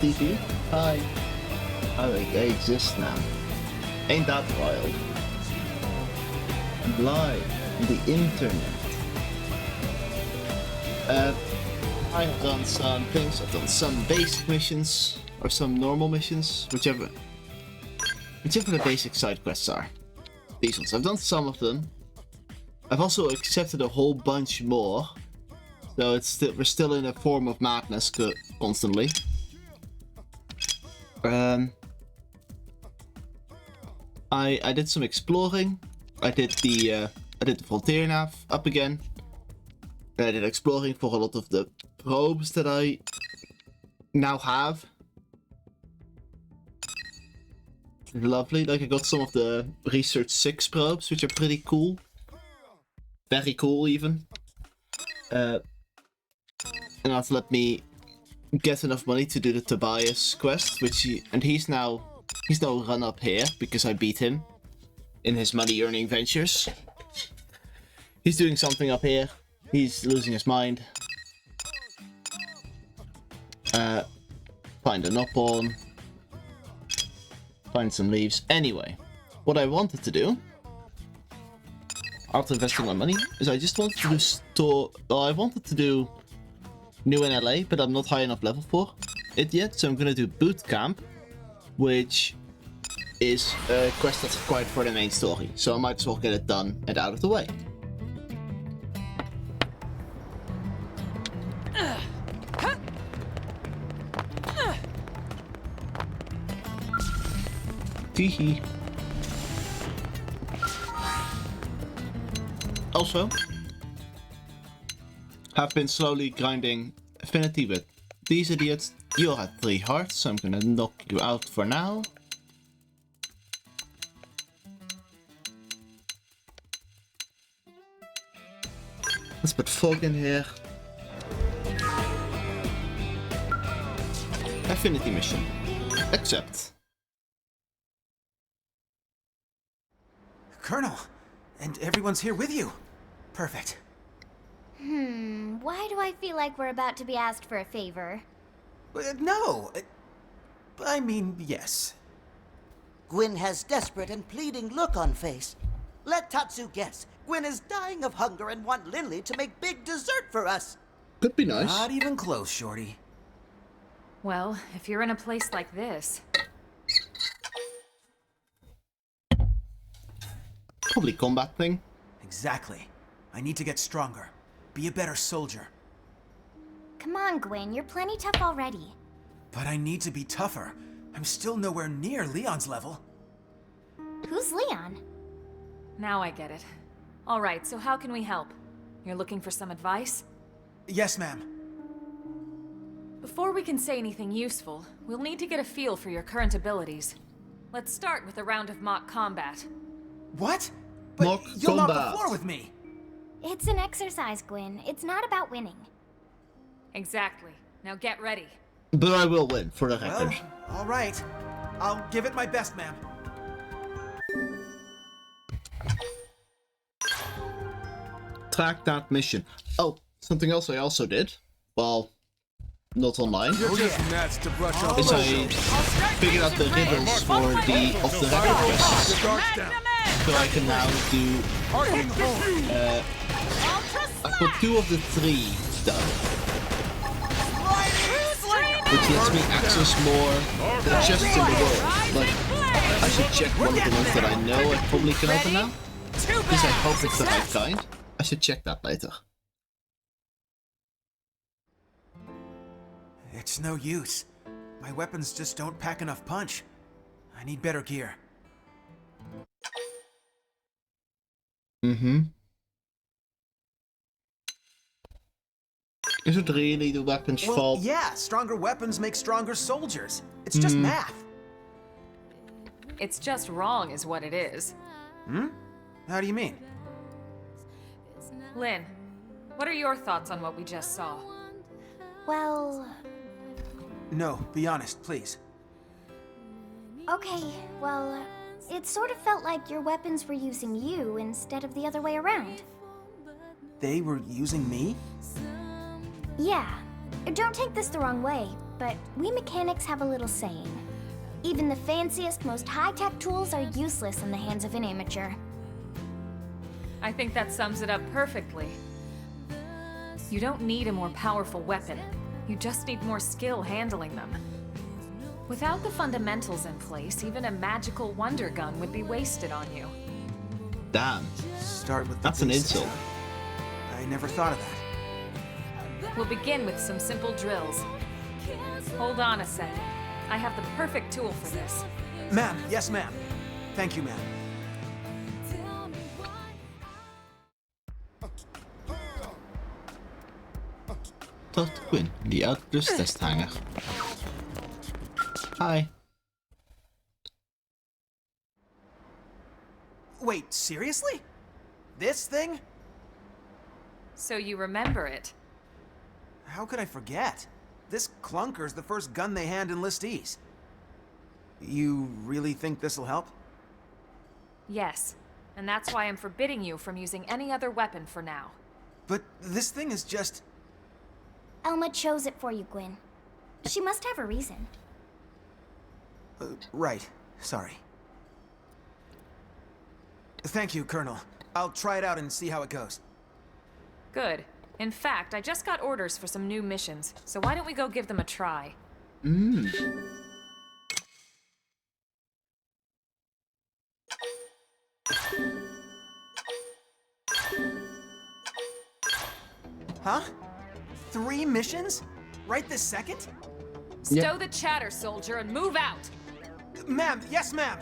TV? Hi. Oh, they exist now. Ain't that wild? I'm live on the internet. I have done some things. I've done some basic missions, or some normal missions, whichever the basic side quests are. These ones. I've done some of them. I've also accepted a whole bunch more. So we're still in a form of madness constantly. I did some exploring. I did the frontier nav up again. I did exploring for a lot of the probes that I now have. Lovely. Like I got some of the Research 6 probes, which are pretty cool. Very cool even. And that's let me get enough money to do the Tobias quest, he's now run up here because I beat him in his money earning ventures. He's doing something up here. He's losing his mind. Find a knock-on. Find some leaves. Anyway, what I wanted to do after investing my money is I just wanted to do I wanted to do New in LA, but I'm not high enough level for it yet, so I'm gonna do Boot Camp, which is a quest that's required for the main story. So I might as well get it done and out of the way. Teehee. Also, have been slowly grinding affinity with these idiots. You're at 3 hearts, so I'm gonna knock you out for now. Let's put fog in here. Affinity mission. Accept. Colonel, and everyone's here with you. Perfect. Why do I feel like we're about to be asked for a favor? No. I mean, yes. Gwyn has desperate and pleading look on face. Let Tatsu guess. Gwyn is dying of hunger and want Lindley to make big dessert for us. Could be nice. Not even close, Shorty. Well, if you're in a place like this... Probably combat thing. Exactly. I need to get stronger. Be a better soldier. Come on, Gwyn, you're plenty tough already. But I need to be tougher. I'm still nowhere near Leon's level. Who's Leon? Now I get it. All right, so how can we help? You're looking for some advice? Yes, ma'am. Before we can say anything useful, we'll need to get a feel for your current abilities. Let's start with a round of mock combat. What? But Mock you'll mop the combat. floor with me. It's an exercise, Gwyn. It's not about winning. Exactly. Now get ready. But I will win, for the Well, record. all right. I'll give it my best, ma'am. Track that mission. Oh, something else I also did. Well, not online. Oh, yeah. Is I figured out the riddles for the off-the-record quests. So I can now do... I put 2 of the 3 done. Which lets me access more chests in the world. Like, I should check one of the ones that I know I probably can open now. Because I hope it's the right kind. I should check that later. It's no use. My weapons just don't pack enough punch. I need better gear. Is it really the weapon's fault? Yeah, stronger weapons make stronger soldiers. It's just math. It's just wrong is what it is. How do you mean? Lynn, what are your thoughts on what we just saw? Well, No, be honest, please. okay, well, it sort of felt like your weapons were using you instead of the other way around. They were using me? Yeah. Don't take this the wrong way, but we mechanics have a little saying. Even the fanciest, most high-tech tools are useless in the hands of an amateur. I think that sums it up perfectly. You don't need a more powerful weapon. You just need more skill handling them. Without the fundamentals in place, even a magical wonder gun would be wasted on you. Damn. Start with the That's an basics, insult. huh? I never thought of that. We'll begin with some simple drills. Hold on a second. I have the perfect tool for this. Ma'am, yes, ma'am. Thank you, ma'am. Tot Gwyn, die uitrusttesthanger. Hi. Wait, seriously? This thing? So you remember it. How could I forget? This clunker's the first gun they hand enlistees. You really think this'll help? Yes, and that's why I'm forbidding you from using any other weapon for now. But this thing is just... Elma chose it for you, Gwyn. She must have a reason. Right. Sorry. Thank you, Colonel. I'll try it out and see how it goes. Good. In fact, I just got orders for some new missions, so why don't we go give them a try? Huh? 3 missions? Right this second? Stow the chatter, soldier, and move out! Ma'am, yes, ma'am!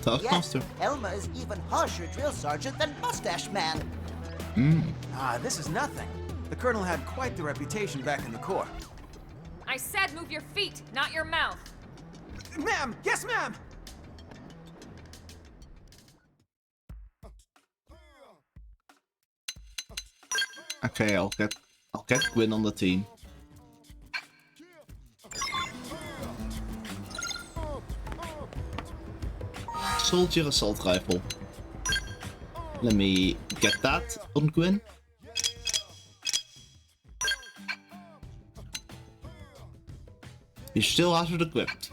Taskmaster. Yes, Elma is even harsher drill sergeant than Mustache Man. Ah, this is nothing. The Colonel had quite the reputation back in the Corps. I said move your feet, not your mouth! Ma'am! Yes, ma'am! Okay, I'll get Gwyn on the team. Soldier assault rifle. Let me get that on Gwyn. He's still hazard equipped.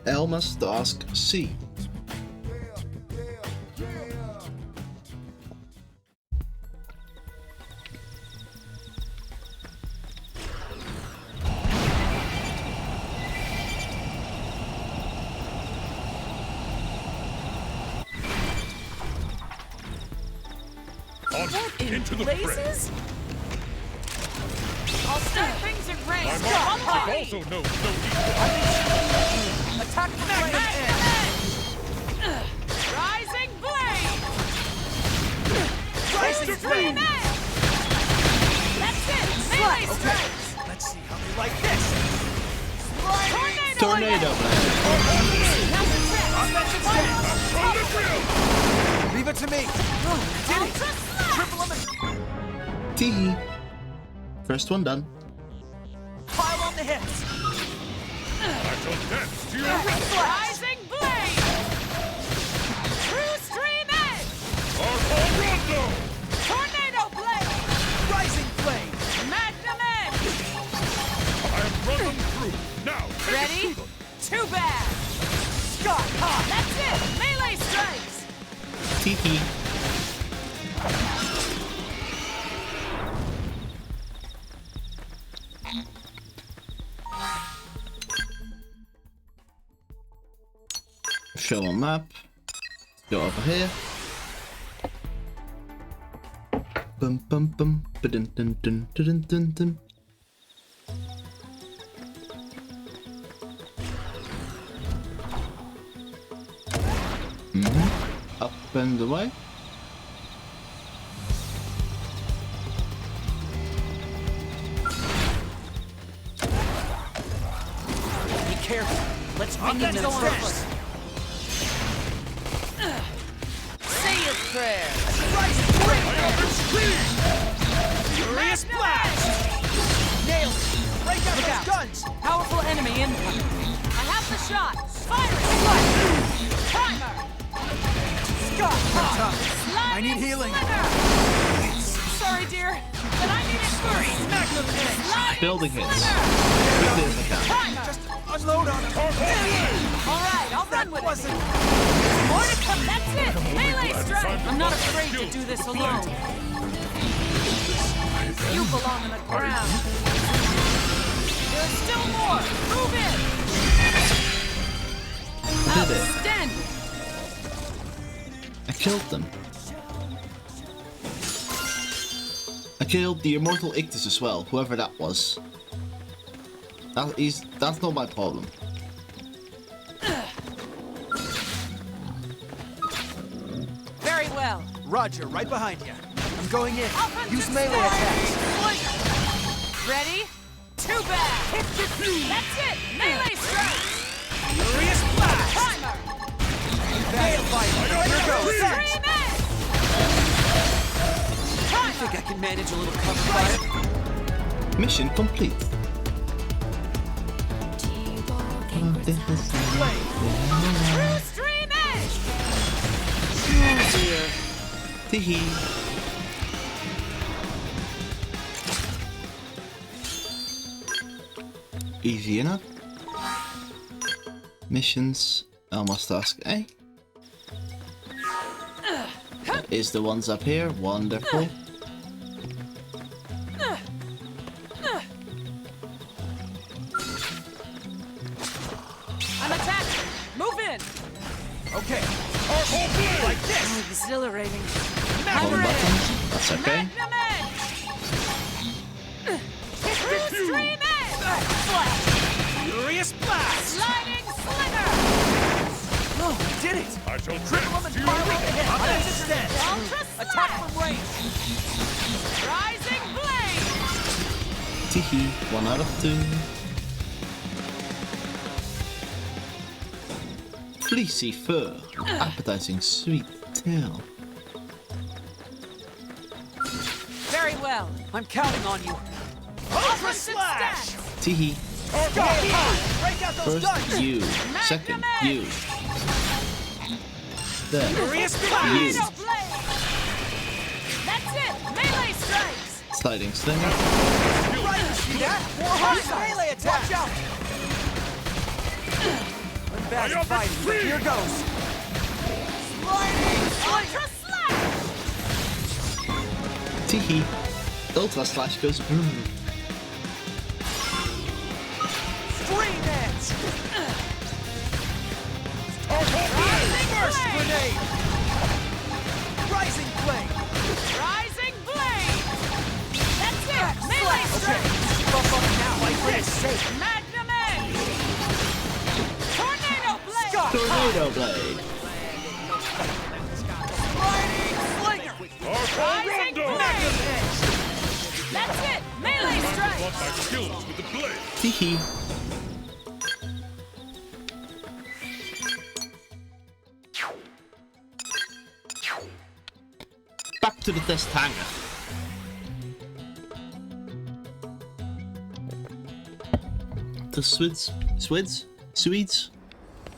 Elma's task C. Into the fray. Blazes? I'll start things at range. My marksmanship also knows no equal. Attack the flame edge! Rising blade! Rising flame! That's it! Melee strikes! Let's see how they like this! Tornado. Offensive stance! On the drill! Leave it to me! Did it! Triple on the... Tee. First one done. Pile on the hits! I shall dance to your Rising blade! True stream edge! Arco Rondo! Tornado blade! Rising flame! Magnum edge! I have run them through. Now, take it Ready? to them. Too bad! Sky high! That's it! Melee strikes! Tee. Show a map. Go over here. Bum bum bum. Ba-dun dun dun dun dun dun. Up and away. Be careful! Let's bring them first! Say your prayer! Rising flame! Furious blast! Nailed it! Break out those guns! Powerful enemy incoming. I have the shot. Fire it! Timer! Scott! I need healing. Sorry, dear, but I need it first. Magnum hit! Building hits. Quickly as I can. Just unload on him. All right, I'll run with it. More to come. That's it. Melee strike. I'm not afraid to do this alone. You belong on the ground. There's still more. Move in. Did it. Outstanding. I killed them. I killed the immortal Ictus as well, whoever that was. That's not my problem. Very well. Roger, right behind you. I'm going in. Offensive Use melee strike. attacks. Ready? Too bad. That's it. Melee strike. Furious blast! Timer. Nail fight. Here goes. Stream in. I think I can manage a little cover fire. Mission complete. True stream edge. Oh dear. Teehee. Easy enough. Missions. Almost task A. Is the ones up here. Wonderful. I'm attacking. Move in. Okay. Like this. Exhilarating. All the buttons. That's okay. Magnum edge. True stream edge. Furious blast! Sliding slinger. Oh, we did it! I shall Critical dance and to fire your rate ahead. rhythm. Offensive stance. Ultra Attack slash. from range. Rising blade. Teehee. 1 out of 2. Fleecy fur. Appetizing sweet tail. Very well. I'm counting on you. Ultra slash! Teehee. Break out those First guns! you. Second you. Then Furious you. blast! Tornado blade. That's it. Melee strikes. Sliding slinger. Right, see that? More hostile melee attack! Watch out! Unbalanced I am fighting, but free. here goes! Ultra slash. Teehee. Ultra slash goes boom. Stream edge! Rising Burst blade. grenade! Rising blade! Rising blade. That's it. Melee strike. Bump up now like this! Magnum edge. Tornado blade. Scott! Tornado blade. Sliding slinger! Rising Rondo! Magnum blade. edge! That's it. Melee strike. Want my skills with the blade. Teehee. Back to the test hangar. The Swedes?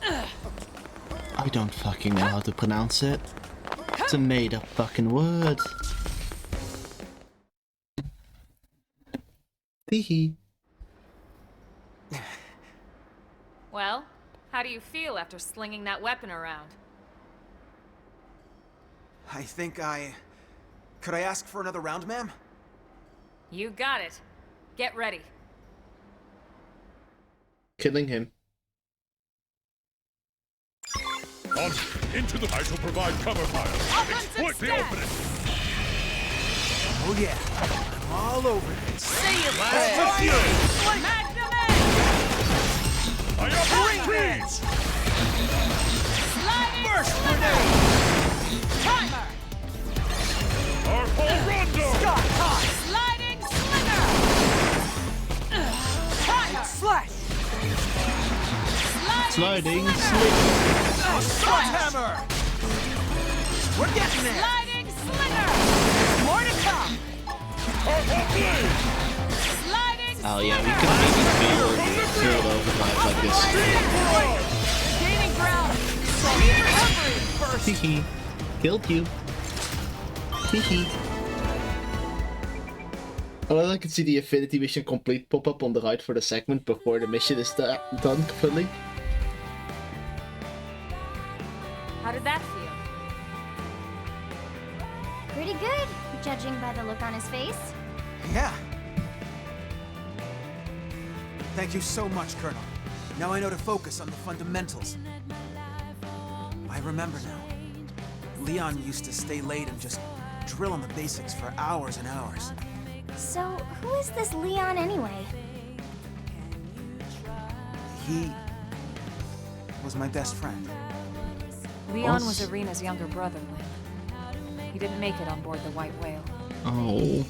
I don't fucking know how to pronounce it. It's a made up fucking word. Teehee. Well, how do you feel after slinging that weapon around? I think Could I ask for another round, ma'am? You got it. Get ready. Killing him. On into the. I shall provide cover fire. Exploit the opening. Oh yeah, I'm all over this. See you, Blast with you. Magnum edge. I am free. Sliding Burst slinger. grenade! Timer. Artful Rondo. Scott, hot! Sliding slinger. Timer. Slash! Sliding slinger. slinger. Sledgehammer! We're getting there! Sliding slinger. More to come. Sliding Oh yeah, we could maybe fail overdrive like this. gaining ground. Speed recovery first. Hehe. Killed you. Hehe. Well, I can see the Affinity mission complete pop up on the right for the segment before the mission is done fully. How did that feel? Pretty good, judging by the look on his face. Yeah. Thank you so much, Colonel. Now I know to focus on the fundamentals. I remember now. Leon used to stay late and just drill on the basics for hours and hours. So, who is this Leon anyway? He was my best friend. Leon was Irina's younger brother, Lynn. He didn't make it on board the White Whale. Oh.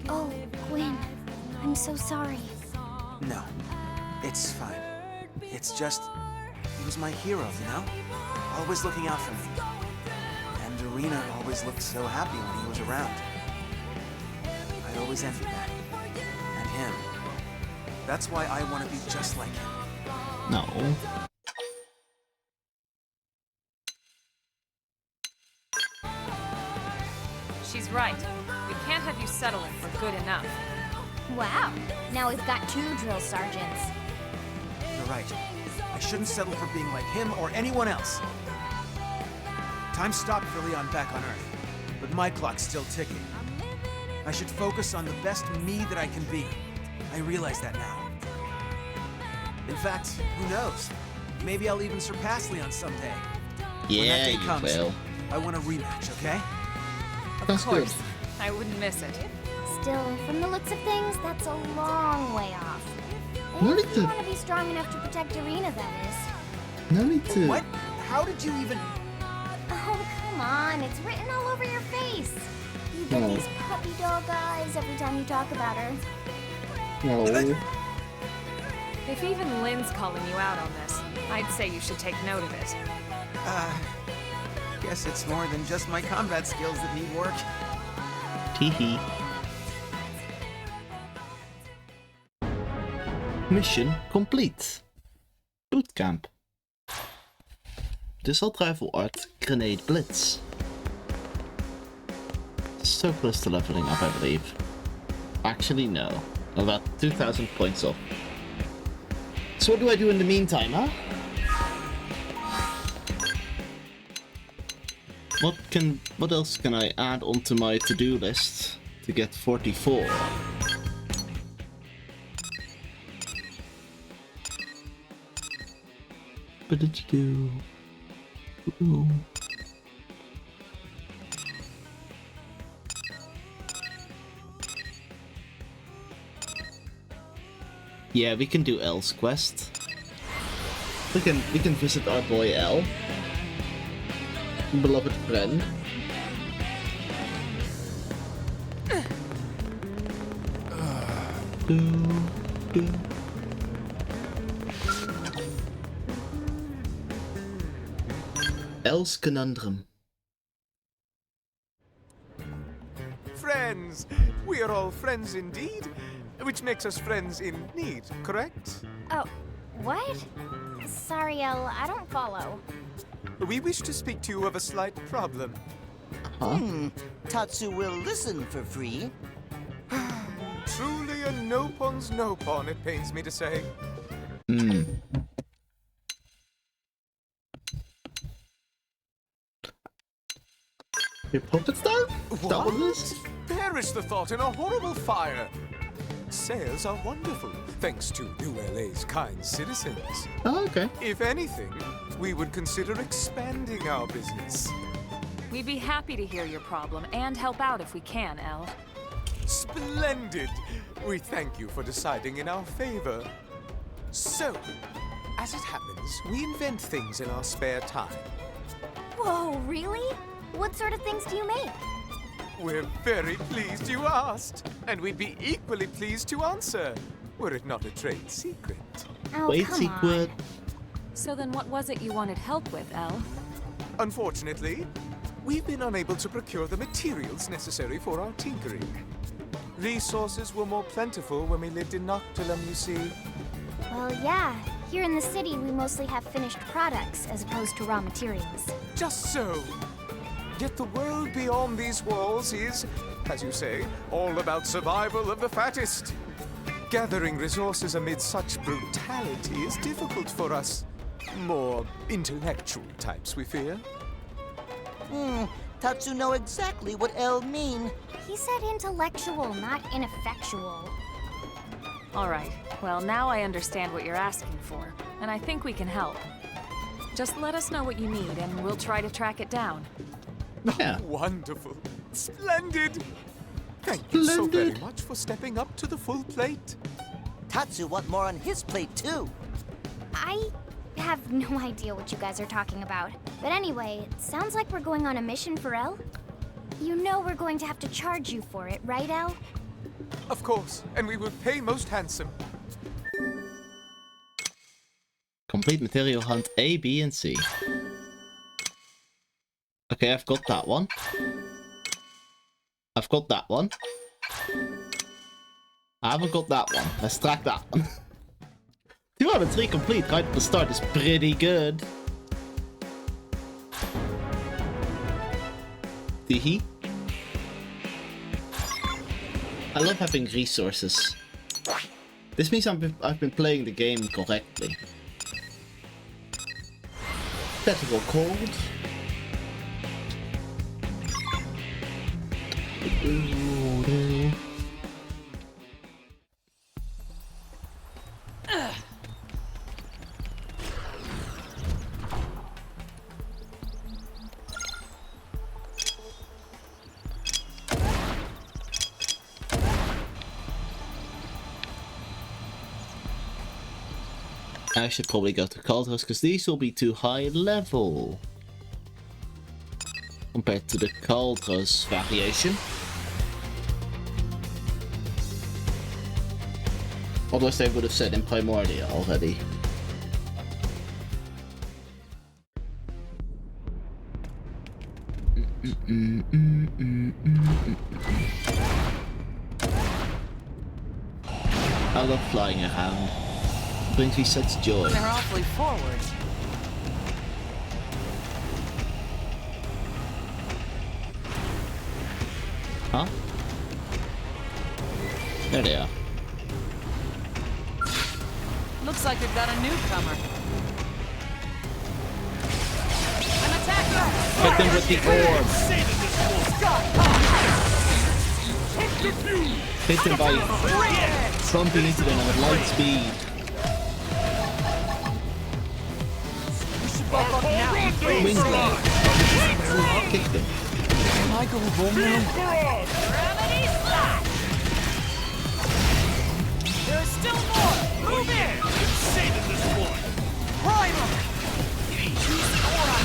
Oh, Gwyn. I'm so sorry. No, it's fine. It's just, he was my hero, you know? Always looking out for me. And Irina always looked so happy when he was around. I always envied that. And him. That's why I want to be just like him. No. She's right. We can't have you settling for good enough. Wow, now we've got 2 drill sergeants. You're right. I shouldn't settle for being like him or anyone else. Time stopped for Leon back on Earth, but my clock's still ticking. I should focus on the best me that I can be. I realize that now. In fact, who knows? Maybe I'll even surpass Leon someday. When that Yeah, day you comes, will. I want a rematch, okay? Of That's good. course. I wouldn't miss it. Still, from the looks of things, that's a long way off. No If need you to- want to be strong enough to protect Irina, that is. No need to. What? How did you even... Oh, come on, it's written all over your face. You get No. these puppy dog eyes every time you talk about her. No. If even Lynn's calling you out on this, I'd say you should take note of it. Guess it's more than just my combat skills that need work. Teehee. Mission complete. Bootcamp. Assault Rifle Art Grenade Blitz. So close to leveling up, I believe. Actually, no. About 2,000 points off. So what do I do in the meantime, huh? What else can I add onto my to-do list to get 44? What did you do? Ooh. Yeah, we can do L's quest. We can visit our boy L. Beloved friend. L's conundrum. Friends! We are all friends indeed, which makes us friends in need, correct? Oh, what? Sorry, Elle, I don't follow. We wish to speak to you of a slight problem. Tatsu will listen for free. Truly a no-pon's no-pon, it pains me to say. Your puppets down? Is that what it is? Perish the thought in a horrible fire! Sales are wonderful, thanks to New LA's kind citizens. Oh, okay. If anything, we would consider expanding our business. We'd be happy to hear your problem and help out if we can, Elle. Splendid! We thank you for deciding in our favor. So, as it happens, we invent things in our spare time. Whoa, really? What sort of things do you make? We're very pleased you asked, and we'd be equally pleased to answer, were it not a trade secret. Oh, Wait, come secret. So then what was it you wanted help with, Elle? Unfortunately, we've been unable to procure the materials necessary for our tinkering. Resources were more plentiful when we lived in Noctilum, you see. Well, yeah. Here in the city, we mostly have finished products as opposed to raw materials. Just so. Yet the world beyond these walls is, as you say, all about survival of the fattest. Gathering resources amid such brutality is difficult for us. More intellectual types, we fear. Tatsu know exactly what L mean. He said intellectual, not ineffectual. All right. Well, now I understand what you're asking for, and I think we can help. Just let us know what you need, and we'll try to track it down. Yeah. Wonderful. Splendid. Thank you so very much for stepping up to the full plate. Tatsu want more on his plate, too. I have no idea what you guys are talking about. But anyway, it sounds like we're going on a mission for El. You know we're going to have to charge you for it, right, El? Of course, and we will pay most handsome. Complete material hunt A, B, and C. Okay, I've got that one. I've got that one. I haven't got that one. Let's track that one. 2 out of 3 complete right at the start is pretty good. Teehee. I love having resources. This means I've been playing the game correctly. Better go cold. I should probably go to Cauldrons because these will be too high level compared to the Cauldrons variation. Otherwise they would have said in Primordia already. I love flying around. Brings me such joy. They're awfully forward. Huh? There they are. Looks like we've got a newcomer. An attacker! Hit them with the orb. Hit them by bumping into them at light speed. Wing blade. Kick them. Can I go home now? Gravity slash! There's still more! Move in! Saving this one. Primer! Use the aura!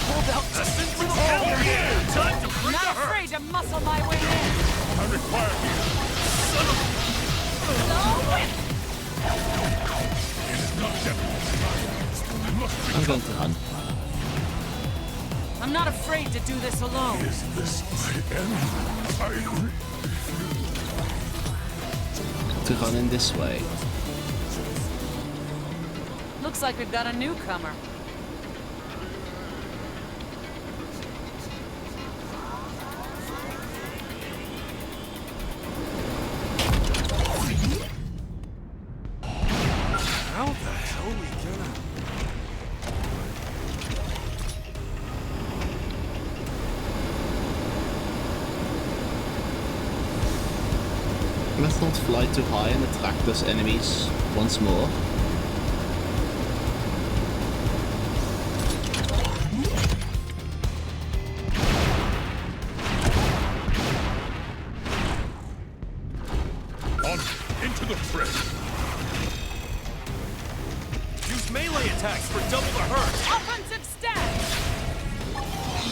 Hold out Destined for hell! Time to bring Not the hurt. afraid to muscle my way in! I require you. Son of No whip! It is not definite. I must I'm going to run. I'm not afraid to do this alone. Is this my end? To run in this way. Looks like we've got a newcomer. How the hell we gonna... Let's not fly too high and attract those enemies once more. On into the fray. Use melee attacks for double the hurt. Offensive stab!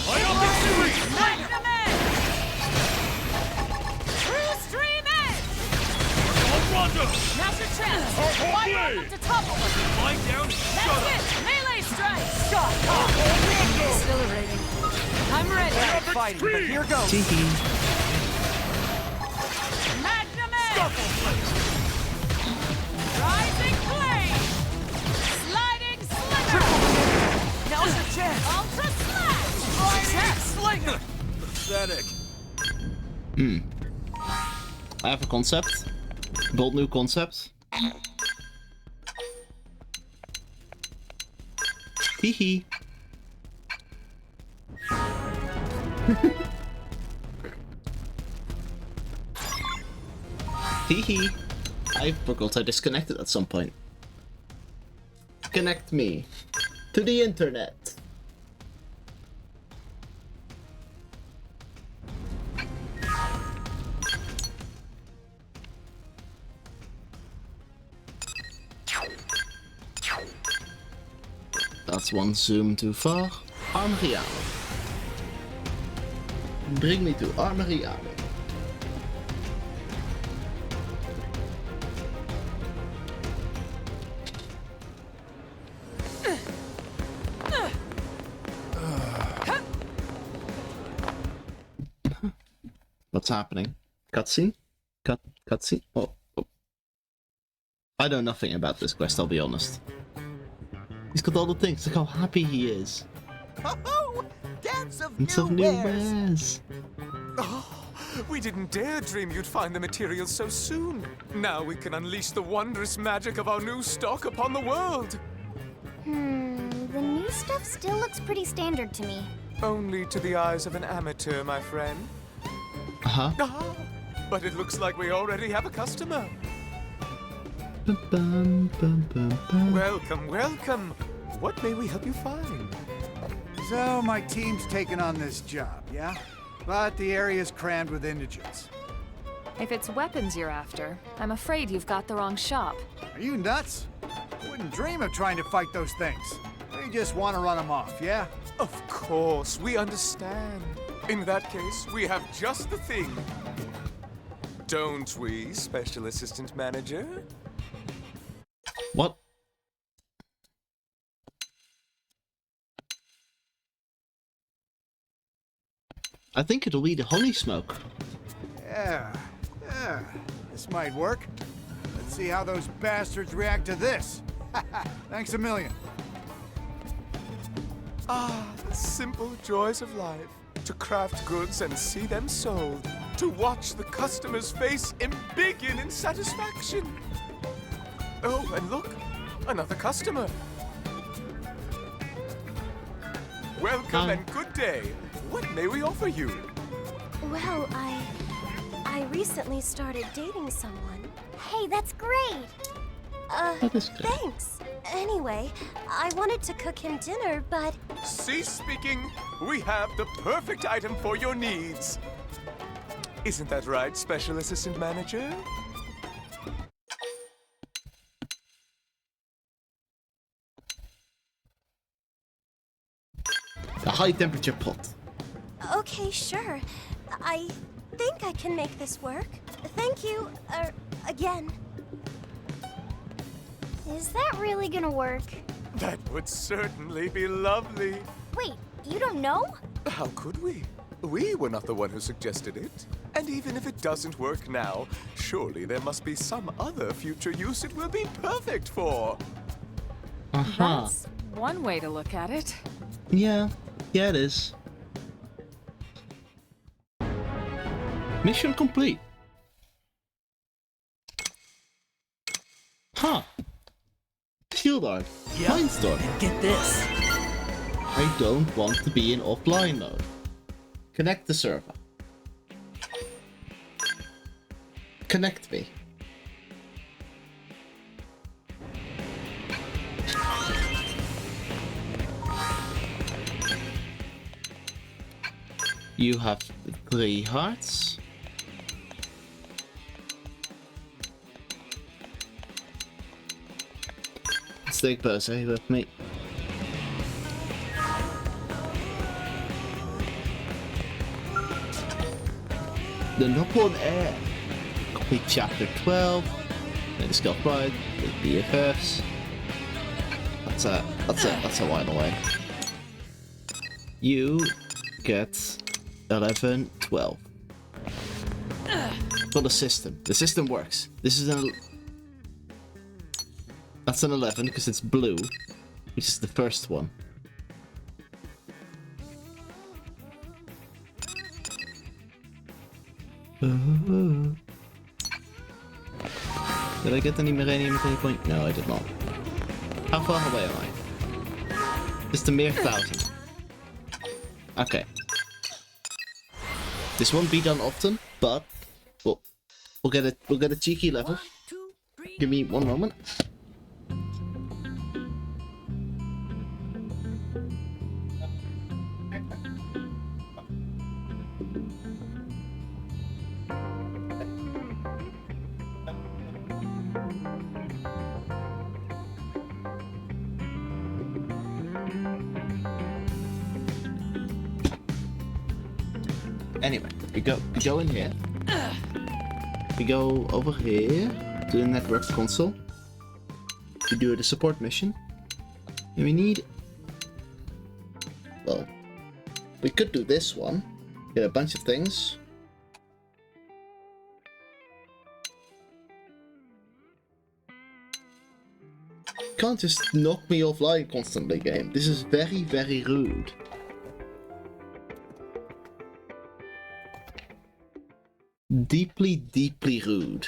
Light up the series. Magnum edge! True stream edge! Rondo. Now's your chance! Purple Why blade. up to topple him? Lie down and shut That's up. it! Melee strike! Rondo. Exhilarating. I'm ready. Fighting, but here goes. Teehee. Rising flame! Sliding sliver! Now's your chance! Ultra slash! Sliding slinger! Pathetic. I have a concept. Bold new concept. Hehe. Hehe. I forgot I disconnected at some point. Connect me to the internet. That's one zoom too far. Armory Armor. Bring me to Armory Armor. What's happening? Cutscene? Cutscene? Oh. I know nothing about this quest, I'll be honest. He's got all the things, look how happy he is. Oh, dance of It's new of new wares. wares. Oh, we didn't dare dream you'd find the materials so soon. Now we can unleash the wondrous magic of our new stock upon the world. The new stuff still looks pretty standard to me. Only to the eyes of an amateur, my friend. Uh-huh. Ah, but it looks like we already have a customer. Bum, bum, bum, bum. Welcome, welcome. What may we help you find? So, my team's taken on this job, yeah? But the area's crammed with indigents. If it's weapons you're after, I'm afraid you've got the wrong shop. Are you nuts? I wouldn't dream of trying to fight those things. We just want to run them off, yeah? Of course, we understand. In that case, we have just the thing. Don't we, Special Assistant Manager? What? I think it'll be the honey smoke. Yeah. This might work. Let's see how those bastards react to this. Thanks a million. Ah, the simple joys of life. To craft goods and see them sold. To watch the customer's face embiggen in satisfaction. Oh, and look, another customer. Welcome and good day. What may we offer you? Well, I recently started dating someone. Hey, that's great! That is good. Thanks. Anyway, I wanted to cook him dinner, but Cease speaking. We have the perfect item for your needs. Isn't that right, Special Assistant Manager? The high temperature pot. okay, sure. I think I can make this work. Thank you, again. Is that really gonna work? That would certainly be lovely. Wait, you don't know? How could we? We were not the one who suggested it. And even if it doesn't work now, surely there must be some other future use it will be perfect for. Uh-huh. That's one way to look at it. Yeah, it is. Mission complete. Huh. Shield Art. Mindstorm. And get this. I don't want to be in offline mode. Connect the server. Connect me. You have 3 hearts. Stay Percy with me. The Knock on Air. Complete chapter 12. Made the Skull Pride. The BFFs. That's a while away. You get 11, 12. for the system. The system works. This is an... That's an 11 because it's blue, which is the first one. Did I get any Millennium at any point? No, I did not. How far away am I? Just a mere 1,000. Okay. This won't be done often, but we'll get a cheeky level. Give me one moment. Anyway, we go in here. We go over here to the network console. We do the support mission. And we need... Well, we could do this one. Get a bunch of things. Can't just knock me offline constantly, game. This is very, very rude. Deeply, deeply rude.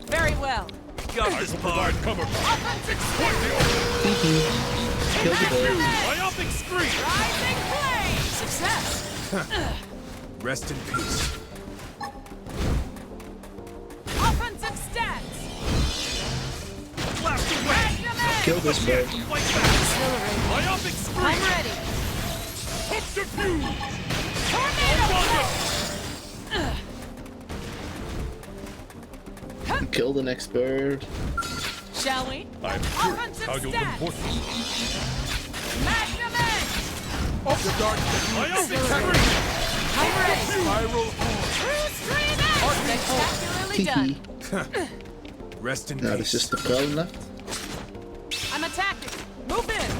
Very well. Got this provide cover fire. Kill the bird. Myopic screen. Rising flame. Success. Rest in peace. Offensive stance. Blast away. Kill this bird. Fight back. Myopic screen. I'm ready. Subterfuge. Tornado. Kill the next bird. Shall we? I'm sure Offensive how you'll stance. import it. Magnum edge. Off the dark. Myopic screen. I'm ready. Spiral. True stream edge. Spectacularly done. Rest in Now peace. there's just the prone left. I'm attacking. Move in.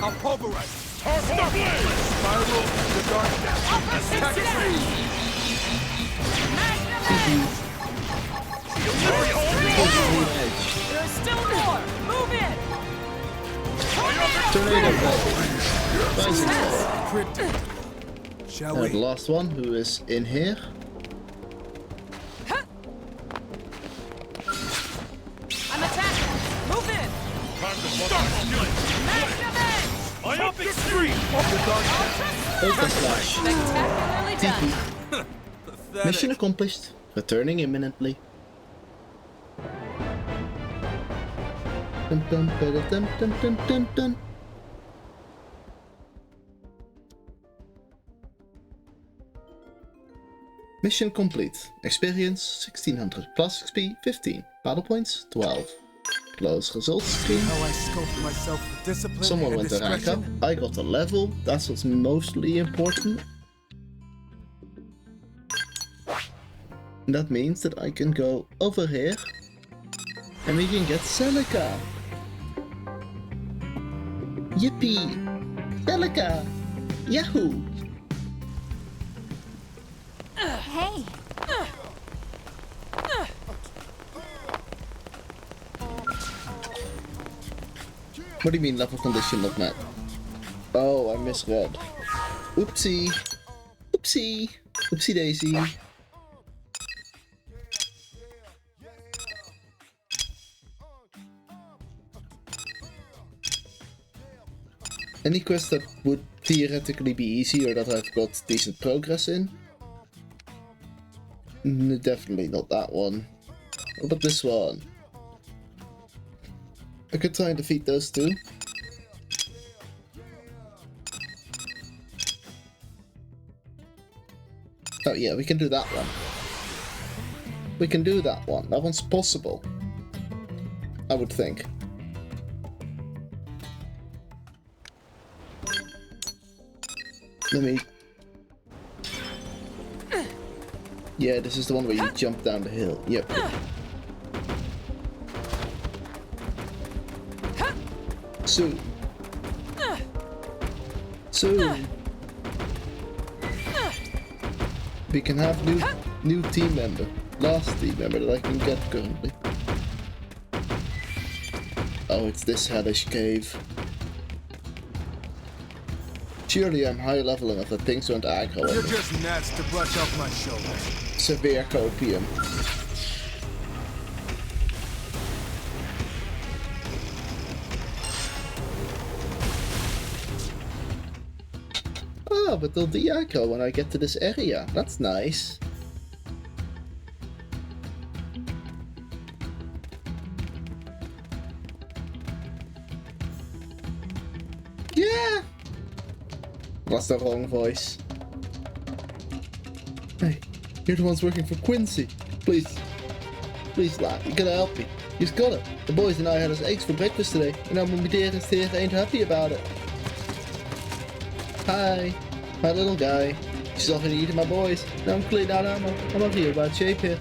I'll pulverize. Stop it. Spiral. The dark. Offensive Attack stance. free. Magnum edge. There's still more. Move in. Tornado ball. Rising ball. Crit. Shall Now we? the last one, who is in here. I'm attacking. Move in. Time to start. Magnum edge. Myopic screen. Off the dark. Ultra slash. Spectacularly done. Mission accomplished. Returning imminently. Dun, dun, dun, dun, dun, dun, dun. Mission complete. Experience 1600 plus XP 15. Battle points 12. Close results screen. How I sculpt myself with discipline Someone and went to rank up. discretion. I got a level. That's what's mostly important. And that means that I can go over here and we can get Celica. Yippee! Celica! Yahoo! Hey, What do you mean level condition not met? Oh, I misread. Oopsie. Oopsie. Oopsie daisy. Any quest that would theoretically be easy or that I've got decent progress in? Definitely not that one. What about this one? I could try and defeat those two. Oh yeah, we can do that one. We can do that one. That one's possible. I would think. Let me... Yeah, this is the one where you jump down the hill. Yep. Soon. Soon. We can have new team member. Last team member that I can get currently. Oh, it's this hellish cave. Surely I'm high level enough that things won't aggro on You're me. just nuts to brush off my shoulders. Severe copium. Oh, but they'll de-aggro when I get to this area. That's nice. Yeah! That's the wrong voice. Hey, you're the ones working for Quincy. Please, lad, you gotta help me. You just gotta. The boys and I had us eggs for breakfast today, and I'm gonna be there ain't happy about it. Hi, my little guy. She's already eating my boys. Now I'm clean out ammo. I'm not here about shape here.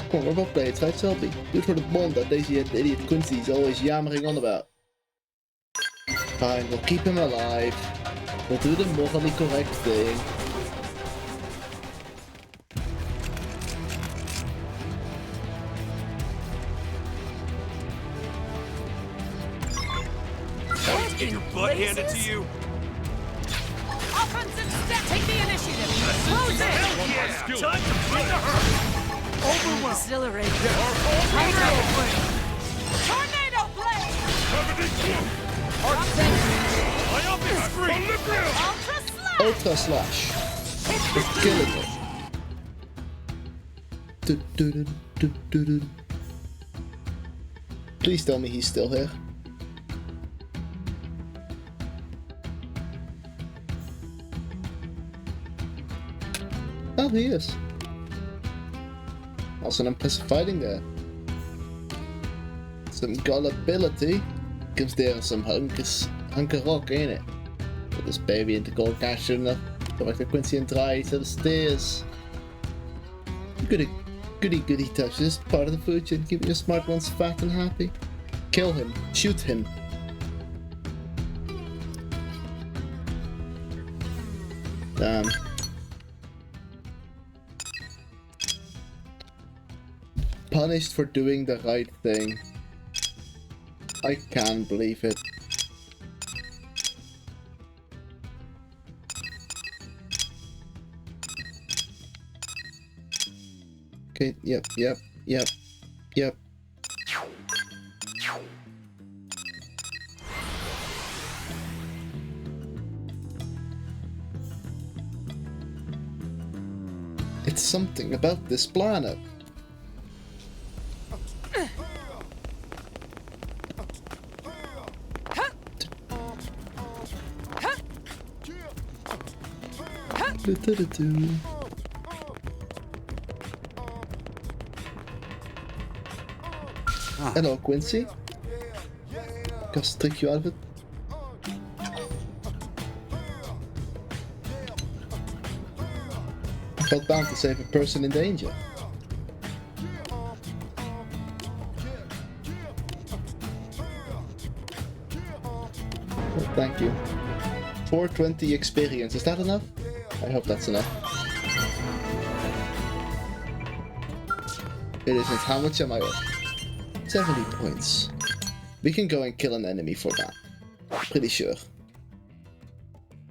Come on, we're both blades, right, Selby? Do it for the bond that deze idiot Quincy's always yammering on about. Fine, we'll keep him alive. We'll do the morally correct thing. Get your butt handed to you. Offensive step. Take the initiative. Close it. Time to bring the hurt. Overwhelm. Exhilarate. Tornado blade. Ultra slash. Ultra slash. It's killing it. Please tell me he's still here. Oh, he is. Also an impressive fighting there. Some gullibility. Gives there some hunker rock, ain't it? Put this baby into gold cash soon enough. Go back to Quincy and dry to the stairs. Goody touch. This is part of the food chain. Keep your smart ones fat and happy. Kill him. Shoot him. Damn. Punished for doing the right thing. I can't believe it. Okay, yep. It's something about this planet. Hello, Quincy. Just trick you out of it. I felt bound to save a person in danger. Well, thank you. 420 experience, is that enough? I hope that's enough. It isn't. How much am I up? 70 points. We can go and kill an enemy for that. Pretty sure.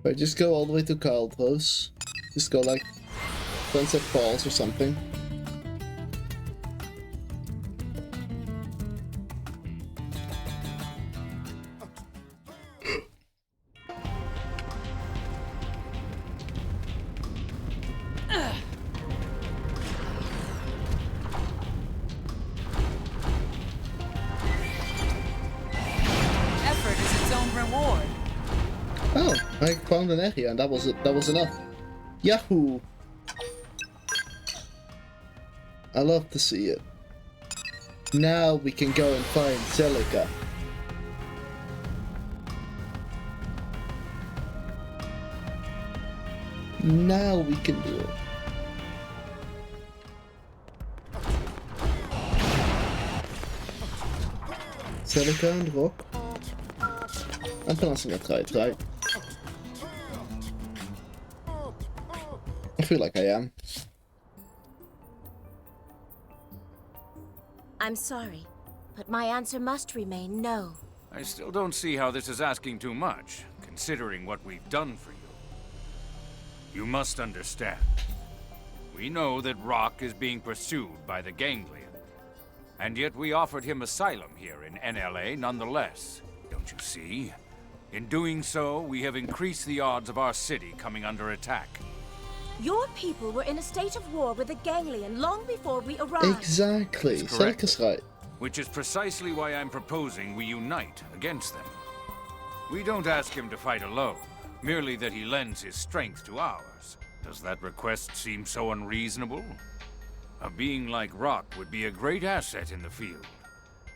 But just go all the way to Caldros. Just go like Sunset Falls or something. I found an area and that was it. That was enough. Yahoo! I love to see it. Now we can go and find Celica. Now we can do it. Celica and Rock. I'm pronouncing it right? I feel like I am. I'm sorry, but my answer must remain no. I still don't see how this is asking too much, considering what we've done for you. You must understand. We know that Rock is being pursued by the Ganglion, and yet we offered him asylum here in NLA nonetheless. Don't you see? In doing so, we have increased the odds of our city coming under attack. Your people were in a state of war with the Ganglion long before we arrived. Exactly. Zeg eens right. Which is precisely why I'm proposing we unite against them. We don't ask him to fight alone, merely that he lends his strength to ours. Does that request seem so unreasonable? A being like Rock would be a great asset in the field.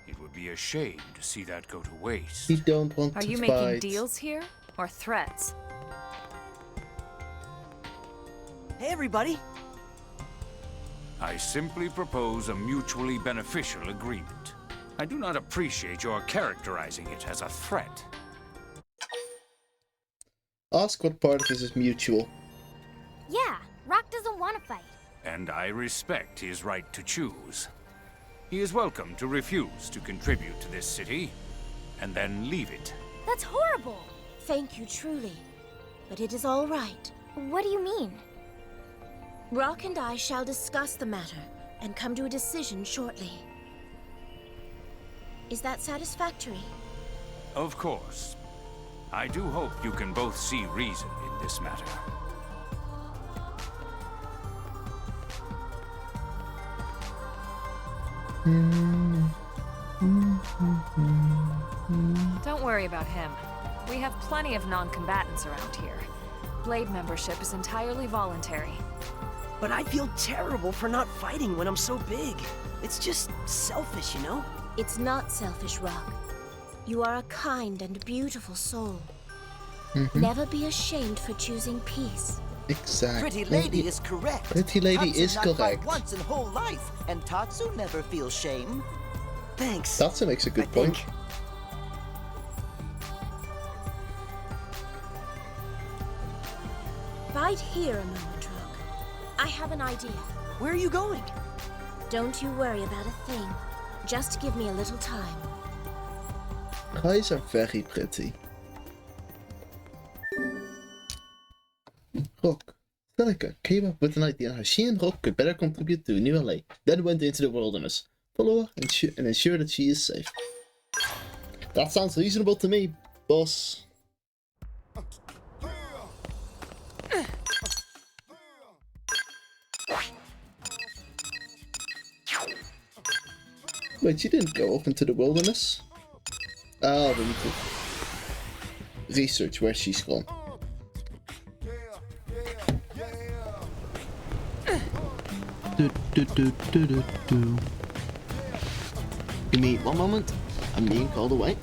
It would be a shame to see that go to waste. We don't want to fight. Are you making deals here, or threats? Hey, everybody. I simply propose a mutually beneficial agreement. I do not appreciate your characterizing it as a threat. Ask what part of this is mutual. Yeah, Rock doesn't want to fight. And I respect his right to choose. He is welcome to refuse to contribute to this city, and then leave it. That's horrible. Thank you truly, but it is all right. What do you mean? Rock and I shall discuss the matter and come to a decision shortly. Is that satisfactory? Of course. I do hope you can both see reason in this matter. Don't worry about him. We have plenty of non-combatants around here. Blade membership is entirely voluntary. But I feel terrible for not fighting when I'm so big. It's just selfish, you know? It's not selfish, Rock. You are a kind and beautiful soul. Never be ashamed for choosing peace. Exactly. Pretty Lady is correct. Pretty Lady Tatsu is not fight correct. once in whole life, and Tatsu never feels shame. Thanks. Tatsu makes a good point. Bide here a moment, Rock. I have an idea. Where are you going? Don't you worry about a thing. Just give me a little time. Guys are very pretty. Rock, Celica came up with an idea on how she and Rock could better contribute to New LA, then went into the wilderness. Follow her and ensure that she is safe. That sounds reasonable to me, boss. Wait, she didn't go off into the wilderness? Oh, we need to research where she's gone. Give me one moment. I'm being called away.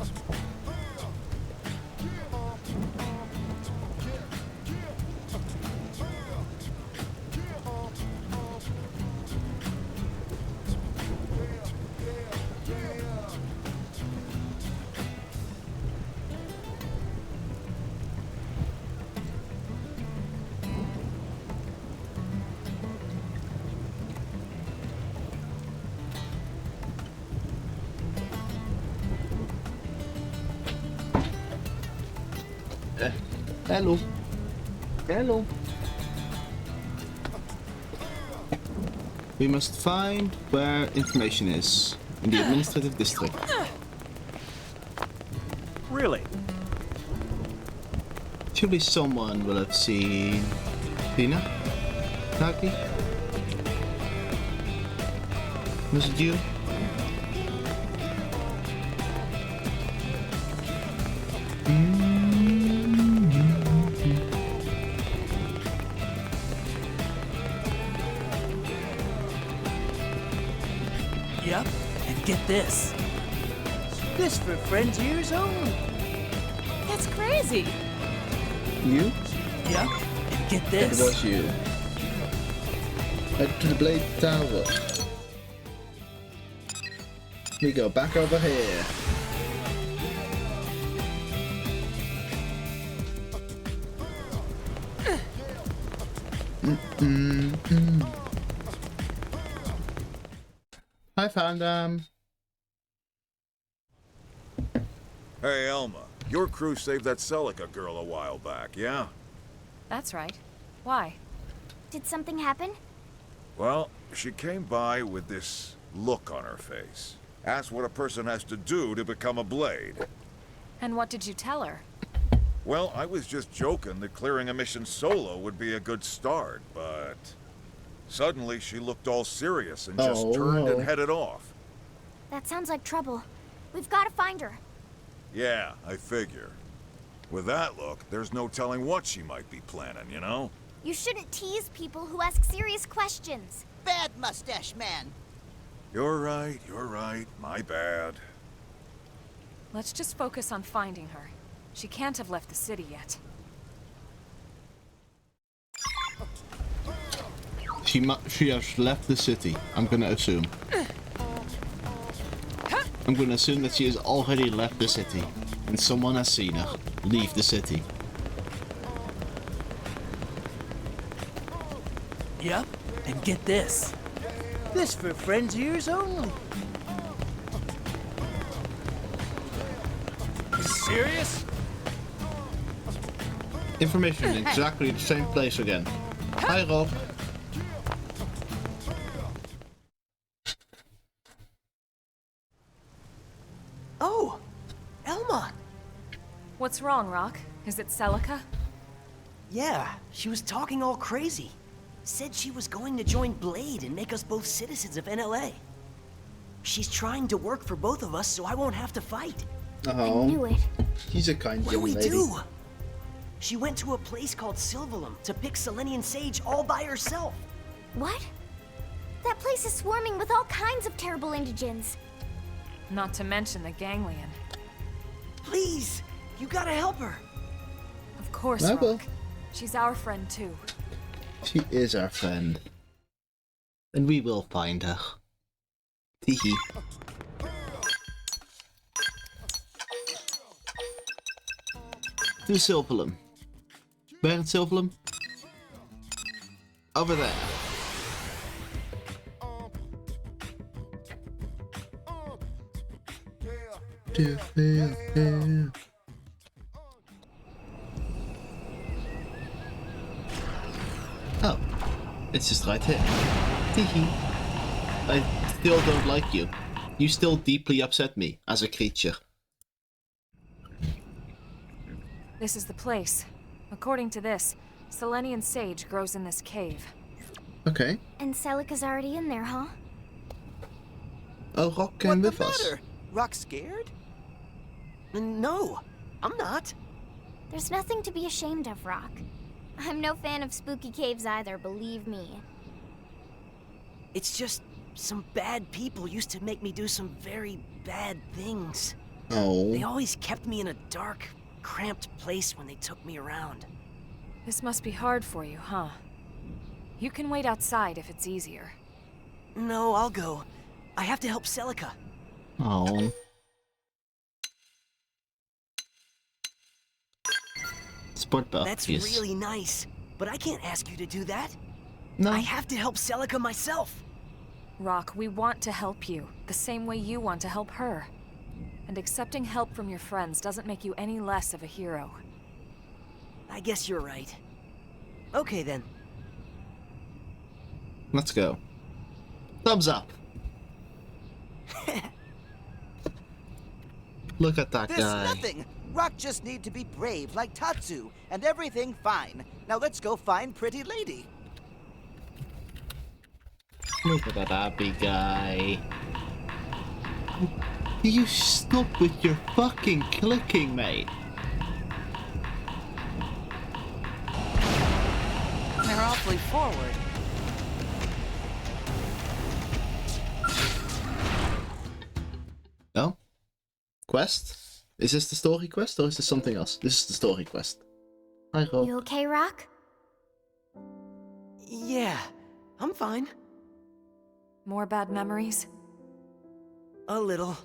Hello. Hello. We must find where information is in the administrative district. Really? Surely someone will have seen Tina? Taki? Was it you? Yep, and get this. This for Frontier's own. That's crazy. You? Yep, and get It this. was you. Head to the Blade Tower. We go back over here. I found them. Hey, Elma. Your crew saved that Celica girl a while back, yeah? That's right. Why? Did something happen? Well, she came by with this look on her face. Asked what a person has to do to become a blade. And what did you tell her? Well, I was just joking that clearing a mission solo would be a good start, but... Suddenly, she looked all serious and just turned and headed off. That sounds like trouble. We've got to find her. Yeah, I figure. With that look, there's no telling what she might be planning, you know? You shouldn't tease people who ask serious questions. Bad mustache man. You're right, my bad. Let's just focus on finding her. She can't have left the city yet. She has left the city, I'm gonna assume. I'm gonna assume that she has already left the city, and someone has seen her leave the city. Yep, and get this. This for friends ears only. You serious? Information in exactly the same place again. Hi, Rob. Oh, Elma. What's wrong, Rock? Is it Celica? Yeah, she was talking all crazy. Said she was going to join Blade and make us both citizens of NLA. She's trying to work for both of us so I won't have to fight. Oh, I knew it. She's a kind What do young we lady. do? She went to a place called Sylvalum to pick Selenian Sage all by herself. What? That place is swarming with all kinds of terrible indigents. Not to mention the ganglion. Please, you gotta help her. Of course, I Rock. will. She's our friend too. She is our friend. And we will find her. Teehee. To Sylvalum. Where in Sylvalum? Over there. Oh, it's just right here. Teehee. I still don't like you. You still deeply upset me as a creature. This is the place. According to this, Selenian sage grows in this cave. Okay. And Celica's already in there, huh? Oh, Rock came with us. Rock scared? No, I'm not. There's nothing to be ashamed of, Rock. I'm no fan of spooky caves either, believe me. It's just some bad people used to make me do some very bad things. Oh. They always kept me in a dark, cramped place when they took me around. This must be hard for you, huh? You can wait outside if it's easier. No, I'll go. I have to help Celica. Oh. Sport buff. That's yes. really nice, but I can't ask you to do that. No. I have to help Celica myself. Rock, we want to help you, the same way you want to help her. And accepting help from your friends doesn't make you any less of a hero. I guess you're right. Okay then. Let's go. Thumbs up. Look at that There's guy. nothing. Rock just need to be brave like Tatsu, and everything fine. Now let's go find Pretty Lady. Look at that happy guy. You stop with your fucking clicking, mate. They're awfully forward. No? Quest? Is this the story quest or is this something else? This is the story quest. Hi, Rob. You okay, Rock? Yeah, I'm fine. More bad memories? A little.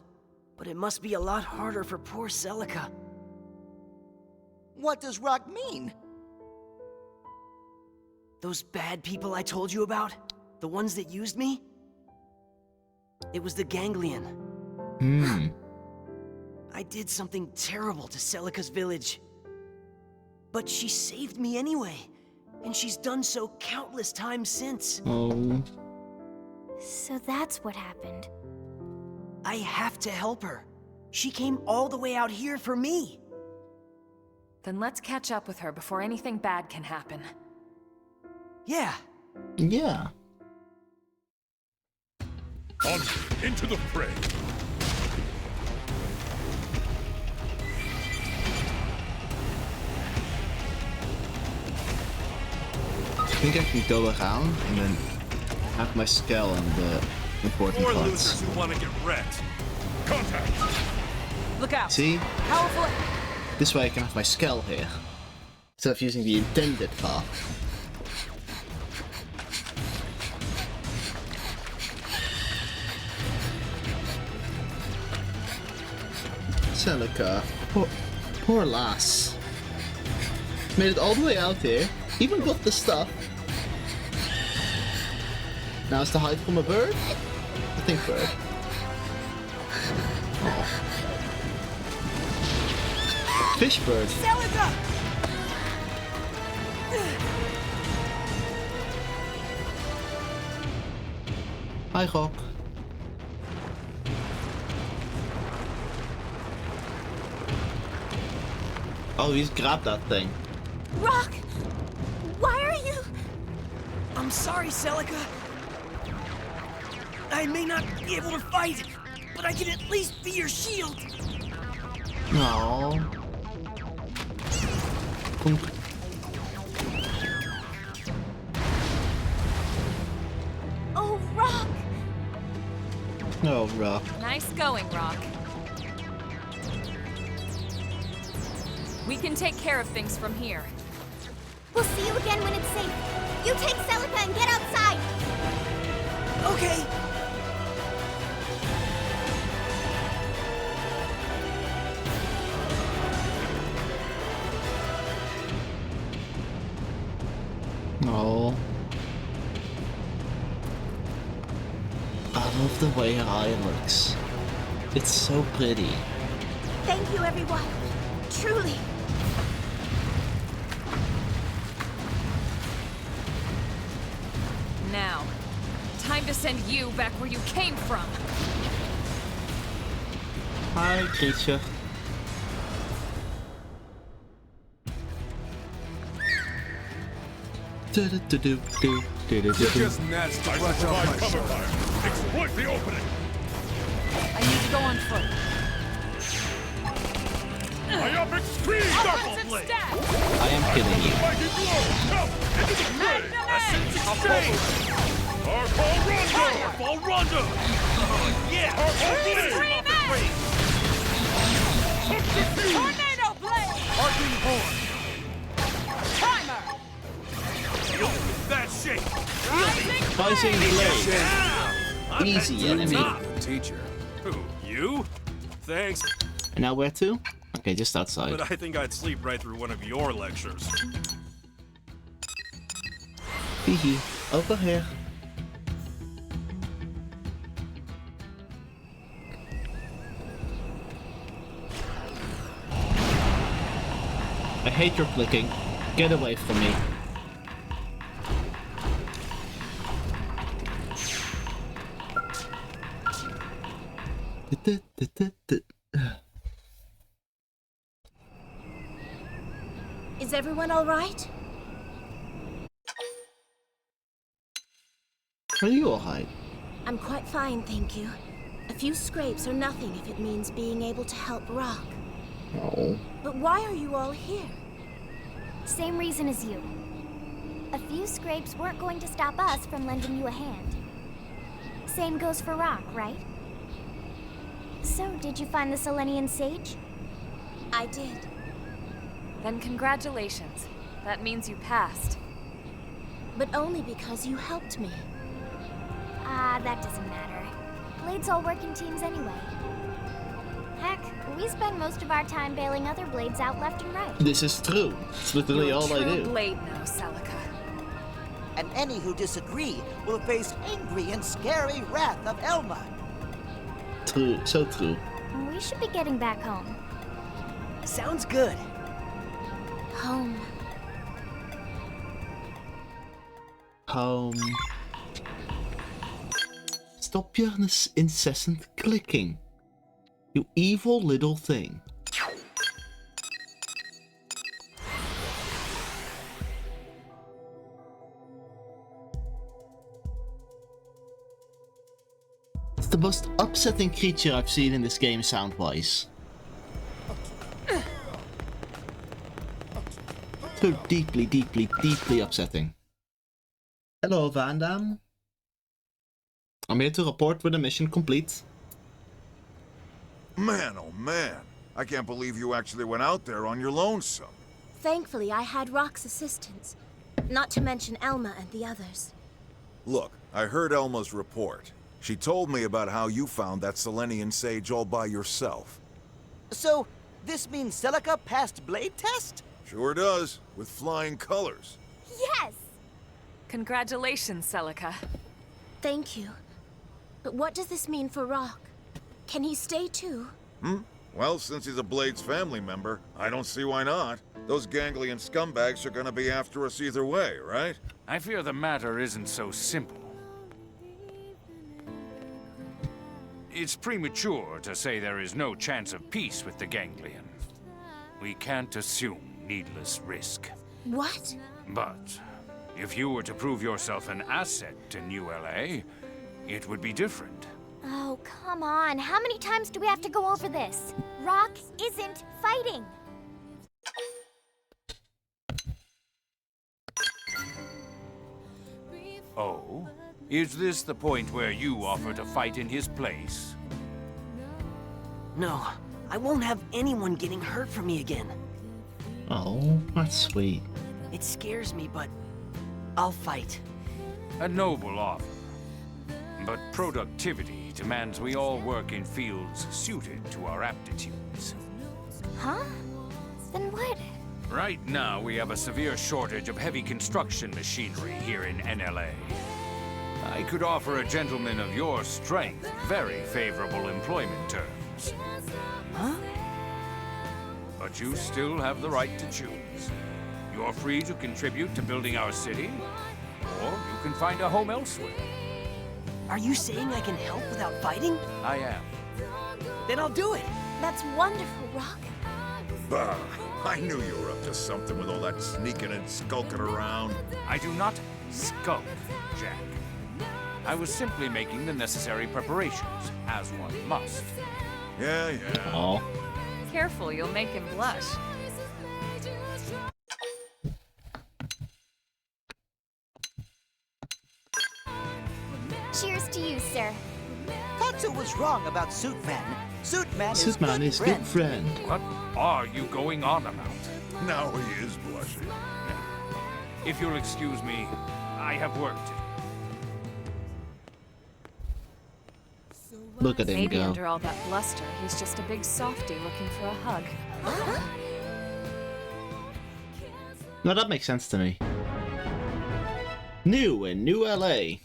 But it must be a lot harder for poor Celica. What does Rock mean? Those bad people I told you about? The ones that used me? It was the Ganglion. I did something terrible to Celica's village. But she saved me anyway. And she's done so countless times since. Oh. So that's what happened. I have to help her. She came all the way out here for me. Then let's catch up with her before anything bad can happen. Yeah. Yeah. On into the fray. I think I can go around and then have my skull on the important More parts. losers who want to get wrecked. Contact. Look out. See? Powerful. This way I can have my skull here. Instead of using the intended path. Celica. Poor lass. Made it all the way out here. Even got the stuff. Now it's to hide from a bird? I think bird. Oh. Fish bird. Celica! Hi, Rock. Oh, he's grabbed that thing. Rock! Why are you... I'm sorry, Celica. I may not be able to fight, but I can at least be your shield. No. Oh, Rock! Oh, Rock. Nice going, Rock. We can take care of things from here. We'll see you again when it's safe. You take Celica and get outside. Okay. Oh. I love the way her eye looks. It's so pretty. Thank you, everyone. Truly. Now, time to send you back where you came from. Hi, creature. You're just nasty. I survived cover fire. Exploit the opening. I need to go on foot. Myopic scream! Double blade! I am killing you. Mighty blow! Now, into the fray! Essence exchange! Hardball Rondo! Hardball Rondo! Yeah! Hardball blade! Subterfuge! Tornado blade! Arcing horn! Primer! That shape! Rising blade. Easy enemy. Teacher. Who? You? Thanks. And now where to? Okay, just outside. But I think I'd sleep right through one of your lectures. Hehe. Over here. I hate your clicking. Get away from me. Is everyone all right? Are you alright? I'm quite fine, thank you. A few scrapes are nothing if it means being able to help Rock. Oh. But why are you all here? Same reason as you. A few scrapes weren't going to stop us from lending you a hand. Same goes for Rock, right? So, did you find the Selenian sage? I did. Then congratulations. That means you passed. But only because you helped me. Ah, that doesn't matter. Blades all work in teams anyway. Heck, we spend most of our time bailing other blades out left and right. This is true. It's literally You're all a I true do. blade now, Celica. and any who disagree will face angry and scary wrath of Elma. True, so true. We should be getting back home. Sounds good. Home. Home. Stop your incessant clicking. You evil little thing. It's the most upsetting creature I've seen in this game sound-wise. So deeply, deeply, deeply upsetting. Hello, Van Damme. I'm here to report with a mission complete. Man, oh man. I can't believe you actually went out there on your lonesome. Thankfully, I had Rock's assistance. Not to mention Elma and the others. Look, I heard Elma's report. She told me about how you found that Selenian sage all by yourself. So, this means Celica passed blade test? Sure does, with flying colors. Yes! Congratulations, Celica. Thank you. But what does this mean for Rock? Can he stay too? Well, since he's a Blade's family member, I don't see why not. Those ganglion scumbags are gonna be after us either way, right? I fear the matter isn't so simple. It's premature to say there is no chance of peace with the ganglion. We can't assume needless risk. What? But if you were to prove yourself an asset to New LA, it would be different. Oh, come on. How many times do we have to go over this? Rock isn't fighting. Oh? Is this the point where you offer to fight in his place? No, I won't have anyone getting hurt from me again. Oh, that's sweet. It scares me, but I'll fight. A noble offer. But productivity demands we all work in fields suited to our aptitudes. Huh? Then what? Right now, we have a severe shortage of heavy construction machinery here in NLA. I could offer a gentleman of your strength very favorable employment terms. Huh? But you still have the right to choose. You're free to contribute to building our city, or you can find a home elsewhere. Are you saying I can help without fighting? I am. Then I'll do it. That's wonderful, Rock. Bah, I knew you were up to something with all that sneaking and skulking around. I do not skulk, Jack. I was simply making the necessary preparations, as one must. Yeah. Oh. Careful, you'll make him blush. Cheers to you, sir. Tatsu was wrong about Suitman. Suitman is good friend. What are you going on about? Now he is blushing. If you'll excuse me, I have work to do. Look at him Maybe go. under all that bluster, he's just a big softie looking for a hug. No, that makes sense to me. New in New LA.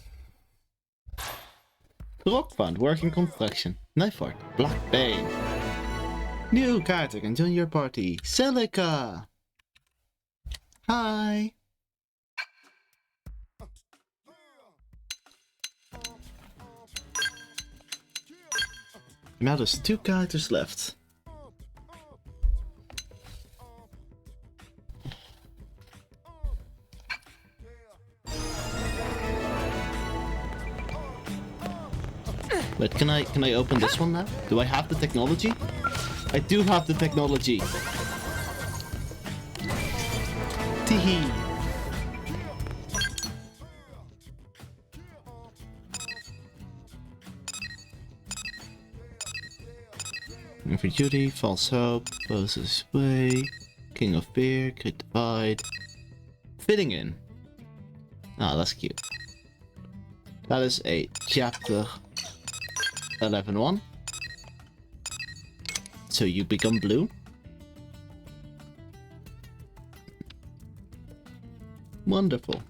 Rock Fund, Working Construction, Knife Art, Black Bane. New character can join your party, Celica. Hi. Now there's 2 characters left. Wait, can I open this one now? Do I have the technology? I do have the technology. Teehee. For duty, false hope, poses way, king of beer, could divide. Fitting in. Ah, that's cute. That is a chapter 11-1. So you become blue. Wonderful.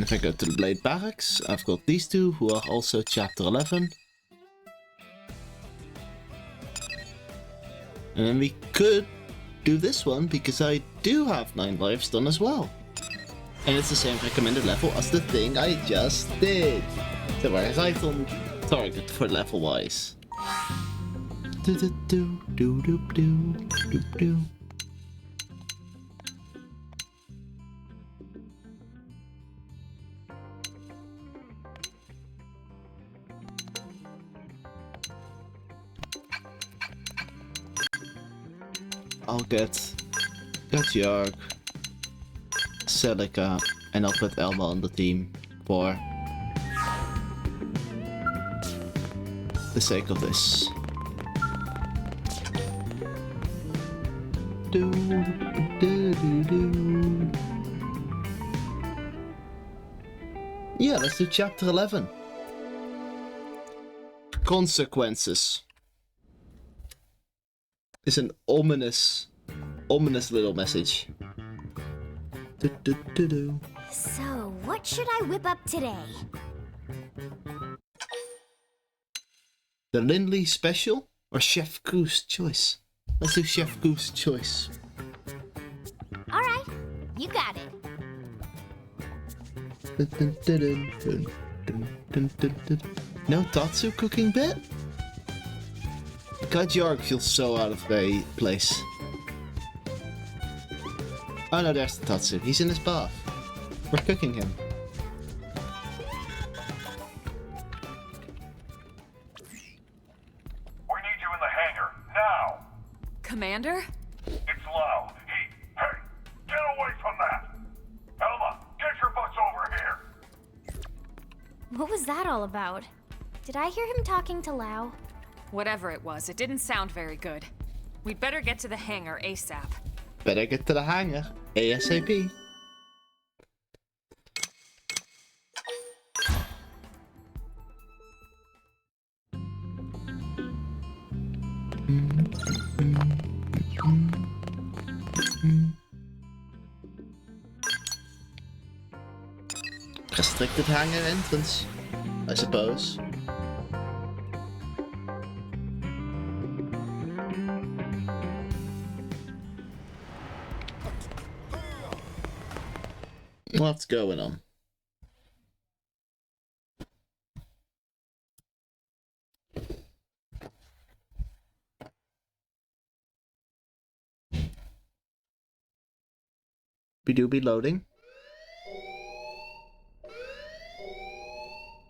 if I go to the Blade Barracks, I've got these two who are also Chapter 11. And then we could do this one, because I do have 9 lives done as well. And it's the same recommended level as the thing I just did. So whereas I on target for level wise. I'll get Yarg, Celica, and I'll put Elma on the team for the sake of this. Yeah, let's do chapter 11. Consequences. It's an ominous little message. So, what should I whip up today? The Lindley Special or Chef Goose Choice? Let's do Chef Goose Choice. Alright, you got it. No Tatsu cooking bit? God, Yarg feels so out of place. Oh no, there's the Tatsu. He's in his bath. We're cooking him. We need you in the hangar, now! Commander? It's Lau. Hey, get away from that! Elma, get your butts over here! What was that all about? Did I hear him talking to Lau? Whatever it was, it didn't sound very good. We'd better get to the hangar ASAP. Better get to the hangar ASAP. Restricted hangar entrance, I suppose. What's going on? We do be loading.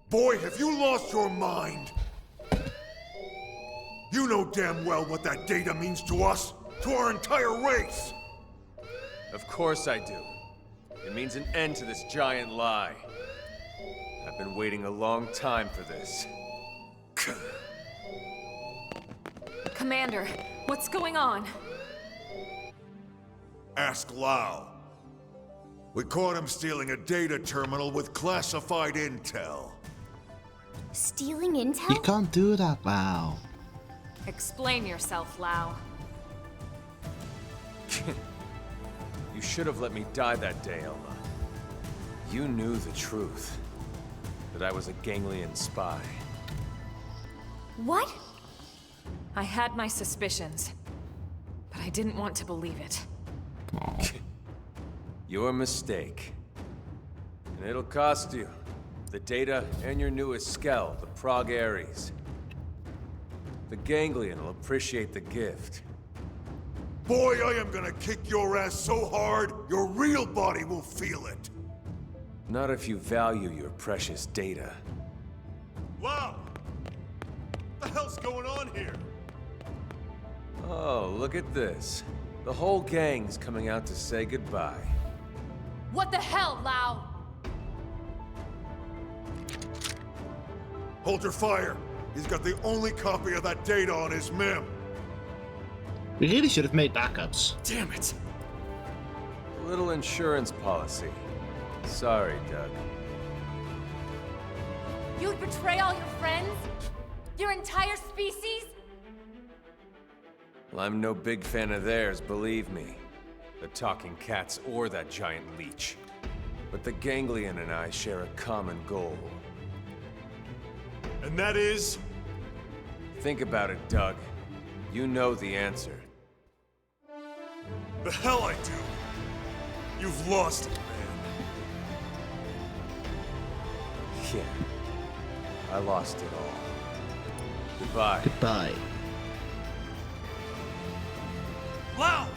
Boy, have you lost your mind! You know damn well what that data means to us, to our entire race! Of course I do. It means an end to this giant lie. I've been waiting a long time for this. Commander, what's going on? Ask Lau. We caught him stealing a data terminal with classified intel. Stealing intel? You can't do that, Lau. Explain yourself, Lau. You should have let me die that day, Elma. You knew the truth. That I was a Ganglion spy. What? I had my suspicions, but I didn't want to believe it. Your mistake. And it'll cost you. The data and your newest skell, the Prague Ares. The Ganglion will appreciate the gift. Boy, I am gonna kick your ass so hard, your real body will feel it. Not if you value your precious data. Wow! What the hell's going on here? Oh, look at this. The whole gang's coming out to say goodbye. What the hell, Lau? Hold your fire. He's got the only copy of that data on his MIM. We really should have made backups. Damn it! A little insurance policy. Sorry, Doug. You'd betray all your friends? Your entire species? Well, I'm no big fan of theirs, believe me. The talking cats or that giant leech. But the ganglion and I share a common goal. And that is? Think about it, Doug. You know the answer. The hell I do. You've lost it, man. Yeah. I lost it all. Goodbye. Goodbye. Lao!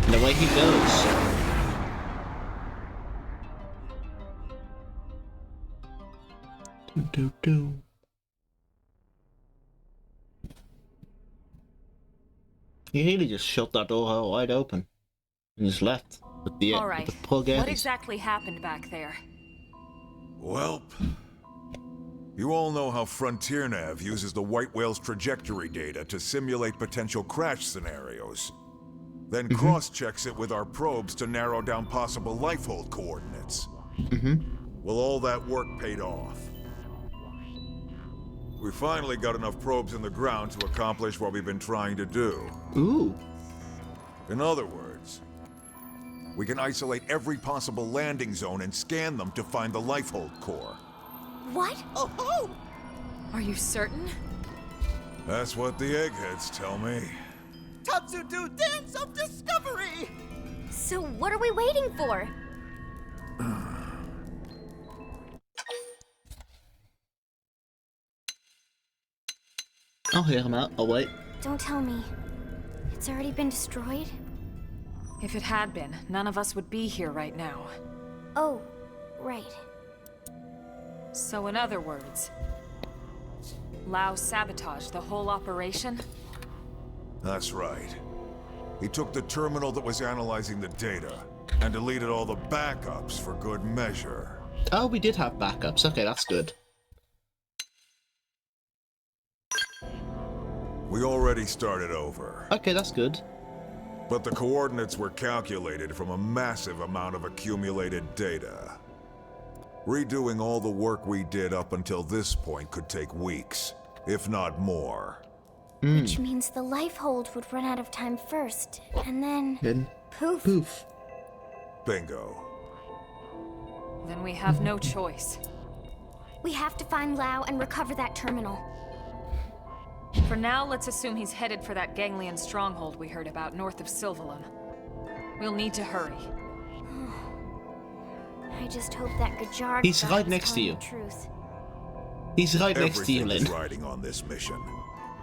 Away he goes. Do. He really just shut that door wide open and just left with the, All right. with the plug What ends. exactly happened back there? Welp. You all know how Frontier Nav uses the White Whale's trajectory data to simulate potential crash scenarios. Then cross-checks it with our probes to narrow down possible lifehold coordinates. Well, all that work paid off. We finally got enough probes in the ground to accomplish what we've been trying to do. Ooh. In other words, we can isolate every possible landing zone and scan them to find the lifehold core. What? Oh-ho! Are you certain? That's what the eggheads tell me. Tatsu-do dance of discovery! So what are we waiting for? I'll hear him out. I'll wait. Don't tell me. It's already been destroyed? If it had been, none of us would be here right now. Oh, right. So in other words, Lao sabotaged the whole operation? That's right. He took the terminal that was analyzing the data and deleted all the backups for good measure. Oh, we did have backups. Okay, that's good. We already started over. Okay, that's good. But the coordinates were calculated from a massive amount of accumulated data. Redoing all the work we did up until this point could take weeks, if not more. Which means the lifehold would run out of time first, and then... poof. Poof. Bingo. Then we have no choice. We have to find Lao and recover that terminal. For now, let's assume he's headed for that ganglion stronghold we heard about north of Sylvalum. We'll need to hurry. I just hope that Gajar He's right next to you. Truth. He's right next to you, Everything Lynn. is riding on this mission.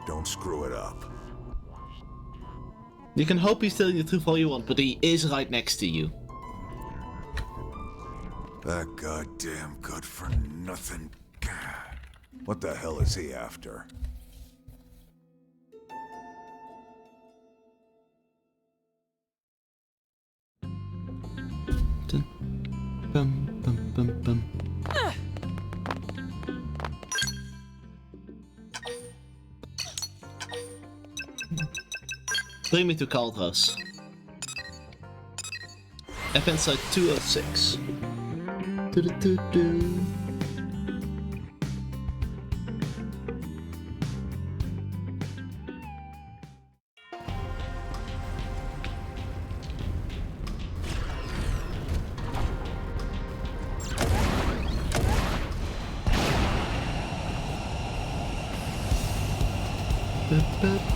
Don't screw it up. You can hope he's telling the truth all you want, but he is right next to you. That goddamn good-for-nothing... What the hell is he after? Bum, bum, bum, bum. Bring me to Caldros. FN site 206. Do-do-do-do.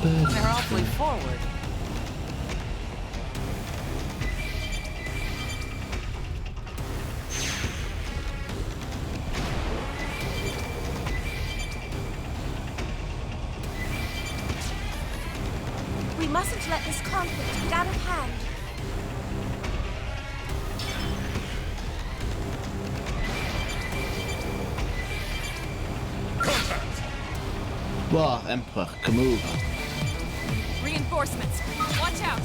They're awfully forward. We mustn't let this conflict get out of hand. Bonsoir, Emperor. Come over. Reinforcements. Watch out.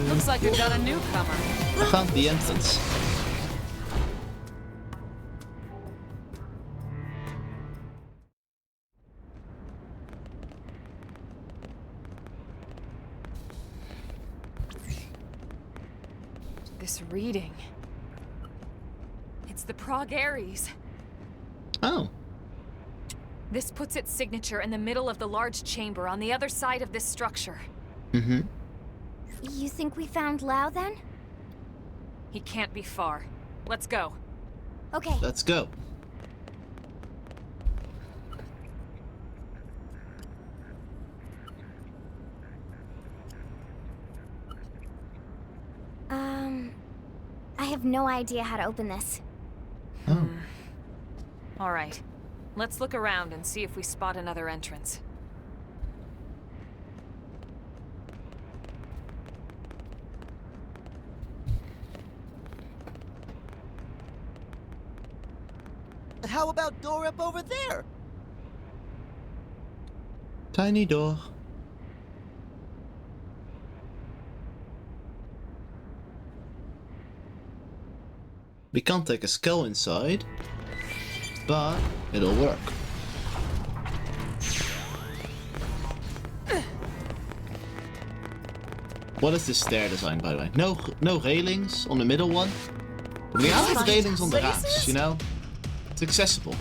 Looks like we've got a newcomer. I found the entrance. This reading. It's the Prague Aries. Oh. This puts its signature in the middle of the large chamber on the other side of this structure. Mm-hmm. You think we found Lao then? He can't be far. Let's go. Okay. Let's go. I have no idea how to open this. Oh. All right. Let's look around and see if we spot another entrance. How about door up over there? Tiny door. We can't take a skull inside, but it'll work. What is this stair design, by the way? No railings on the middle one. We have railings on the racks, you know? It's accessible.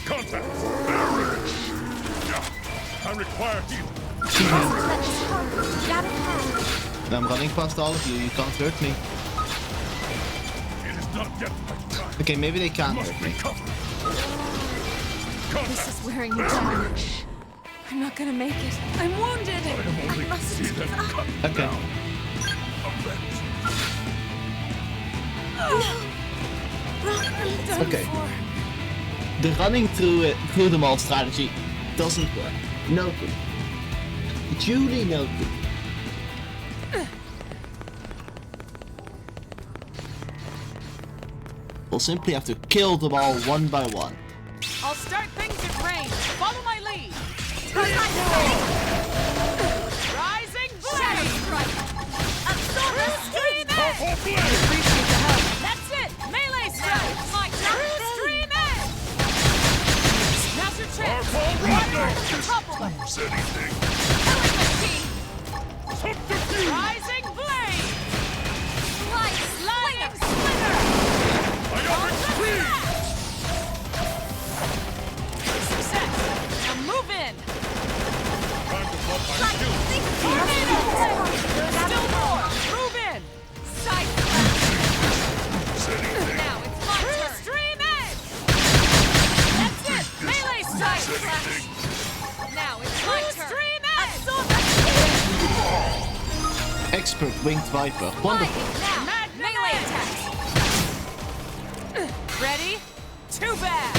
Contact! I require healing. I'm running past all of you, you can't hurt me. It is not yet my time. Okay, maybe they can't hurt me. This is wearing me down. I'm not gonna make it. I'm wounded. I mustn't give up. Okay. Okay. The running through them all strategy doesn't work. Noted. Duly noted. We'll simply have to kill them all one by one. I'll start things at range. Follow my lead. Rising blade. Absorber stream edge. Appreciate the help. That's it. Melee strike. My turn. Stream edge. Now's your chance. Proves anything. Rising blade. Sliding slinger. I offer speed. Success. Now move in. Time to pump my skills. Tornado blade. There's still more. Move in. Side slash. Now it's my turn. Stream edge. That's it. Melee side slash. Now it's my turn. Stream edge. Expert winged viper. Wonderful. Now, melee attacks. Ready? Too bad.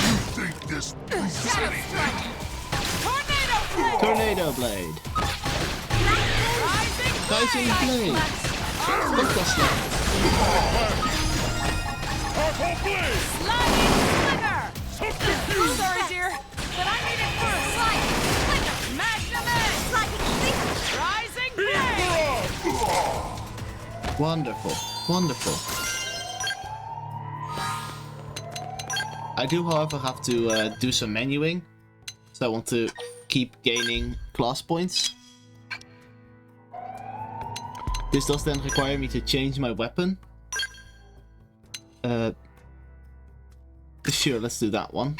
You think this is anything? Tornado blade. Tornado blade. Rising Rising blade. Ultra slash. Powerful blade. Sliding slinger. Sorry, dear, but I need it first. Sliding slinger. Magnum edge. Sliding slinger. Rising blade. Wonderful. Wonderful. I do, however, have to do some menuing. So I want to keep gaining class points. This does then require me to change my weapon. Sure, let's do that one.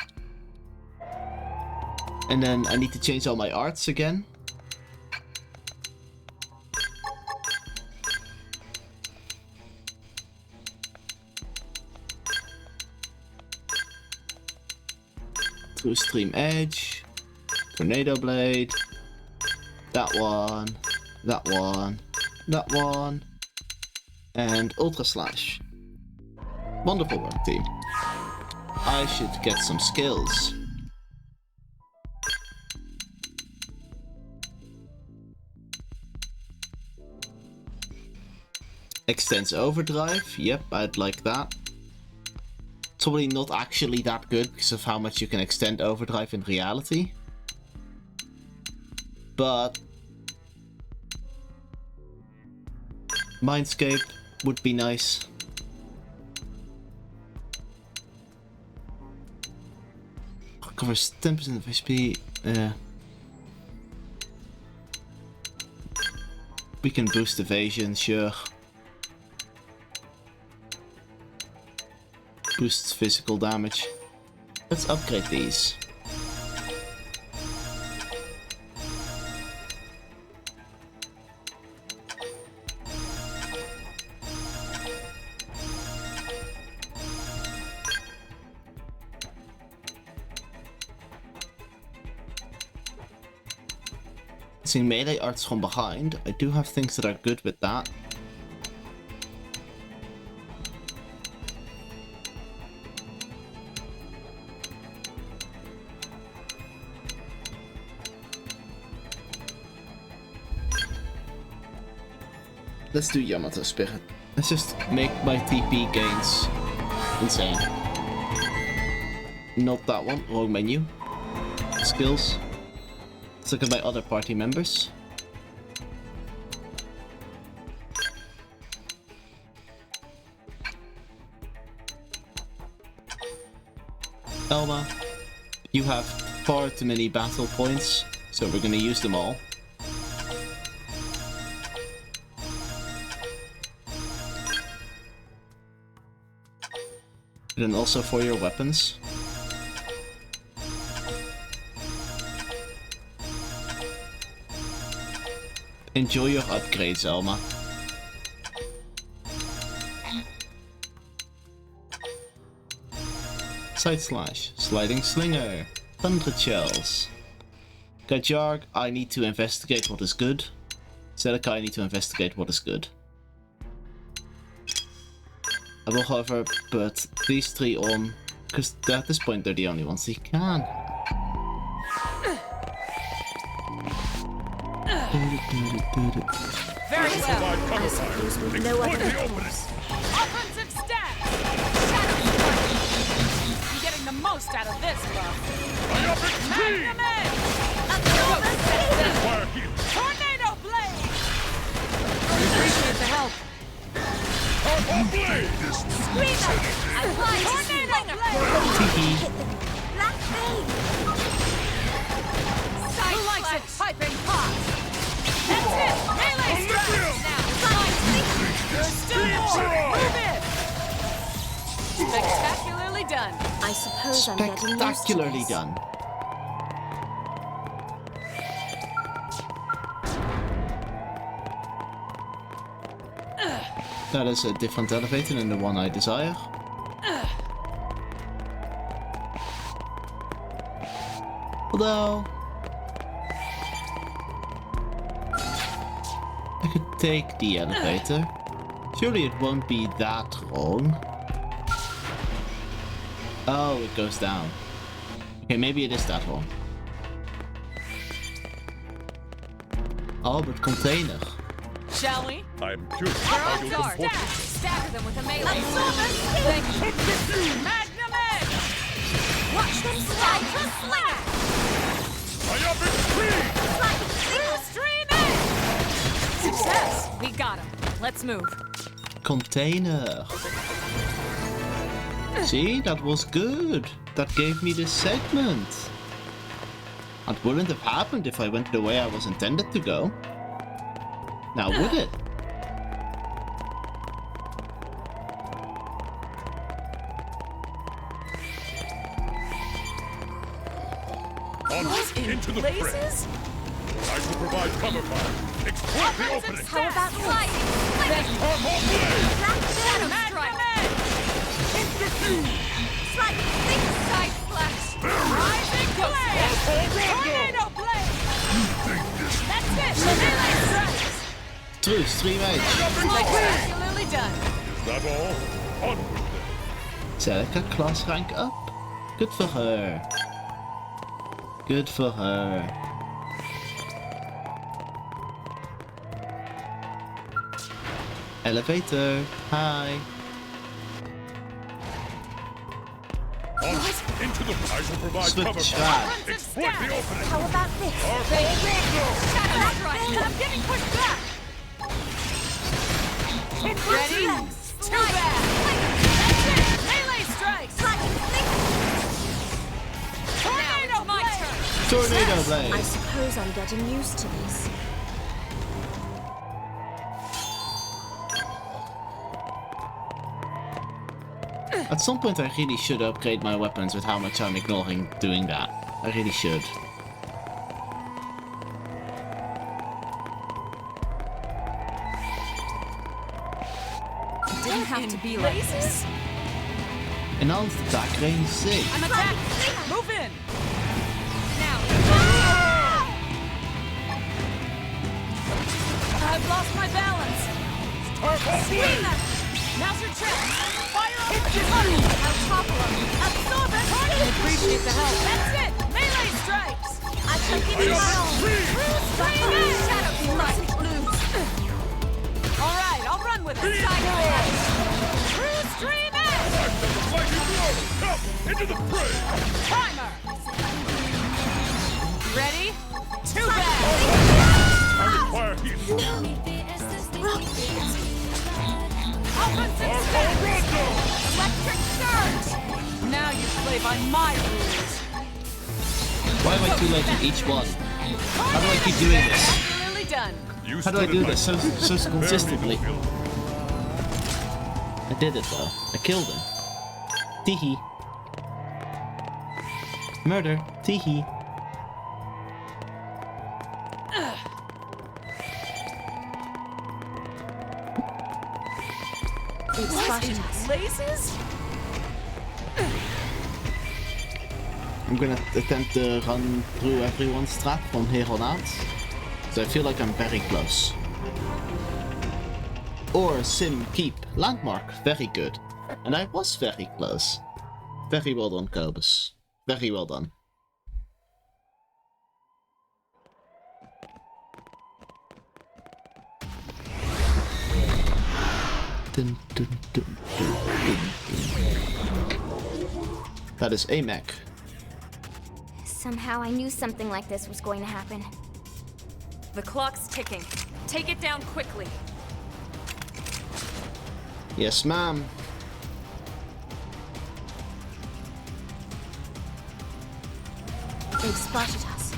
And then I need to change all my arts again. Through Stream Edge, Tornado Blade, that one, that one, that one, and Ultra Slash. Wonderful work, team. I should get some skills. Extends overdrive. Yep, I'd like that. It's probably not actually that good because of how much you can extend overdrive in reality. But Mindscape would be nice. Covers 10% of HP. We can boost evasion, sure. Boosts physical damage. Let's upgrade these. Seeing melee arts from behind, I do have things that are good with that. Let's do Yamato Spirit. Let's just make my TP gains insane. Not that one, wrong menu. Skills. Let's look at my other party members. Elma, you have far too many battle points, so we're gonna use them all. And also for your weapons. Enjoy your upgrades, Elma. Side slash, sliding slinger, 100 shells. Gajarg, I need to investigate what is good. Celica, I need to investigate what is good. I will, however, put these three on, because at this point they're the only ones he can. Very well. I suppose we know what offensive stab! Shadow strike! I'm getting the most out of this buff. Magnum Edge! Tornado blade! We appreciate the help. Screamer! I want tornado blade! Black vein! Who likes it? Piping pot! That's it! Melee strike! Now, there's still more! Move it! Spectacularly done. I suppose I'm getting used to Spectacularly this. done. That is a different elevator than the one I desire. Although I could take the elevator. Surely it won't be that wrong. Oh, it goes down. Okay, maybe it is that wrong. Albert container. Shall we? I'm curious They're how on you'll guard. comport yourself. Stagger them with a melee. Thank you. Magnum Edge! Watch them slide to slash! Myopic Stream! True Stream Edge! Success! We got him. Let's move. Container. See, that was good. That gave me this segment. It wouldn't have happened if I went the way I was intended to go. Now would it? Onward into the fray. I shall provide cover fire. Exploit the opening. How about sliding? Armor blade! Shadow strike! Interfuse! Sliding side slash! Rising blade! Tornado blade! That's it! Melee strikes! True, stream edge. Spectacularly done! Is that all? Onward then. Celica class rank up. Good for her. Good for her. Elevator. Hi. Into the I shall provide Switch cover. shot. Exploit the opening. How about this? That's right. I'm getting pushed back. Ready? Too bad. That's it. Melee strikes. Tornado my turn. Tornado blade. I suppose I'm getting used to this. At some point I really should upgrade my weapons with how much I'm ignoring doing that. I really should. Didn't have to be like this. Enhanced attack range 6. I'm attacked. Move in. Now. I've lost my balance. Screamer. Now's your chance. Fire on the tunnel. I'll topple him. Absorb it. I appreciate the help. That's it. Melee strikes. I shall give you my all. Shadow strike. All right, I'll run with it. Side True stream edge. Mighty blow. Come into the fray. Primer. Ready? Too bad. I require heat. Offensive stance. Electric surge. Now you play by my rules. Why am I too late in each one? How do I keep doing this? Really done. How do I do this so consistently? I did it though. I killed him. Teehee. Murder. Teehee. What in blazes? I'm gonna attempt to run through everyone's trap from here on out. So I feel like I'm very close. Or Sim Keep. Landmark. Very good. And I was very close. Very well done, Cobus. Very well done. Dun, dun, dun, dun, dun, dun. That is a mech. Somehow I knew something like this was going to happen. The clock's ticking. Take it down quickly. Yes, ma'am. They've spotted us.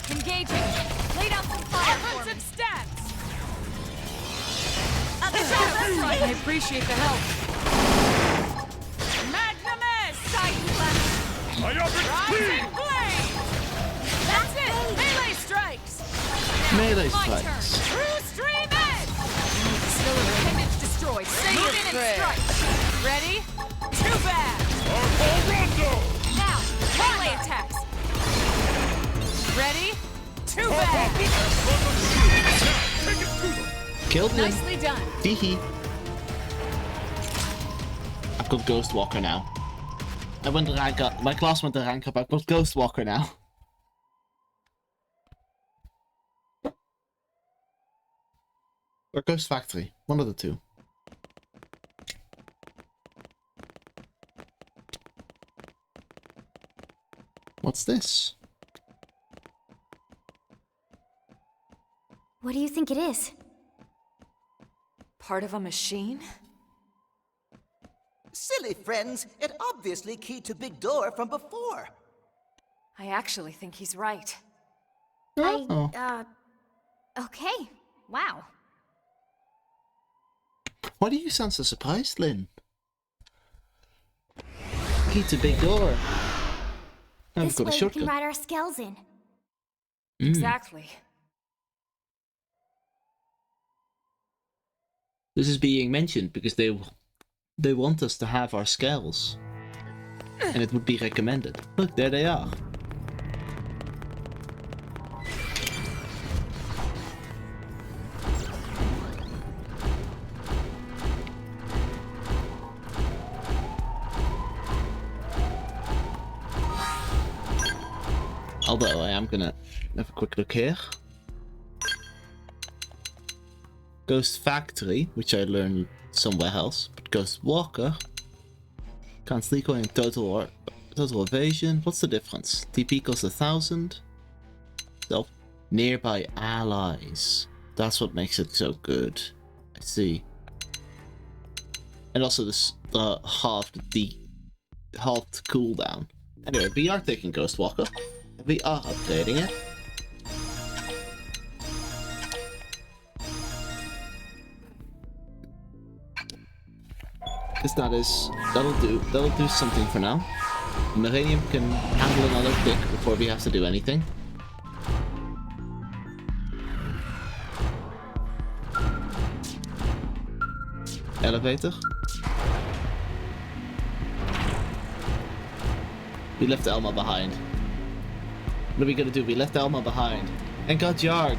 Engaging. Lay down some fire for me. Stats. I appreciate the help. Magnumus! Sight I offer Rising speed. blade! That's it! Melee strikes! Melee My strikes. turn! True stream edge! Still appendage destroyed. Say Move it in and and strike! Ready? Too bad! Arco Rondo. Now, melee attacks! Ready? Too bad! Take it to them. Killed him. Nicely done! Teehee. I've got Ghost Walker now. I went to rank up. My class went to rank up. I've got Ghost Walker now. Or Ghost Factory. One of the two. What's this? What do you think it is? Part of a machine? Silly friends, it obviously keyed to Big Door from before. I actually think he's right. Oh. Okay. Wow. Why do you sound so surprised, Lynn? Key to Big Door. I've This got a way we shortcut. can ride our skells in. Exactly. This is being mentioned because they want us to have our scales. And it would be recommended. Look, there they are. Although I am gonna have a quick look here. Ghost Factory, which I learned somewhere else, but Ghost Walker can't sneak away in total evasion. What's the difference? TP costs 1,000. So nearby allies. That's what makes it so good. I see. And also this halved cooldown. Anyway, we are taking Ghost Walker. We are upgrading it. Because that'll do something for now. Millennium can handle another tick before we have to do anything. Elevator. We left Elma behind. What are we gonna do? We left Elma behind. And got Yarg.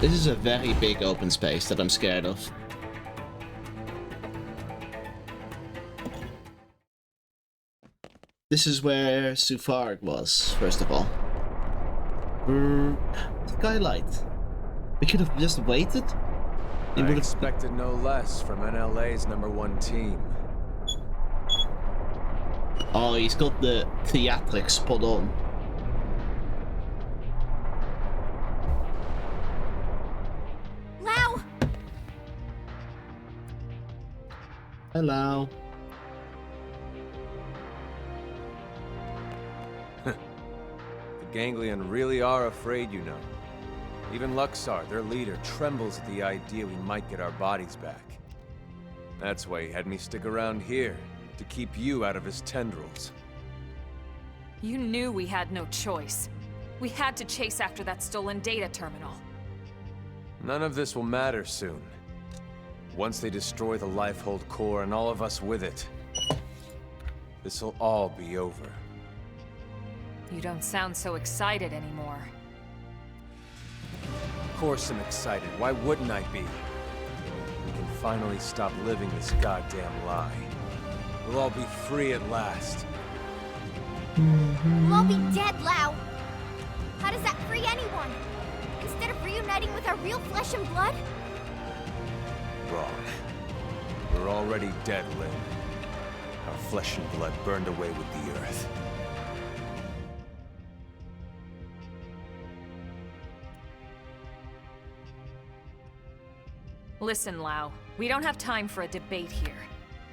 This is a very big open space that I'm scared of. This is where Sufarg was, first of all. Skylight. We could have just waited. I expected no less from NLA's #1 team. Oh, he's got the theatrics spot on. Lau! Hello. The Ganglion really are afraid, you know. Even Luxar, their leader, trembles at the idea we might get our bodies back. That's why he had me stick around here, to keep you out of his tendrils. You knew we had no choice. We had to chase after that stolen data terminal. None of this will matter soon. Once they destroy the Lifehold core and all of us with it, this'll all be over. You don't sound so excited anymore. Of course I'm excited. Why wouldn't I be? We can finally stop living this goddamn lie. We'll all be free at last. We'll all be dead, Lau! How does that free anyone? Instead of reuniting with our real flesh and blood? Wrong. We're already dead, Lynn. Our flesh and blood burned away with the earth. Listen, Lau. We don't have time for a debate here.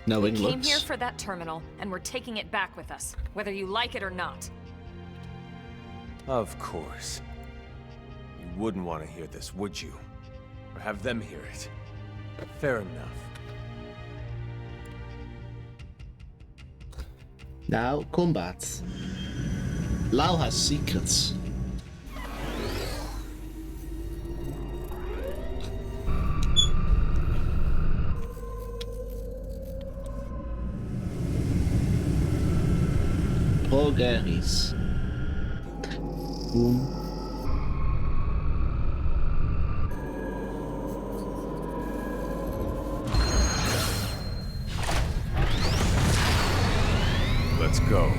Knowing We came looks. here for that terminal, and we're taking it back with us, whether you like it or not. Of course. You wouldn't want to hear this, would you? Or have them hear it? Fair enough. Now, combat. Lau has secrets. Progeris. Boom. Let's go.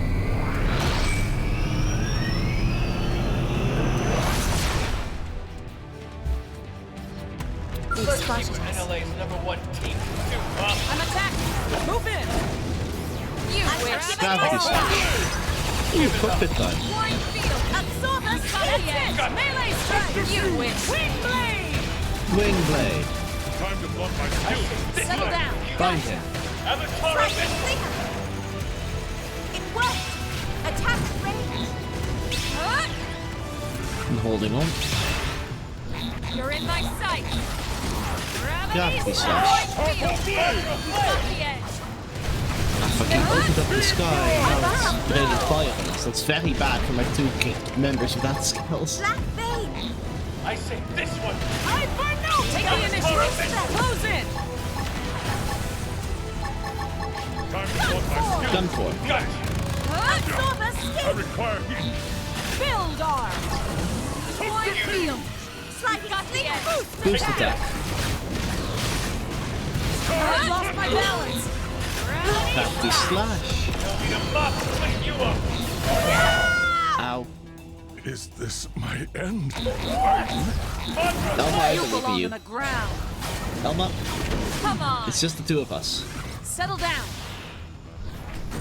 They've spotted us. NLA's #1 team. I'm attacked! Move in! You wish! Grab this. Ooh, puppet time. Field! Absorb us! That's it! Melee strike! You wish! Wing blade! Wing blade. Time to blunt my skills. This Settle way. down! Bind him. Avatar Right, event. clear! It worked! Attack at range! I'm holding on. You're in my sight! Gravity slash. I fucking opened up the sky and now it's raining fire on us. That's very bad for my two members without skills. Black Vein! I say this one. I burn no! Take the initiative! Close in! Time to blunt my skills. Gun for it. Got it. Absorb us! I require heat. Build arm! Void field! Sliding sleep! Boost attack. I've lost my balance! Gravity slash. Tell me to mop clean you up. Ow. Is this my end? Elma, I You believe in belong you. on the ground. Elma, Come on. it's just the two of us. Settle down.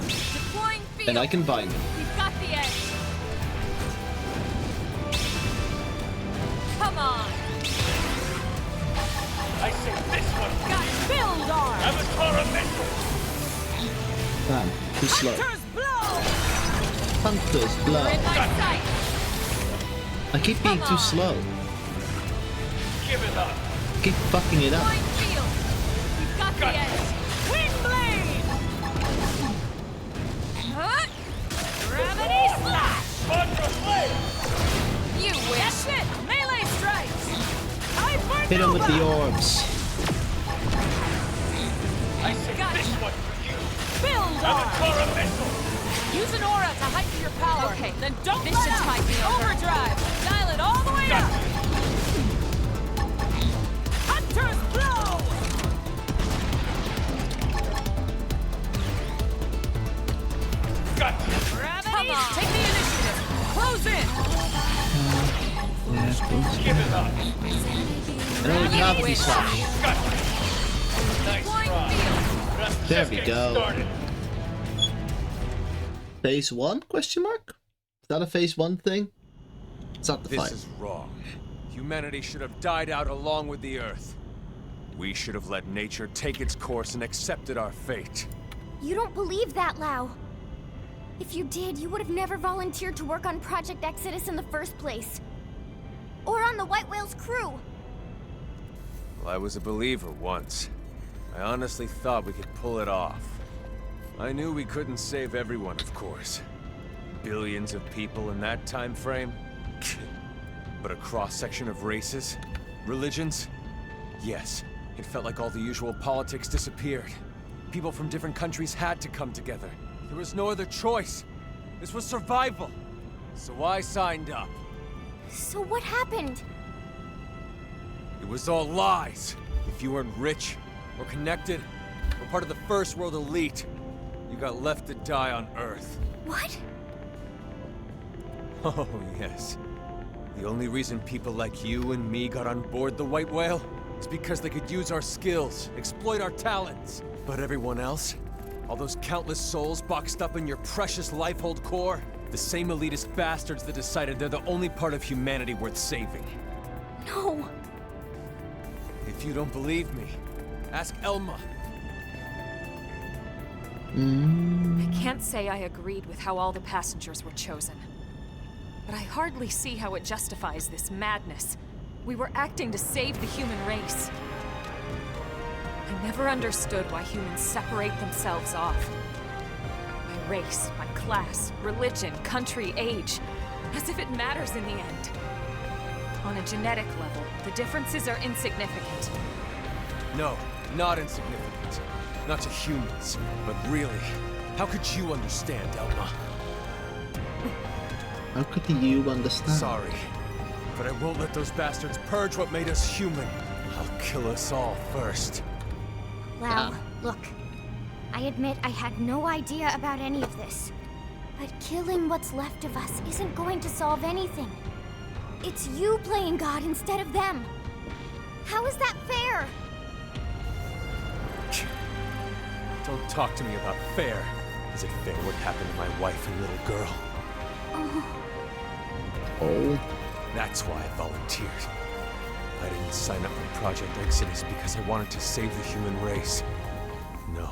Deploying field. And I can bind him. We've got the edge. Come on. I say this one. Got build arm. Avatar missile. Damn, too slow. Hunter's blow. Hunter's blow. You're in my sight. I keep being too slow. Give it up. I keep fucking it up. Deploying field. We've got the edge. Wind blade. Huh? Gravity slash. Contra flame. You wish. That's it. Melee strikes. Hyper Hit him with the orbs. I say this one for you. Build arm. Avatar missile. Use an aura to heighten your power. Okay, then don't This let should up. tide me over. Overdrive. Dial it all the way up. Hunter's blow. Gotcha. Gravity. Come on. Take the initiative. Close in. Yeah, close. Give it up. And then we can have these slash. Gotcha. Nice try. That's There just we getting go. started. Phase 1? Question mark? Is that a phase 1 thing? It's not the This fight. is wrong. Humanity should have died out along with the Earth. We should have let nature take its course and accepted our fate. You don't believe that, Lau. If you did, you would have never volunteered to work on Project Exodus in the first place. Or on the White Whale's crew. Well, I was a believer once. I honestly thought we could pull it off. I knew we couldn't save everyone, of course. Billions of people in that time frame? But a cross-section of races? Religions? Yes, it felt like all the usual politics disappeared. People from different countries had to come together. There was no other choice. This was survival. So I signed up. So what happened? It was all lies. If you weren't rich, or connected, or part of the First World elite, you got left to die on Earth. What? Oh, yes. The only reason people like you and me got on board the White Whale is because they could use our skills, exploit our talents. But everyone else? All those countless souls boxed up in your precious Lifehold core? The same elitist bastards that decided they're the only part of humanity worth saving. No. If you don't believe me, ask Elma. I can't say I agreed with how all the passengers were chosen. But I hardly see how it justifies this madness. We were acting to save the human race. I never understood why humans separate themselves off. My race, my class, religion, country, age. As if it matters in the end. On a genetic level, the differences are insignificant. No, not insignificant. Not to humans. But really, how could you understand, Elma? How could you understand? Sorry, but I won't let those bastards purge what made us human. I'll kill us all first. Lau, look. I admit I had no idea about any of this. But killing what's left of us isn't going to solve anything. It's you playing God instead of them. How is that fair? Don't talk to me about fair. Is it fair what happened to my wife and little girl? Oh. That's why I volunteered. I didn't sign up for Project Exodus because I wanted to save the human race. No.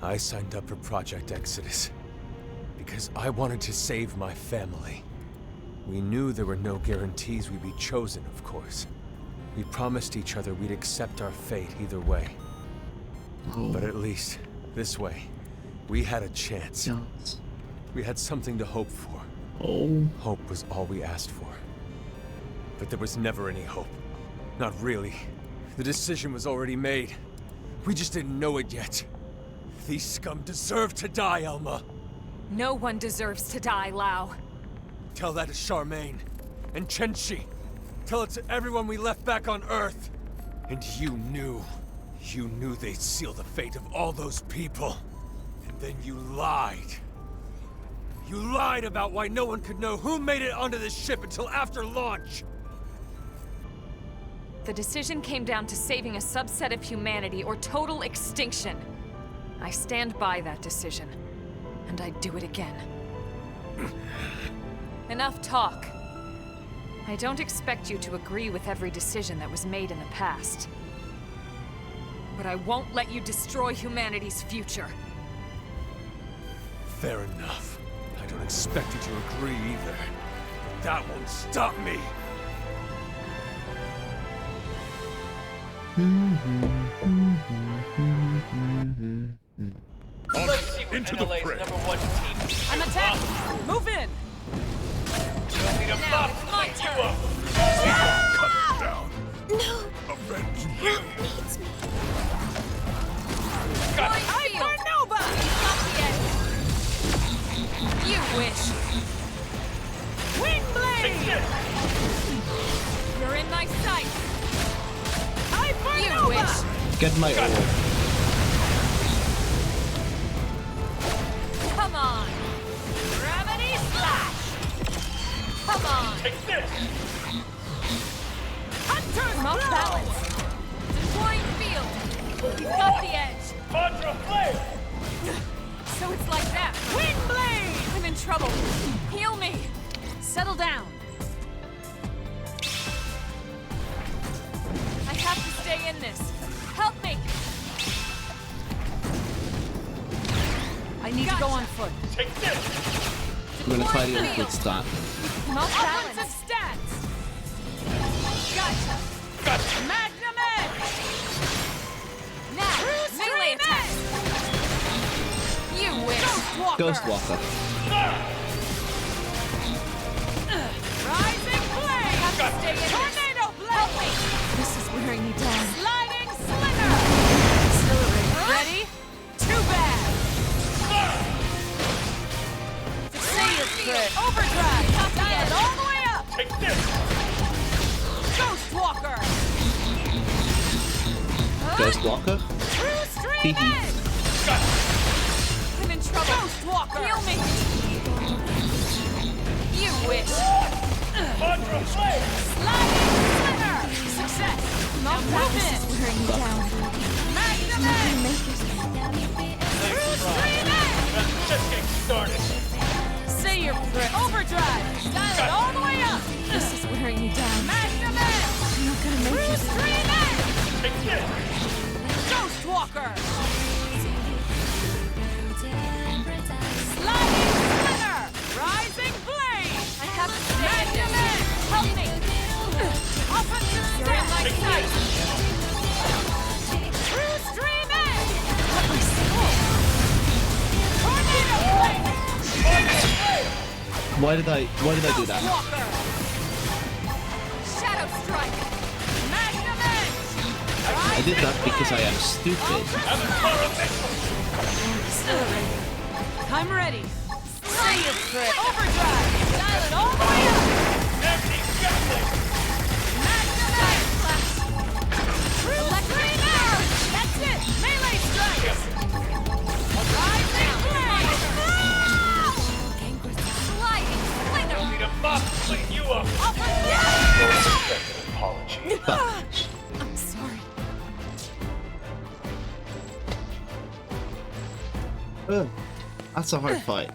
I signed up for Project Exodus because I wanted to save my family. We knew there were no guarantees we'd be chosen, of course. We promised each other we'd accept our fate either way. But at least, this way, we had a chance. Yes. We had something to hope for. Oh. Hope was all we asked for. But there was never any hope. Not really. The decision was already made. We just didn't know it yet. These scum deserve to die, Elma. No one deserves to die, Lau. Tell that to Charmaine. And Chenchi. Tell it to everyone we left back on Earth. And you knew they'd seal the fate of all those people. And then you lied. You lied about why no one could know who made it onto this ship until after launch! The decision came down to saving a subset of humanity or total extinction. I stand by that decision, and I'd do it again. Enough talk. I don't expect you to agree with every decision that was made in the past. But I won't let you destroy humanity's future. Fair enough. I don't expect you to agree either. But that won't stop me! Into the fray. I'm attacked! Move in! Now it's my turn! Cut down. No! Avenge me. Rock needs me. I for Nova! You wish. Windblade! You're in my sight. I for You Nova! wish. Get my orb. Come on. Gravity slash! Come on. Take this. Hunter's I'm off blow! balance. Deploying field. You've got the edge. Contra flare. So it's like that. Windblade! I'm in trouble. Heal me. Settle down. I have to stay in this. Help me. I need to go on foot. Take this. I'm gonna try the other quick start. I'm off Offensive balance. stats! Gotcha. Gotcha. Magnum Edge! Now, True melee Stream attack. You wish. Ghostwalker! Ghostwalker. Rising Blade! Have to stay in this. Tornado Blade! This is wearing me down. Sliding Slinger! Accelerate. Ready? Too bad! Say your crit. Overdrive! Dial it all the way up! Take this. Ghostwalker! Ghostwalker. True Stream Hee hee. Edge! I'm in trouble. Ghostwalker! Heal me. You wish. Contra flare. Sliding Slinger! Success! Not Move in! wearing me down. Magnum Edge! True Stream Edge! Just getting started. Say your crit. Overdrive! Dial it all the way up! This is wearing me down. Magnum Edge! I'm not gonna make True it. Stream Edge! Take this. Ghostwalker! Sliding Slinger! Rising Blade! I have to stay in Magnum this. Edge! Help me. Offensive You're in my stance! sight. True Stream Edge! Cut my soul. Tornado Blade! Why did I do that? Ghostwalker! Shadow strike. Magnum Edge! I did that because I am stupid. I'm ready. Say your crit. Overdrive! Dial it all the way up! Magnum Edge! True Stream Edge! That's it! Melee strikes! Rising Blade! Sliding slinger. Need a buff to clean you up. Apology. I'm sorry. That's a hard fight.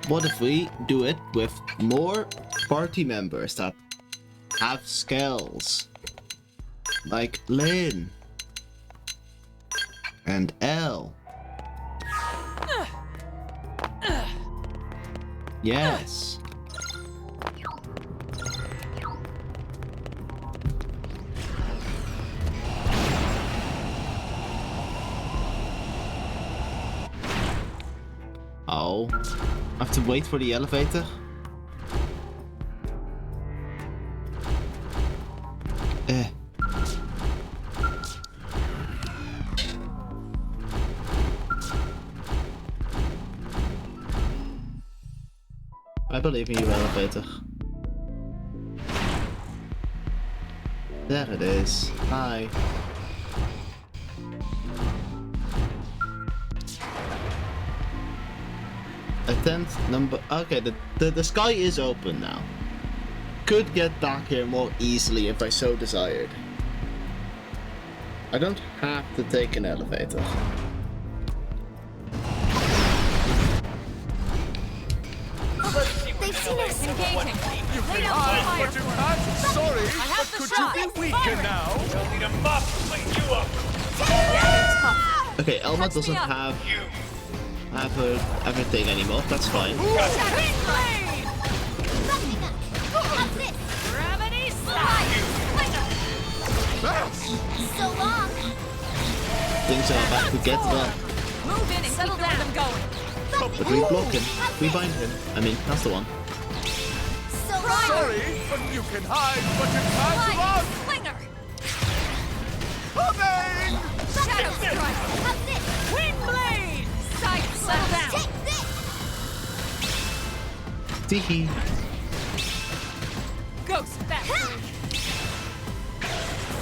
What if we do it with more party members that have skills? Like Lynn and Elle. Yes. Oh, I have to wait for the elevator? I believe in you, elevator. There it is. Hi. Attempt number... Okay, the sky is open now. Could get back here more easily if I so desired. I don't have to take an elevator. They've seen us. Engaging. You Lay can down hide, fire but you for can't. Sorry, I have but the could shot. you be weaker Fire it. now? You'll need a mop to clean you up. Tough. Okay, Elma Catch me doesn't up. have her everything anymore. That's fine. Gravity slide! So long. Things are about to get rough. Move in and settle down. Them going. But we block him. We bind him. I mean, that's the one. So long. Sorry, but you can hide, but you can't run! Clinger. Coming! Shadow strike. How's this? Wind blade. Side settle down. Take this. Teehee. Ghost back.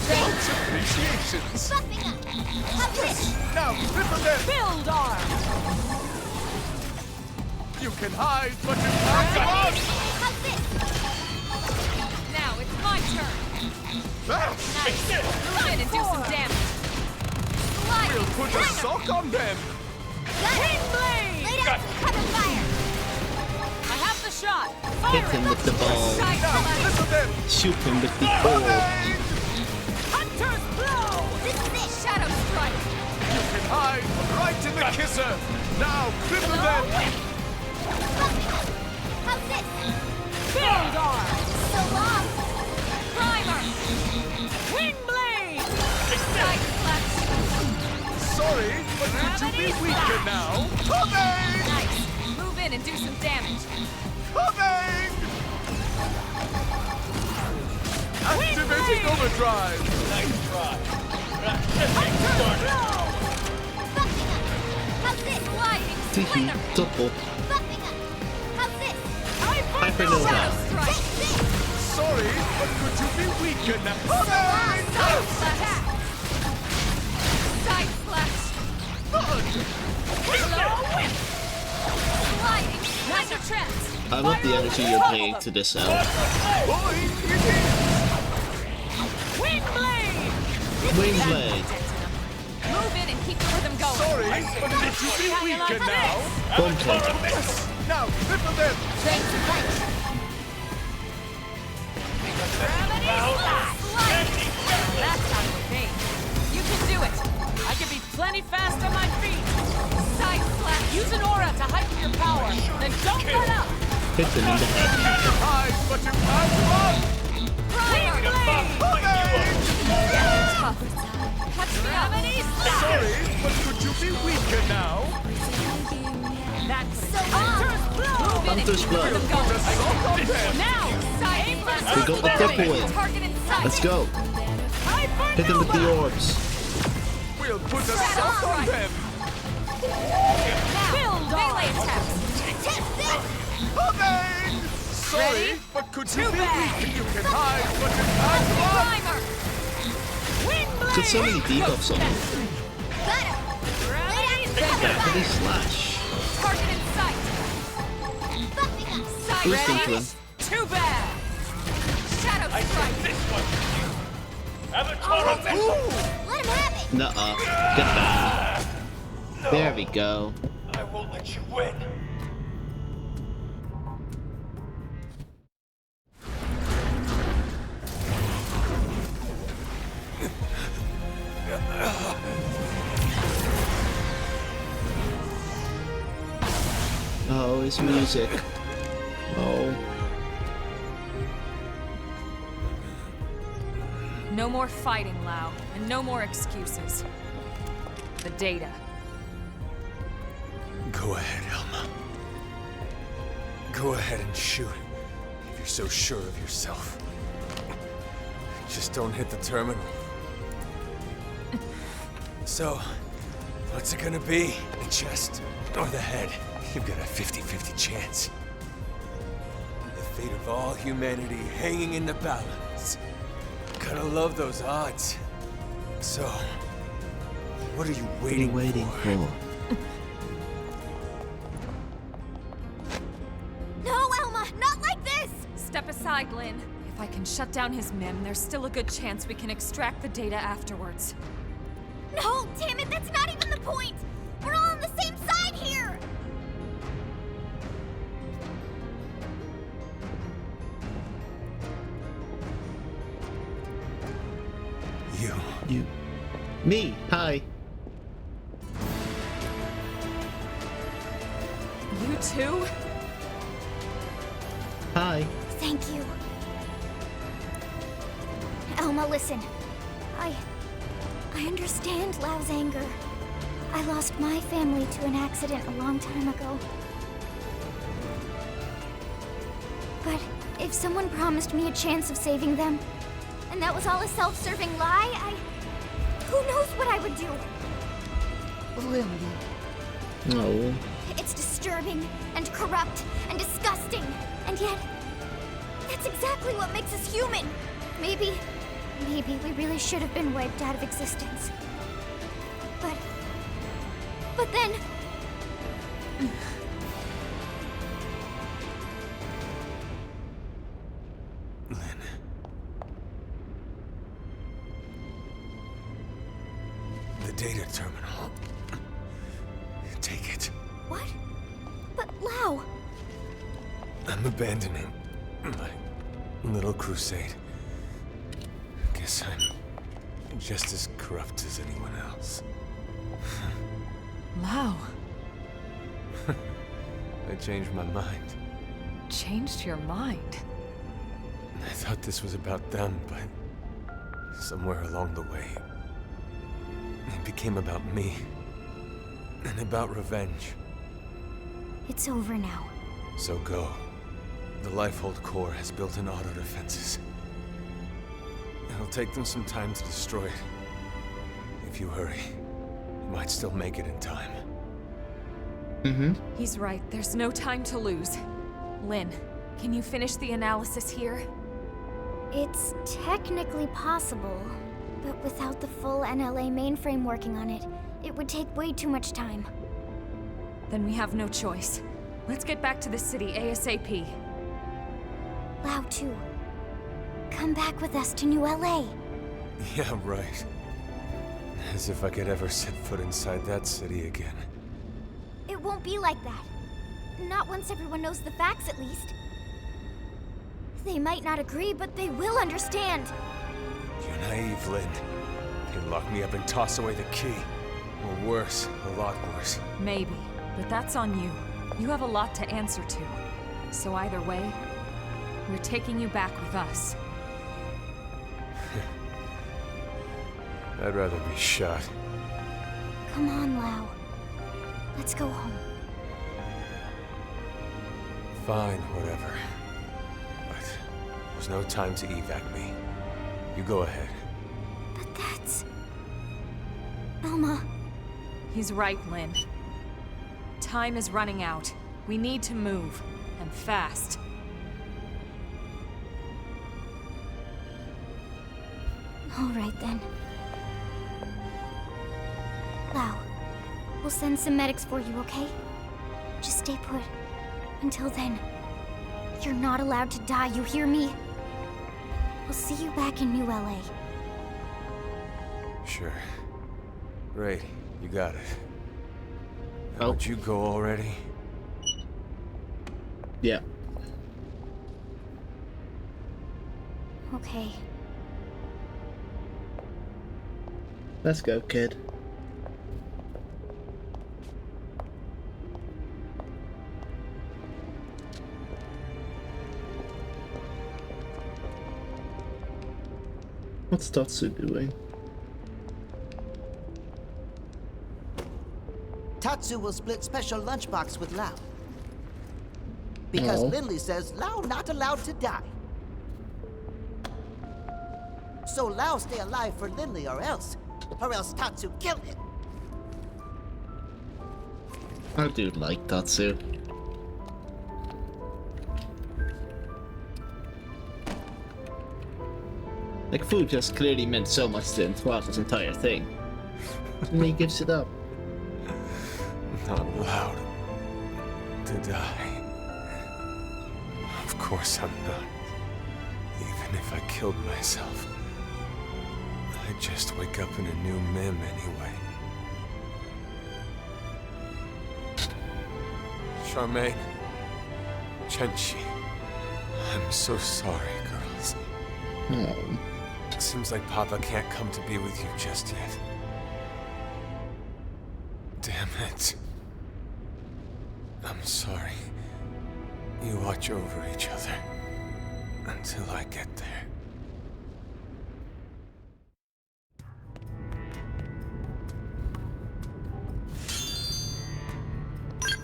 Much appreciations! Buffing up. How's this? Now, triple them! Build arm. You can hide, but you can't run! How's this? Now it's my turn. Nice. Nice. Move in and do some damage. We'll put a sock on them! Wind blade. Lay down some cover fire. I have the shot. Hit him with the ball. Side Now, select. listen them! Shoot him with the orb. Coming! Hunter's blow. This is it. Shadow strike. You can hide right in the kisser! Now, cripple them! Buffing up. How's this? Build arm. So long. Primer. Wind blade. Side select. Sorry, but could you be weaker now? Coming! Nice. Move in and do some damage. Coming! Activating overdrive! Nice try. But I'm just getting started. Buffing up. How's this? Sliding Teehee. slinger. Double. Buffing up. How's this? Hypernova. Shadow strike. Take this. Sorry, but could you be weaker now? Side Coming! slash. Side slash. Hello whip. Sliding. Laser traps. I love the energy you're bringing to this elf. Boing, it is! Wind blade. Wind blade. Move in and keep the rhythm going. Sorry, but could you be weaker now? Bomb kill. Yes! Now, cripple them! Strength to fight. Gravity slide. That's how it be. You can do it. I can be plenty fast on my feet. Side slash. Use an aura to heighten your power. Then don't let up. Hit them in the head. Hide, but you can't run! Primer blade. Tough. Catch me up. Sorry, but could you be weaker now? That's So long. Hunter's blow. Move in and Hunter's keep blow. the rhythm Put a going. sock on them! Now, side slash. We got the double win. Target in sight. Let's go. Hit him with the orbs. We'll put a sock on them! Build melee attacks. Take this. Coming! Sorry, Ready? but could you Too be bad. weaker? You can hide, but you can't run! Primer. Wind blade. Got so many debuffs on him. Got him. Lay down some cover Gravity fire. slash. Target in sight. Buffing up. Side Boost into ready? him. Too bad. Shadow strike. This one for you. Avatar effect. Let him have it. Nuh-uh. Get back. There we go. I won't let you win. Oh, it's music. Oh. No more fighting, Lau, and no more excuses. The data. Go ahead, Elma. Go ahead and shoot. If you're so sure of yourself. Just don't hit the terminal. So, what's it gonna be? The chest or the head? You've got a 50-50 chance. The fate of all humanity hanging in the balance. Gotta love those odds. So, what are you waiting, Waiting for. tried, Lynn. If I can shut down his MIM, there's still a good chance we can extract the data afterwards. No, damn it, that's not even the point! We're all on the same side here! You. Me, hi. You too? Hi. Thank you. Elma, listen. I understand Lau's anger. I lost my family to an accident a long time ago. But if someone promised me a chance of saving them, and that was all a self-serving lie, who knows what I would do? Lily. No. It's disturbing and corrupt and disgusting, and yet that's exactly what makes us human. Maybe we really should have been wiped out of existence. But then... Lynn. The data terminal. Take it. What? But Lau... I'm abandoning my little crusade. Guess I'm just as corrupt as anyone else. Lau. I changed my mind. Changed your mind? I thought this was about them, but somewhere along the way, it became about me. And about revenge. It's over now. So go. The Lifehold core has built-in auto defenses. It'll take them some time to destroy it. If you hurry, you might still make it in time. He's right. There's no time to lose. Lynn, can you finish the analysis here? It's technically possible, but without the full NLA mainframe working on it, it would take way too much time. Then we have no choice. Let's get back to the city ASAP. Lau too. Come back with us to New LA. Yeah, right. As if I could ever set foot inside that city again. It won't be like that. Not once everyone knows the facts, at least. They might not agree, but they will understand. You're naive, Lynn. They lock me up and toss away the key. Or worse, a lot worse. Maybe, but that's on you. You have a lot to answer to. So either way, we're taking you back with us. I'd rather be shot. Come on, Lau. Let's go home. Fine, whatever. But there's no time to evac me. You go ahead. But that's... Elma. He's right, Lynn. Time is running out. We need to move, and fast. All right, then. Lau, we'll send some medics for you, okay? Just stay put. Until then, you're not allowed to die, you hear me? We'll see you back in New LA. Sure. Great, you got it. Now, would you go already? Yeah. Okay. Let's go, kid. What's Tatsu doing? Tatsu will split special lunchbox with Lau. Because Lindley says Lau not allowed to die. So Lau stay alive for Lindley or else Tatsu kill him. I do like Tatsu. Like, food just clearly meant so much to him throughout this entire thing. And he gives it up. Not allowed to die. Of course I'm not. Even if I killed myself, I'd just wake up in a new Mim anyway. Charmaine, Chenchi, I'm so sorry, girls. No. It seems like Papa can't come to be with you just yet. Damn it. I'm sorry. You watch over each other until I get there.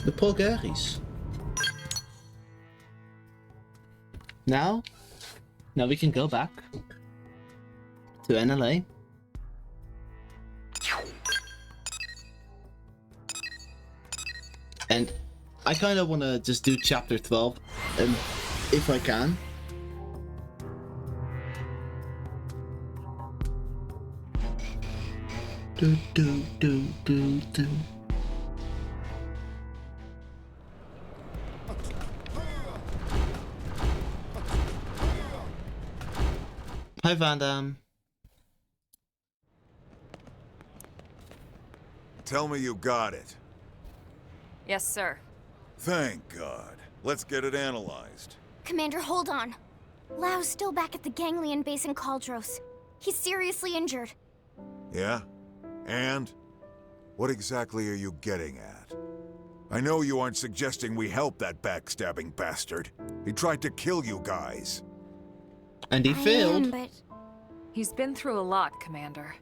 The Polgaris. Now we can go back to NLA. And I kind of want to just do chapter 12, if I can. Do. Hi, Van Damme. Tell me you got it. Yes, sir. Thank God. Let's get it analyzed. Commander, hold on. Lau's still back at the Ganglion base in Kaldros. He's seriously injured. Yeah? And? What exactly are you getting at? I know you aren't suggesting we help that backstabbing bastard. He tried to kill you guys. And he failed. But He's been through a lot, Commander.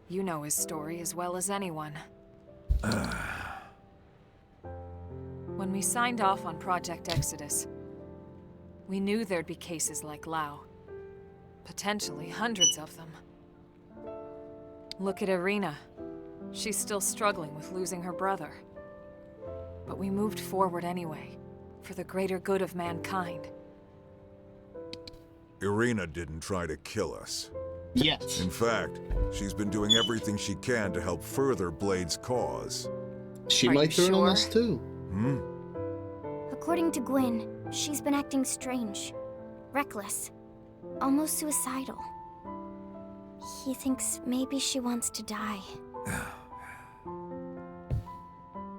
You know his story as well as anyone. When we signed off on Project Exodus, we knew there'd be cases like Lau. Potentially hundreds of them. Look at Irina. She's still struggling with losing her brother. But we moved forward anyway, for the greater good of mankind. Irina didn't try to kill us. Yet. In fact, she's been doing everything she can to help further Blade's cause. She might turn on us too. according to Gwyn, she's been acting strange, reckless, almost suicidal. He thinks maybe she wants to die.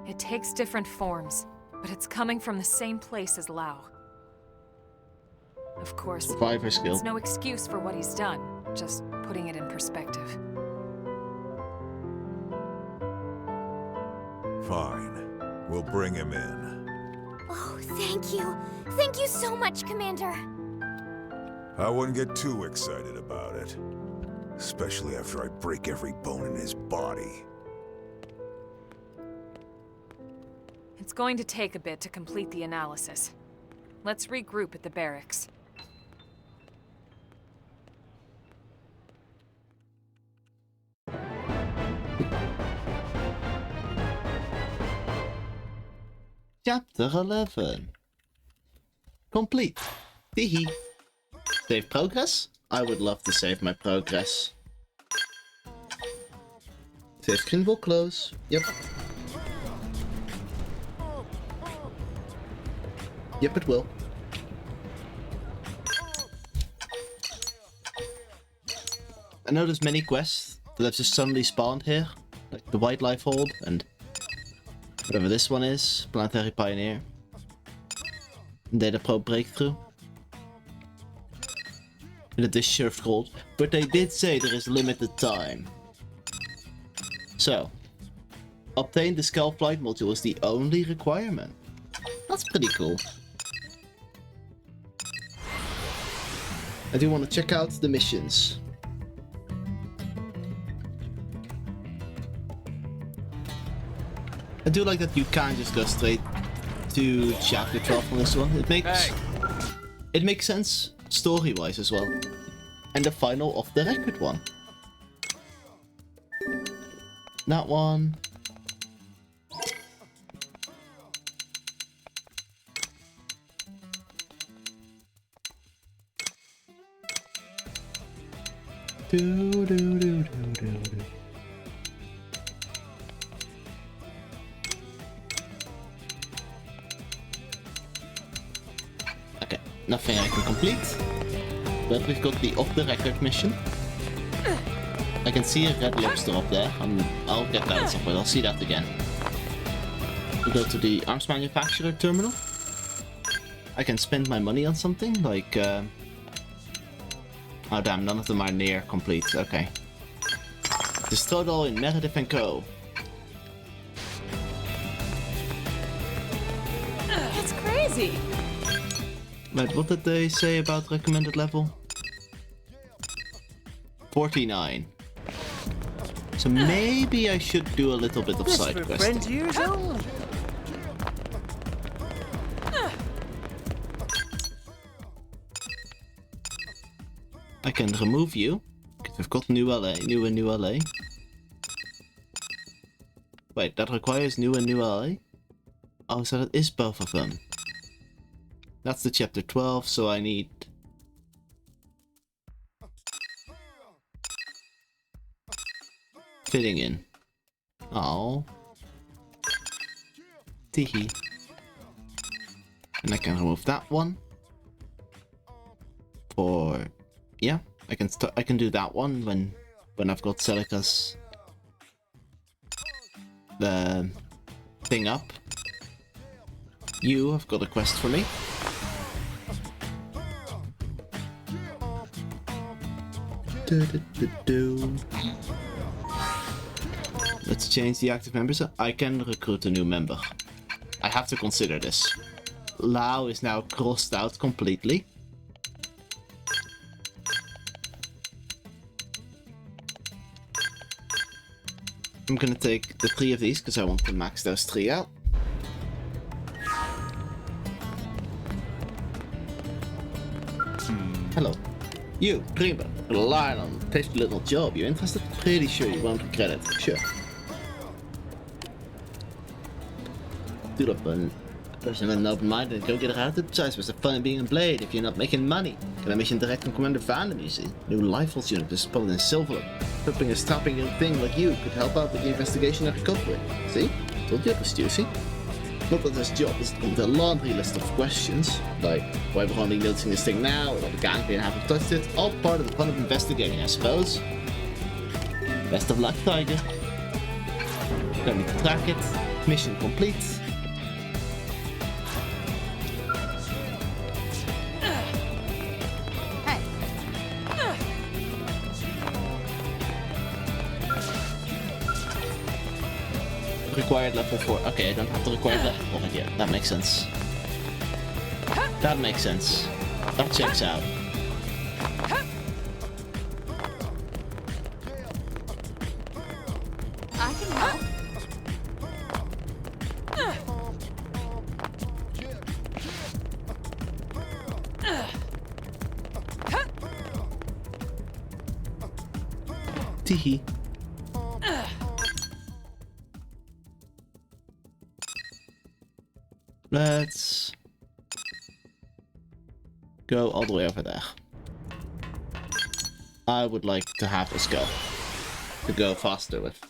It takes different forms, but it's coming from the same place as Lau. Of course, Survivor skill. it's no excuse for what he's done, just putting it in perspective. Fine. We'll bring him in. Oh, thank you. Thank you so much, Commander. I wouldn't get too excited about it. Especially after I break every bone in his body. It's going to take a bit to complete the analysis. Let's regroup at the barracks. Chapter 11. Complete. Teehee. Save progress? I would love to save my progress. Save screen will close. Yep. Yep, it will. I know there's many quests that have just suddenly spawned here, like the Wildlife Hold and whatever this one is, Planetary Pioneer, Data Probe Breakthrough, and the Dish Served Gold, but they did say there is limited time. So, obtain the Scalp Flight module is the only requirement. That's pretty cool. I do want to check out the missions. I do like that you can't just go straight to chapter 12 on this one. It makes sense story-wise as well. And the final off the record one. That one. Okay, nothing I can complete. But we've got the off the record mission. I can see a red lobster up there, and I'll get that at some point. I'll see that again. We'll go to the arms manufacturer terminal. I can spend my money on something, like, oh damn, none of them are near complete, okay. Just throw it all in Meredith and Co. That's crazy! Wait, what did they say about recommended level? 49. So maybe I should do a little bit of side questing. I can remove you, because we've got new LA, new and new LA. Wait, that requires new and new LA? Oh, so that is both of them. That's the chapter 12, so I need... fitting in. Oh. Teehee. And I can remove that one. For... yeah, I can do that one when I've got Celica's the thing up. You have got a quest for me. Let's change the active members. I can recruit a new member. I have to consider this. Lao is now crossed out completely. I'm gonna take the 3 of these because I want to max those 3 out. Hello. You, Dreamer, relying on a tasty little job. You interested? Pretty sure you won't regret it. Sure. Dude up and person with an open mind and go get her out. Besides, what's the fun in being a blade if you're not making money? Can I mission direct from Commander Vandam, you see? New Lifeforce unit is spotted in Silver. Hoping a stopping little thing like you could help out with the investigation and recovery. See? Told you it was juicy. Not that this job is with a laundry list of questions, like why we're only noticing this thing now, or the gangplank haven't touched it, all part of the fun of investigating, I suppose. Best of luck, Tiger. Don't need to track it. Mission complete. Required level 4. Okay, I don't have to require level 4 yet. That makes sense. That makes sense. That checks out. I can help. Teehee. Let's go all the way over there. I would like to have us go. To go faster with.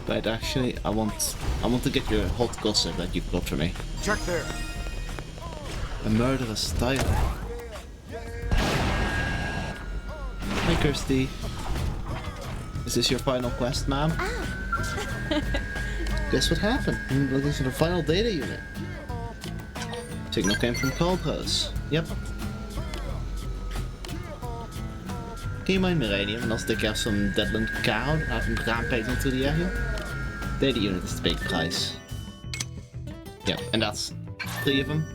But actually, I want to get your hot gossip that you've got for me. Check there. A murderous title. Hey Kirsty. Is this your final quest, ma'am? Guess what happened? I'm looking for the final data unit. Signal came from Coldrose. Yep. Can you mine Millennium and I'll stick out some Deadland cow and have him rampaging through the area? Data unit is the big price. Yep, and that's 3 of them.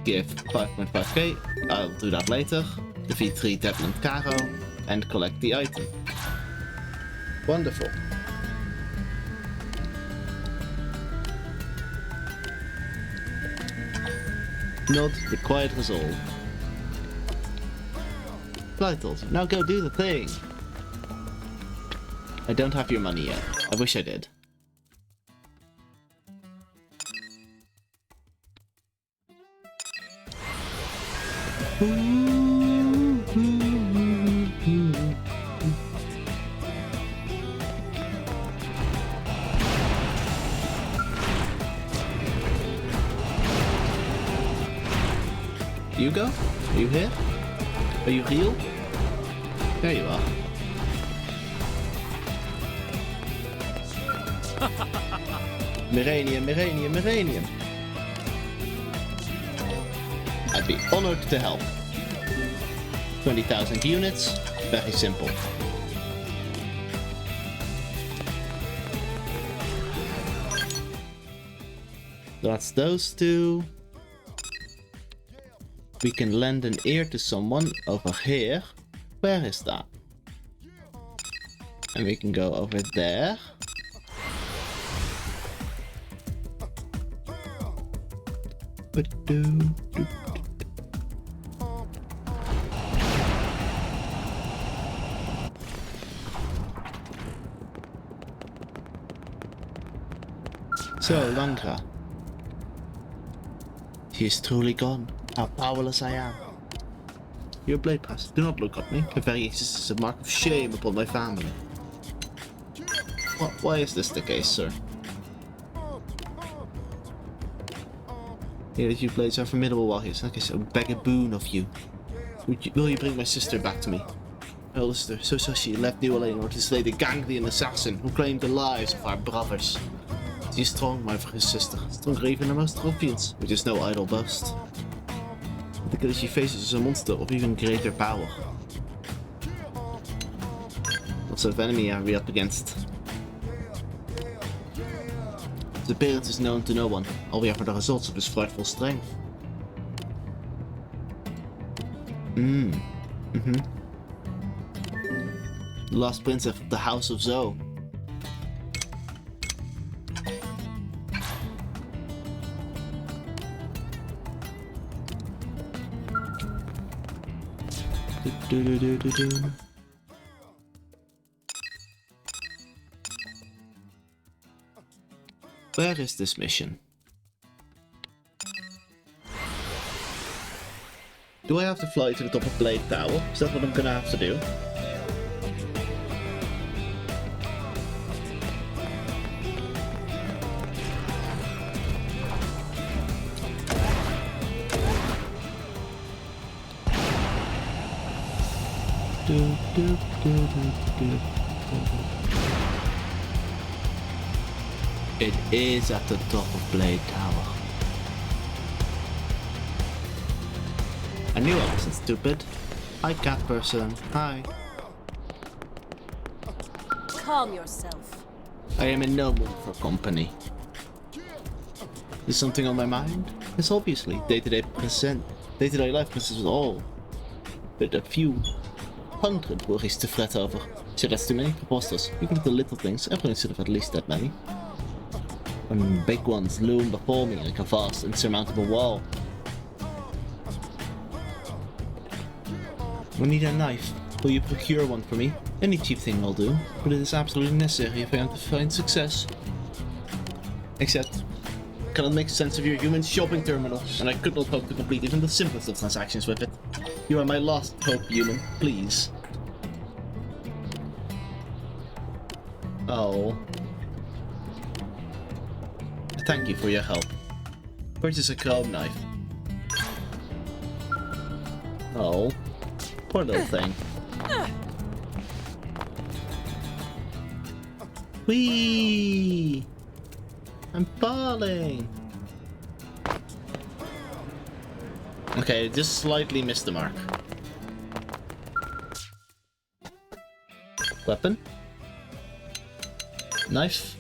Give 5.5k. I'll do that later. Defeat 3 Deadland Caro and collect the item. Wonderful. Not required resolve. Vital. Now go do the thing. I don't have your money yet. I wish I did. go? Are you here? Are you real? There you are. Miranium, Miranium, Miranium. I'd be honored to help. 20,000 units, very simple. That's those two. We can lend an ear to someone over here. Where is that? And we can go over there. So, Langra. He is truly gone. How powerless I am. Your blade pass. Do not look at me. My very existence is a mark of shame upon my family. Why is this the case, sir? Hear that you blades are formidable while here. Like I said, I beg a boon of you. Will you bring my sister back to me? My older sister, so she left New Orleans in order to slay the Ganglion assassin who claimed the lives of our brothers. She is strong, my sister. Stronger even than most Ruffians, which is no idle boast. The killer she faces is a monster of even greater power. What sort of enemy are we up against? His appearance is known to no one. All we have are the results of his frightful strength. The last princess of the House of Zoe. Where is this mission? Do I have to fly to the top of Blade Tower? Is that what I'm gonna have to do? It is at the top of Blade Tower. I knew I wasn't stupid. Hi, cat person. Hi. Calm yourself. I am in no mood for company. Is something on my mind? Yes, obviously. Day-to-day life consists of all. But a few 100 worries to fret over. So that's too many preposterous. Even at the little things, everyone should have at least that many. When big ones loom before me like a vast, insurmountable wall. We need a knife. Will you procure one for me? Any cheap thing will do, but it is absolutely necessary if I am to find success. Except, I cannot make sense of your human shopping terminal, and I could not hope to complete even the simplest of transactions with it. You are my last hope, human. Please. Oh. Thank you for your help. Purchase a chrome knife. Oh. Poor little thing. Whee! I'm falling! Okay, just slightly missed the mark. Weapon. Knife.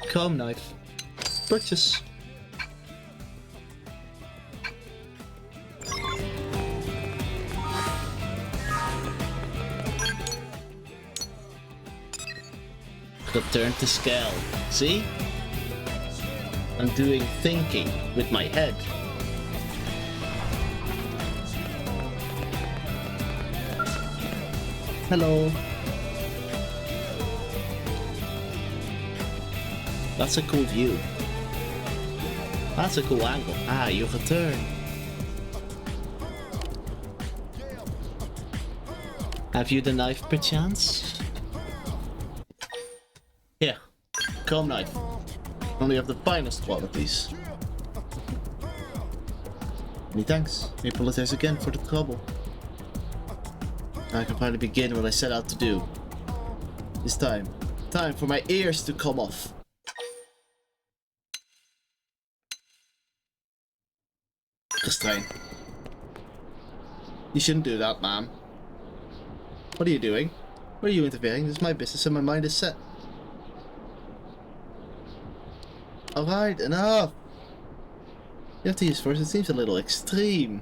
Comb knife. Purchase. Return to scale. See? I'm doing thinking with my head. Hello. That's a cool view. That's a cool angle. Ah, you return. Have you the knife perchance? Here, comb knife. Only of the finest qualities. Many thanks. I apologize again for the trouble. Now I can finally begin what I set out to do. It's time. Time for my ears to come off. Restrain. You shouldn't do that, ma'am. What are you doing? Why are you interfering? This is my business and my mind is set. Alright, enough! You have to use force, it seems a little extreme.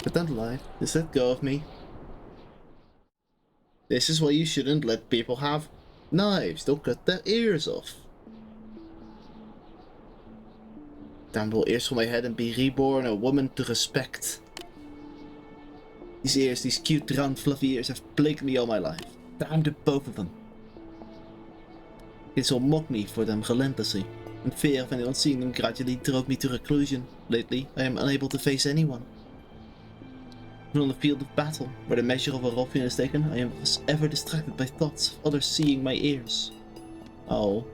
Pretend life. Just let go of me. This is why you shouldn't let people have knives. Don't cut their ears off. Damn will ears from my head and be reborn a woman to respect. These ears, these cute round fluffy ears have plagued me all my life. Damn the both of them. Kids will mock me for them relentlessly. And fear of anyone seeing them gradually drove me to reclusion. Lately, I am unable to face anyone. When on the field of battle, where the measure of a ruffian is taken, I am ever distracted by thoughts of others seeing my ears. Oh.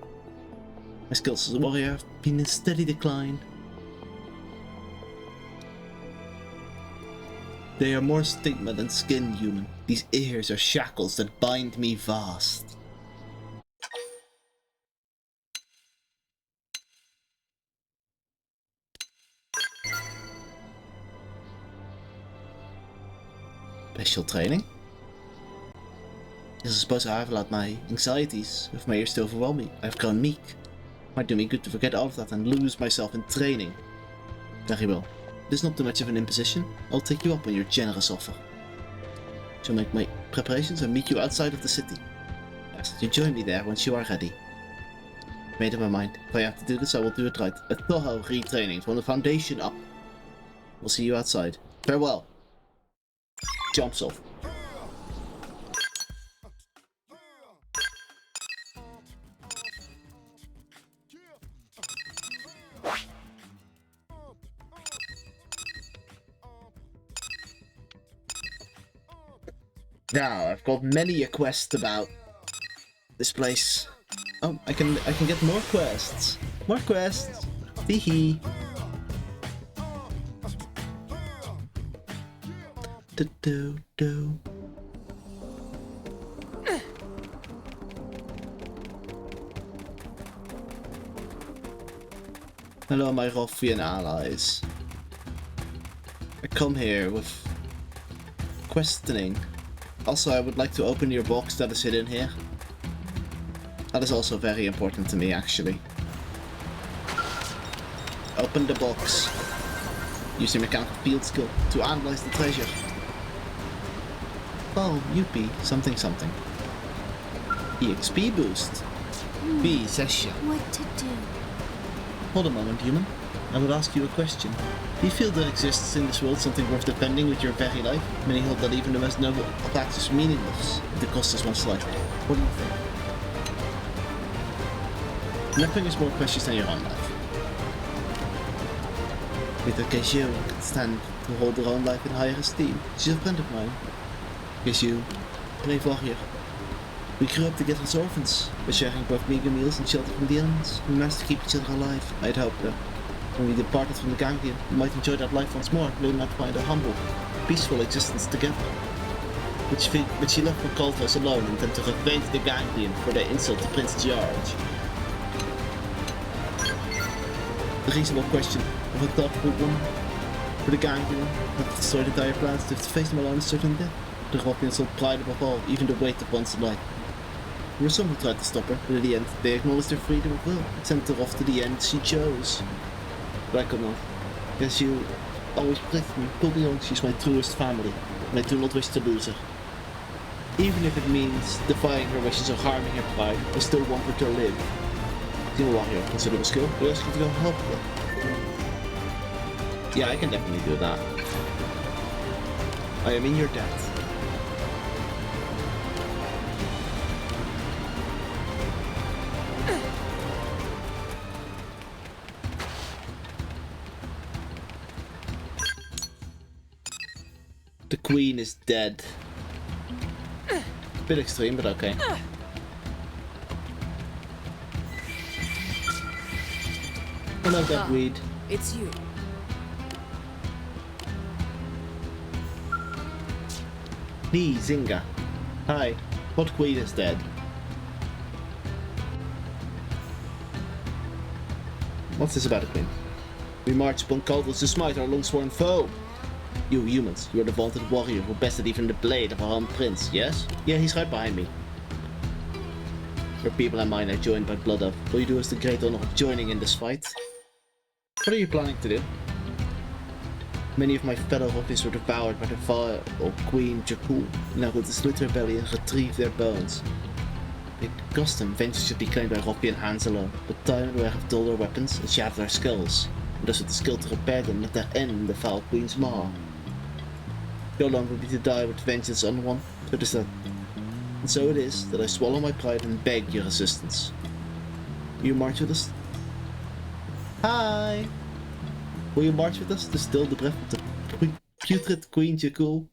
My skills as a warrior have been in steady decline. They are more stigma than skin, human. These ears are shackles that bind me fast. Special training? Yes, I suppose I have allowed my anxieties with my ears to overwhelm me. I've grown meek. Might do me good to forget all of that and lose myself in training. Very well. This is not too much of an imposition. I'll take you up on your generous offer. Shall make my preparations and meet you outside of the city. Yes, you join me there once you are ready. Made up my mind. If I have to do this, I will do it right. A thorough retraining from the foundation up. We'll see you outside. Farewell. Jumps off. Now I've got many a quest about this place. Oh, I can get more quests. More quests. Hee hee. Do. Hello, my ruffian allies. I come here with questioning. Also, I would like to open your box that is hidden here. That is also very important to me, actually. Open the box. Use your mechanical field skill to analyze the treasure. Oh, Yuppie, something. EXP boost. B session. What to do? Hold a moment, human. I would ask you a question. Do you feel there exists in this world something worth defending with your very life? Many hold that even the most noble of acts is meaningless if the cost is one's life. What do you think? Nothing is more precious than your own life. Little Keiju can stand to hold her own life in higher esteem. She's a friend of mine. Keiju, brave warrior. We grew up together as orphans, by sharing both meager meals and shelter from the elements. We managed to keep each other alive. I had hoped that when we departed from the Ganglion, we might enjoy that life once more, learning how to find a humble, peaceful existence together. But she left Makaltos alone and then to revenge the Ganglion for their insult to Prince George. The reasonable question of a thoughtful woman. For the Ganglion, not destroy the entire plans, to face them alone is certain death. The ruffian sold pride above all, even the weight of one's life. There were some who tried to stop her, but in the end, they acknowledged her freedom of will and sent her off to the end she chose. But I could not. Because you always protected me, pulled me on, she's my truest family, and I do not wish to lose her. Even if it means defying her wishes or harming her pride, I still want her to live. Team warrior, considerable skill, but I ask you to go help her. Yeah, I can definitely do that. I am in your debt. The queen is dead. Bit extreme, but okay. Hello, Duckweed. It's you. Please, Inga. Hi. What queen is dead? What's this about a queen? We march upon cultists to smite our long-sworn foe. You humans, you're the vaunted warrior who bested even the blade of our own prince, yes? Yeah, he's right behind me. Your people and mine are joined by blood of. Will you do us the great honor of joining in this fight? What are you planning to do? Many of my fellow ruffians were devoured by the fire of Queen Jakul. Now go to split their belly and retrieve their bones. It cost them, vengeance should be claimed by ruffian hands alone, but time will have dull their weapons and shatter their skulls. And thus with the skill to repair them, let their end in the foul Queen's maw. Your long will be to die with vengeance on one, so it is that. And so it is that I swallow my pride and beg your assistance. Will you march with us? Hi! Will you march with us to still the breath of the putrid Queen Jakul?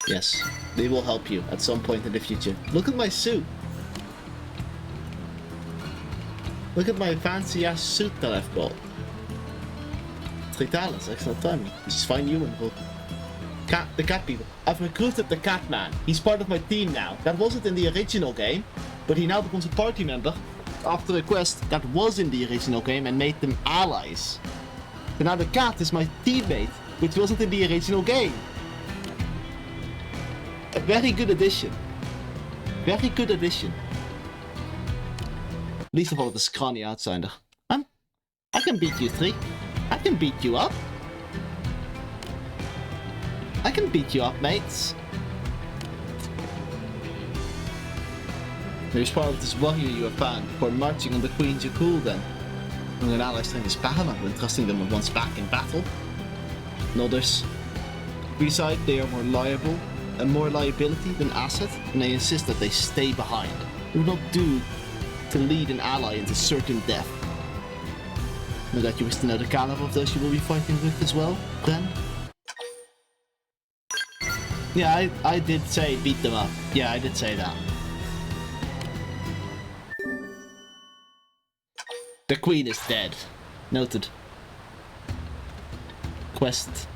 Yes, they will help you at some point in the future. Look at my suit! Look at my fancy ass suit that I've got. 3 talents, excellent timing. This is fine human folk. The cat people. I've recruited the cat man. He's part of my team now. That wasn't in the original game, but he now becomes a party member after a quest that was in the original game and made them allies. So now the cat is my teammate, which wasn't in the original game. A very good addition. Very good addition. Least of all, the scrawny outsider. I can beat you 3. I can beat you up. I can beat you up, mates. There's part of this warrior you have found before marching on the Queen Jakul then. When an ally strength is paramount when trusting them once back in battle. And others. Beside, they are more liable and more liability than asset, and they insist that they stay behind. It would not do to lead an ally into certain death. No doubt you wish to know the caliber of those you will be fighting with as well, Bren? Yeah, I did say beat them up. Yeah, I did say that. The queen is dead. Noted. Quemst.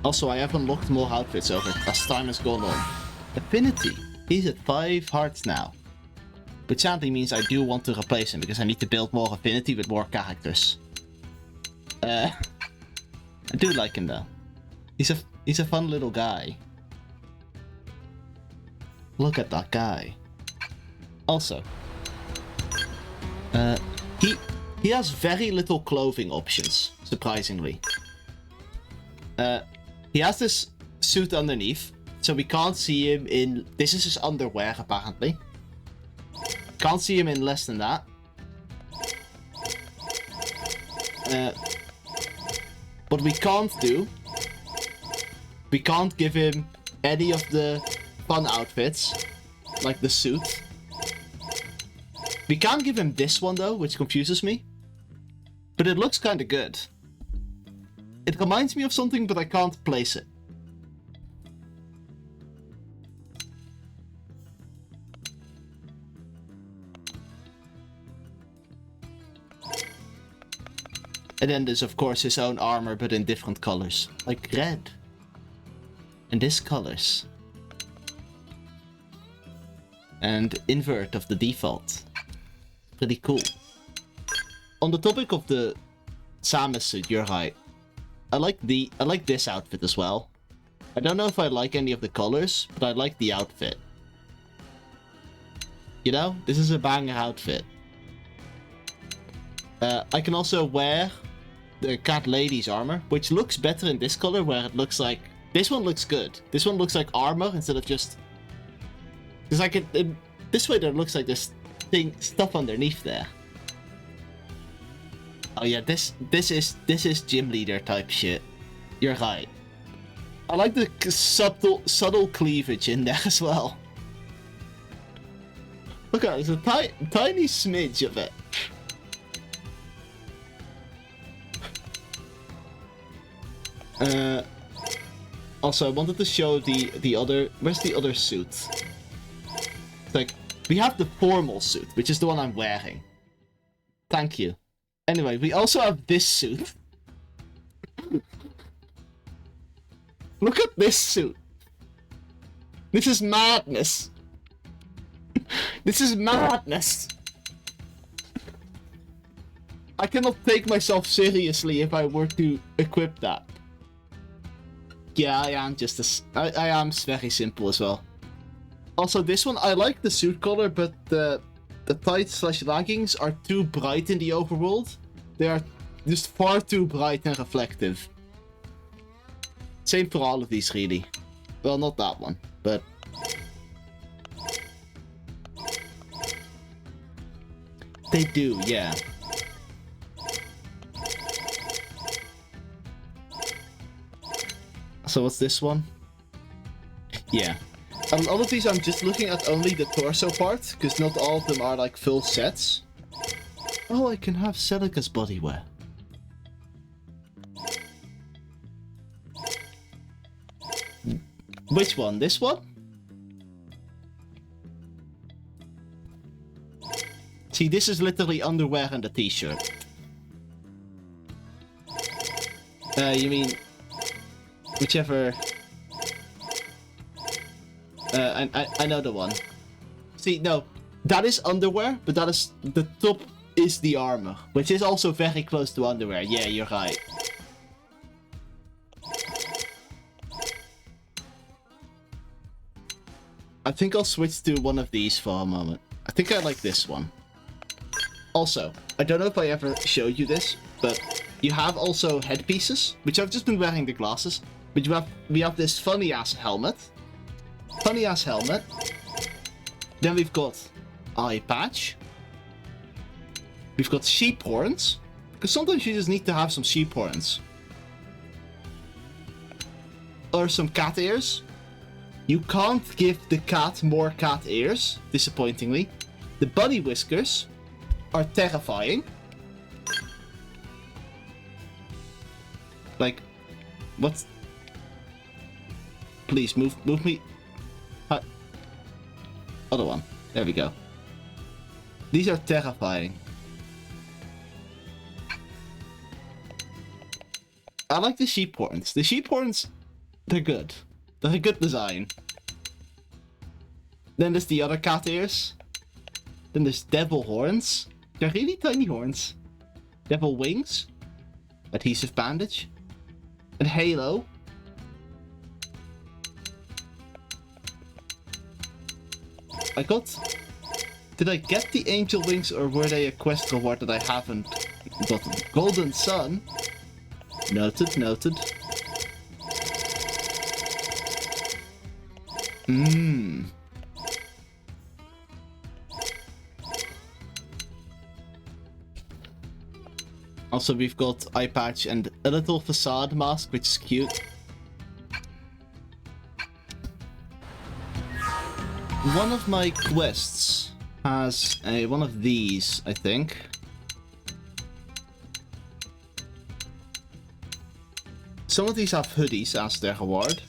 Also, I have unlocked more outfits over as time has gone on. Affinity. He's at 5 hearts now. Which sadly means I do want to replace him because I need to build more affinity with more characters. I do like him though. He's a fun little guy. Look at that guy. Also, he has very little clothing options, surprisingly. He has this suit underneath, so we can't see him in... This is his underwear, apparently. Can't see him in less than that. What we can't do... We can't give him any of the fun outfits, like the suit. We can't give him this one, though, which confuses me. But it looks kinda good. It reminds me of something, but I can't place it. And then there's of course his own armor, but in different colors. Like red. And this colors. And invert of the default. Pretty cool. On the topic of the Samus suit, you're right. I like this outfit as well. I don't know if I like any of the colors, but I like the outfit. You know, this is a banger outfit. I can also wear the cat lady's armor, which looks better in this color, where it looks like... This one looks good. This one looks like armor instead of just... Because like this way there looks like this stuff underneath there. Oh yeah, this is gym leader type shit. You're right. I like the subtle cleavage in there as well. Look at it, there's a tiny smidge of it. Also, I wanted to show the other... Where's the other suit? Like, we have the formal suit, which is the one I'm wearing. Thank you. Anyway, we also have this suit. Look at this suit. This is madness. This is madness. I cannot take myself seriously if I were to equip that. Yeah, I am just I am very simple as well. Also, this one, I like the suit color, but the tights/leggings are too bright in the overworld. They are just far too bright and reflective. Same for all of these, really. Well, not that one, but... They do, yeah. So what's this one? Yeah. And all of these I'm just looking at only the torso part, because not all of them are like full sets. Oh, I can have Celica's bodywear. Which one? This one? See, this is literally underwear and a t-shirt. You mean... Whichever... I know the one. See, no. That is underwear, but that is... The top is the armor, which is also very close to underwear. Yeah, you're right. I think I'll switch to one of these for a moment. I think I like this one. Also, I don't know if I ever showed you this, but you have also headpieces, which I've just been wearing the glasses. But we have this funny ass helmet. Funny ass helmet. Then we've got eye patch. We've got sheep horns, because sometimes you just need to have some sheep horns. Or some cat ears. You can't give the cat more cat ears, disappointingly. The bunny whiskers are terrifying. Like, what? Please move me. Other one. There we go. These are terrifying. I like the sheep horns. The sheep horns, they're good. They're a good design. Then there's the other cat ears. Then there's devil horns. They're really tiny horns. Devil wings. Adhesive bandage. And halo. I got... Did I get the angel wings or were they a quest reward that I haven't gotten? Golden sun. Noted, noted. Also, we've got eye patch and a little facade mask, which is cute. One of my quests has one of these, I think. Some of these have hoodies as their reward.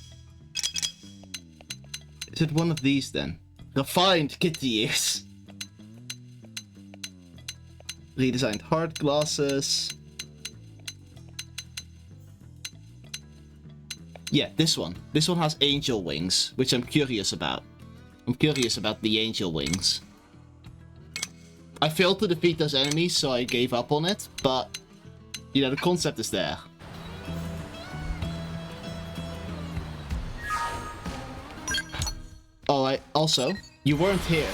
Is it one of these then? Refined kitty ears. Redesigned hard glasses. Yeah, this one. This one has angel wings, which I'm curious about. I'm curious about the angel wings. I failed to defeat those enemies, so I gave up on it, but, you know, the concept is there. Oh, also, you weren't here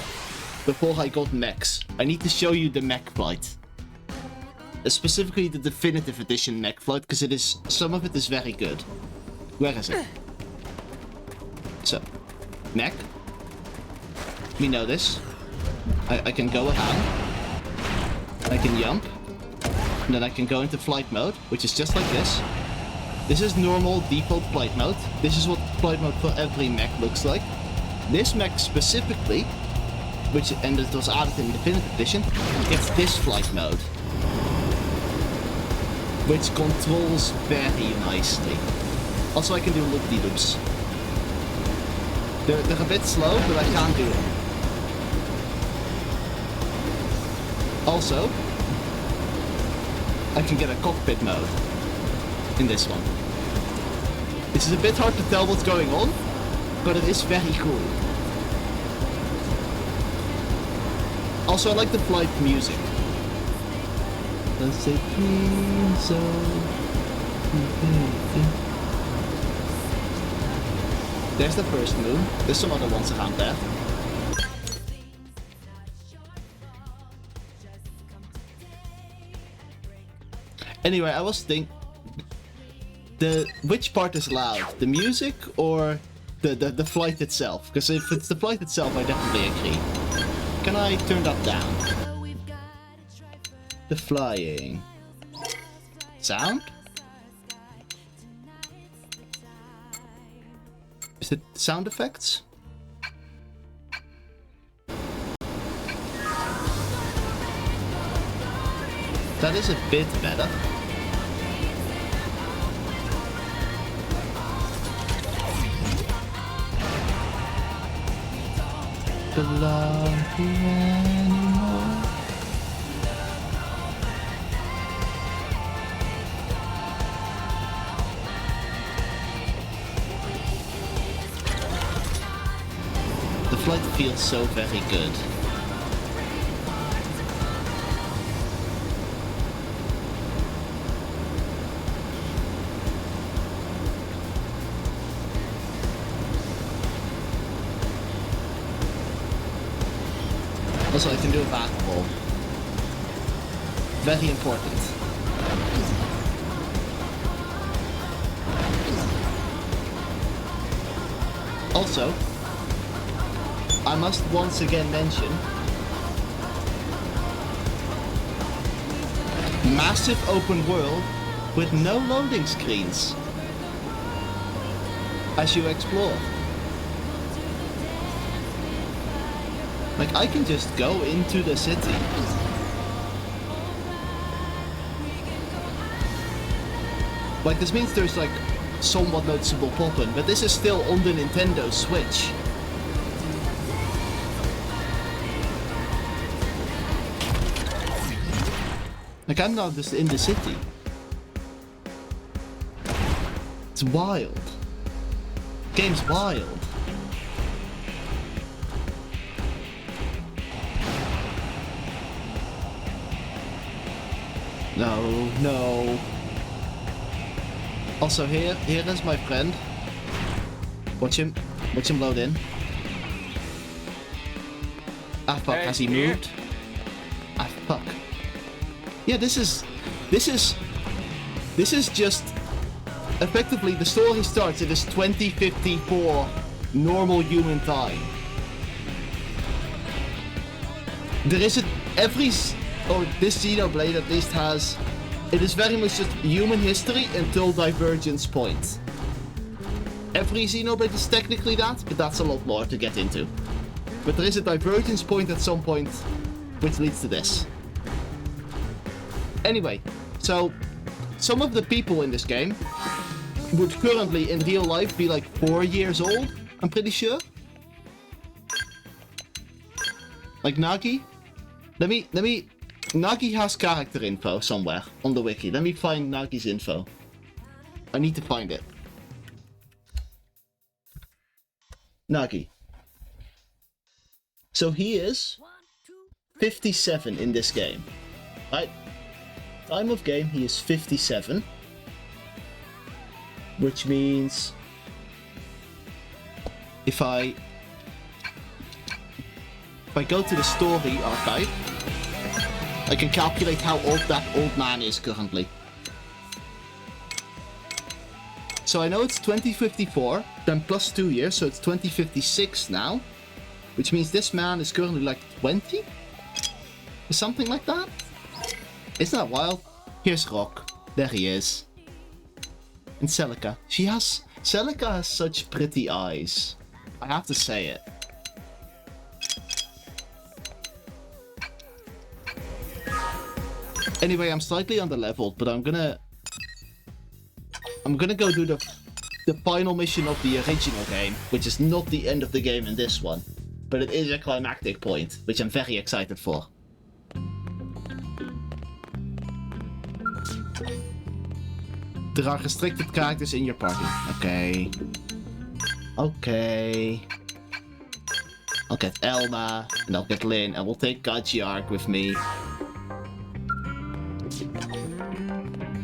before I got mechs. I need to show you the mech flight. Specifically the Definitive Edition mech flight, because it is, some of it is very good. Where is it? So, mech. We know this. I can go ahead. I can jump. And then I can go into flight mode, which is just like this. This is normal default flight mode. This is what flight mode for every mech looks like. This mech specifically, and it was added in the Definitive Edition, gets this flight mode. Which controls very nicely. Also, I can do loop-de-loops. They're a bit slow, but I can do them. Also, I can get a cockpit mode in this one. This is a bit hard to tell what's going on, but it is very cool. Also, I like the flight music. Does it feel so? There's the first moon. There's some other ones around there. Anyway, I was thinking, which part is loud? The music or the flight itself? Because if it's the flight itself, I definitely agree. Can I turn that down? The flying. Sound? Is it sound effects? That is a bit better. Belong to anymore. The flight feels so very good. Also, I can do a back roll. Very important. Also, I must once again mention massive open world with no loading screens as you explore. Like, I can just go into the city. Like, this means there's like somewhat noticeable pop-in, but this is still on the Nintendo Switch. Like, I'm not just in the city. It's wild. Game's wild. No, no. Also, here is my friend. Watch him load in. Ah fuck, has he moved? Ah fuck. Yeah, this is just effectively the story starts. It is 2054 normal human time. There is this Xenoblade at least has. It is very much just human history until Divergence Point. Every Xenoblade is technically that, but that's a lot more to get into. But there is a Divergence Point at some point, which leads to this. Anyway, so some of the people in this game would currently in real life be like 4 years old, I'm pretty sure. Like Nagi. Nagi has character info somewhere on the wiki. Let me find Nagi's info. I need to find it. Nagi. So he is 57 in this game. Right? Time of game, he is 57. Which means if I go to the story archive, I can calculate how old that old man is currently. So I know it's 2054, then plus 2 years, so it's 2056 now. Which means this man is currently like 20? Or something like that? Isn't that wild? Here's Rock. There he is. And Celica. Celica has such pretty eyes. I have to say it. Anyway, I'm slightly underleveled, but I'm gonna go do the final mission of the original game, which is not the end of the game in this one, but it is a climactic point, which I'm very excited for. There are restricted characters in your party. Okay. Okay. I'll get Elma, and I'll get Lynn, and we'll take Gajiark with me.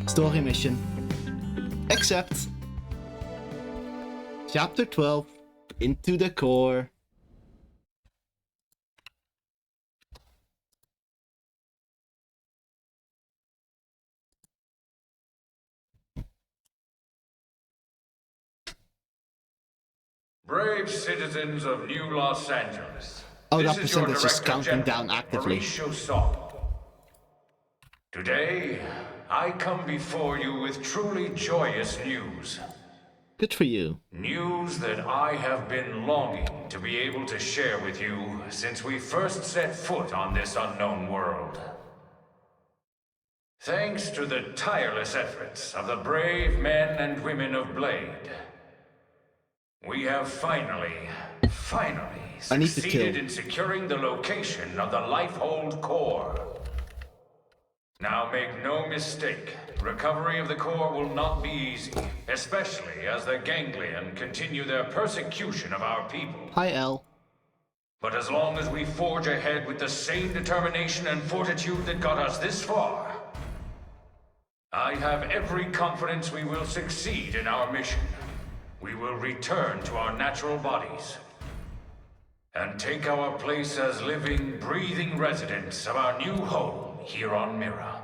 Story mission. Accept. Chapter 12. Into the core. Brave citizens of New Los Angeles. Oh, that percentage is counting down actively. Today, I come before you with truly joyous news. Good for you. News that I have been longing to be able to share with you since we first set foot on this unknown world. Thanks to the tireless efforts of the brave men and women of Blade, we have finally succeeded in securing the location of the Lifehold core. Now make no mistake, recovery of the core will not be easy, especially as the Ganglion continue their persecution of our people. Hi, El. But as long as we forge ahead with the same determination and fortitude that got us this far, I have every confidence we will succeed in our mission. We will return to our natural bodies and take our place as living, breathing residents of our new home here on Mira.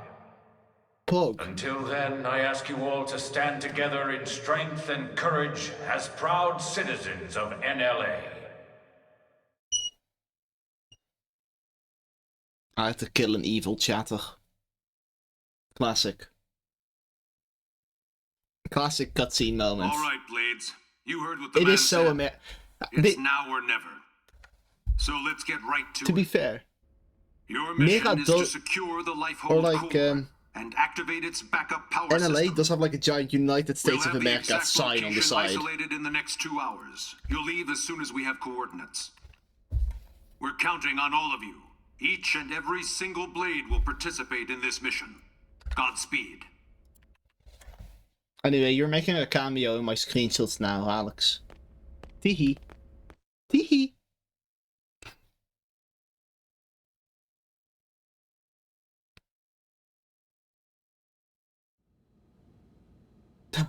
Pog. Until then, I ask you all to stand together in strength and courage as proud citizens of NLA. I have to kill an evil chatter. Classic. Classic cutscene moment. All right, Blades. You heard what the man said. It is so It's now or never. So let's get right to it. To be fair, your mission is to secure the Lifehold core and activate its backup power NLA system. does have like a giant United States of America sign on the side. Isolated in the next 2 hours. You'll leave as soon as we have coordinates. We're counting on all of you. Each and every single Blade will participate in this mission. Godspeed. Anyway, you're making a cameo in my screenshots now, Alex. Teehee. Teehee.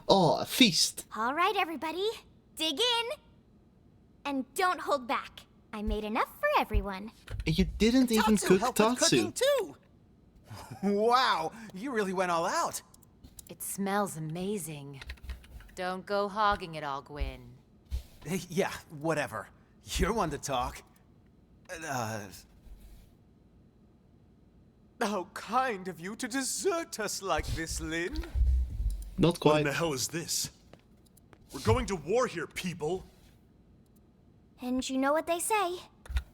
Oh, a feast. All right, everybody. Dig in. And don't hold back. I made enough for everyone. You didn't even cook Tatsu. Too. Wow, you really went all out. It smells amazing. Don't go hogging it all, Gwyn. Yeah, whatever. You're one to talk. How kind of you to desert us like this, Lynn. Not quite. What in the hell is this? We're going to war here, people. And you know what they say.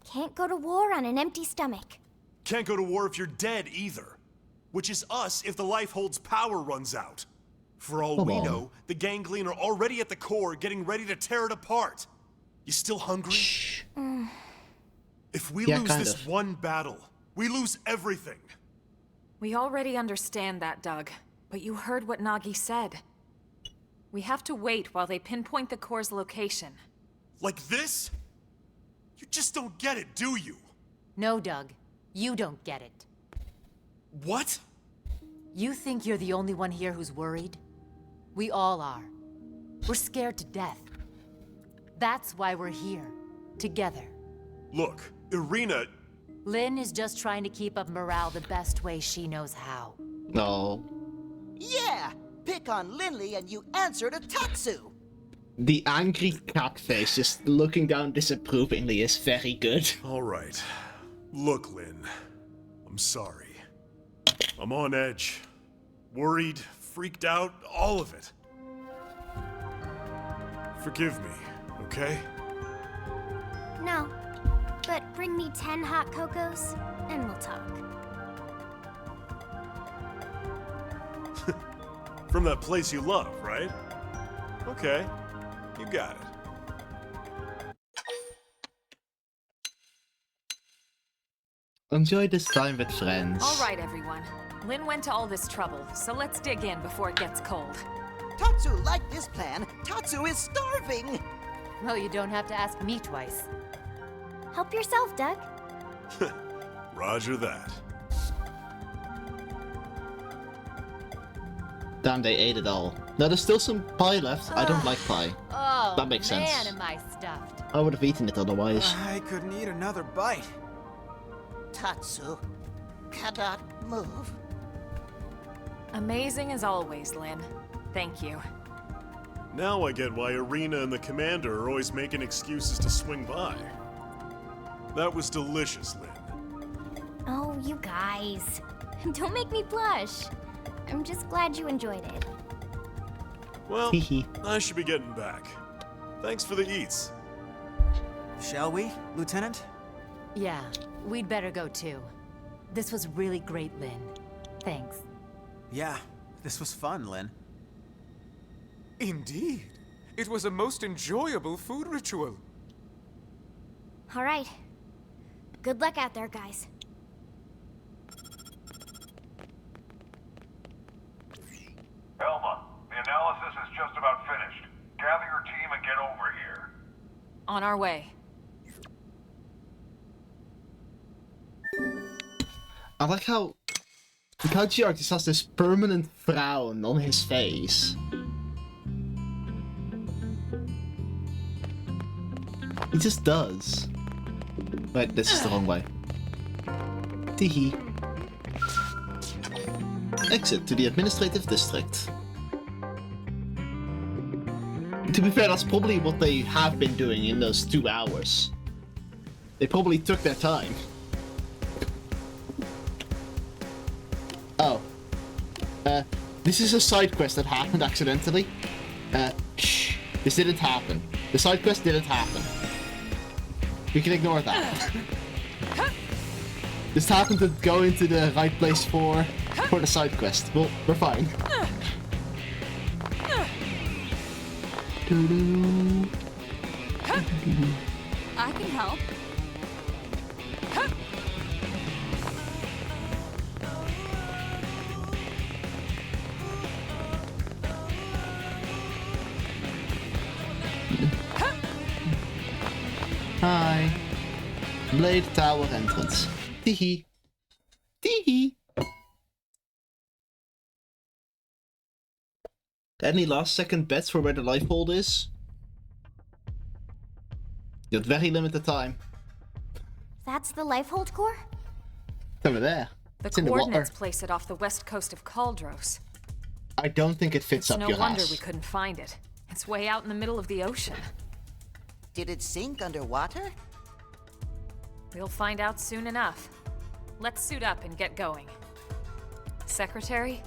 Can't go to war on an empty stomach. Can't go to war if you're dead either. Which is us if the Lifehold's power runs out. For all we know, the Ganglion are already at the core, getting ready to tear it apart. You still hungry? Shh. If we lose this one battle, we lose everything. We already understand that, Doug. But you heard what Nagi said. We have to wait while they pinpoint the core's location. Like this? You just don't get it, do you? No, Doug. You don't get it. What? You think you're the only one here who's worried? We all are. We're scared to death. That's why we're here. Together. Look, Irina... Lynn is just trying to keep up morale the best way she knows how. No. Yeah! Pick on Linley and you answer to Tatsu! The angry cat face just looking down disapprovingly is very good. Alright. Look, Lynn. I'm sorry. I'm on edge. Worried, freaked out, all of it. Forgive me, okay? No. But bring me 10 hot cocos, and we'll talk. From that place you love, right? Okay. You got it. Enjoy this time with friends. All right, everyone. Lynn went to all this trouble, so let's dig in before it gets cold. Tatsu liked this plan. Tatsu is starving. Well, you don't have to ask me twice. Help yourself, Doug. Roger that. Damn, they ate it all. Now there's still some pie left. I don't like pie. Oh, That makes sense. man, am I stuffed. I would have eaten it otherwise. I couldn't eat another bite. Tatsu cannot move. Amazing as always, Lynn. Thank you. Now I get why Arena and the Commander are always making excuses to swing by. That was delicious, Lynn. Oh, you guys. Don't make me blush. I'm just glad you enjoyed it. Well, I should be getting back. Thanks for the eats. Shall we, Lieutenant? Yeah, we'd better go too. This was really great, Lynn. Thanks. Yeah, this was fun, Lynn. Indeed. It was a most enjoyable food ritual. All right. Good luck out there, guys. Elma, the analysis is just about finished. Gather your team and get over here. On our way. I like how Kajiak just has this permanent frown on his face. He just does. Wait, this is the wrong way. Teehee. Exit to the administrative district. To be fair, that's probably what they have been doing in those 2 hours. They probably took their time. Oh. This is a side quest that happened accidentally. Shh. This didn't happen. The side quest didn't happen. We can ignore that. This happened to go into the right place for the side quest. Well, we're fine. I can help. Hi. Blade Tower entrance. Teehee. Teehee. Any last second bets for where the life hold is? You have very limited time. That's the Lifehold core? It's over there. The It's in the water. coordinates place it off the west coast of Caldros. I don't think it fits up No your wonder ass. we couldn't find it. It's way out in the middle of the ocean. Did it sink underwater? We'll find out soon enough. Let's suit up and get going. Secretary?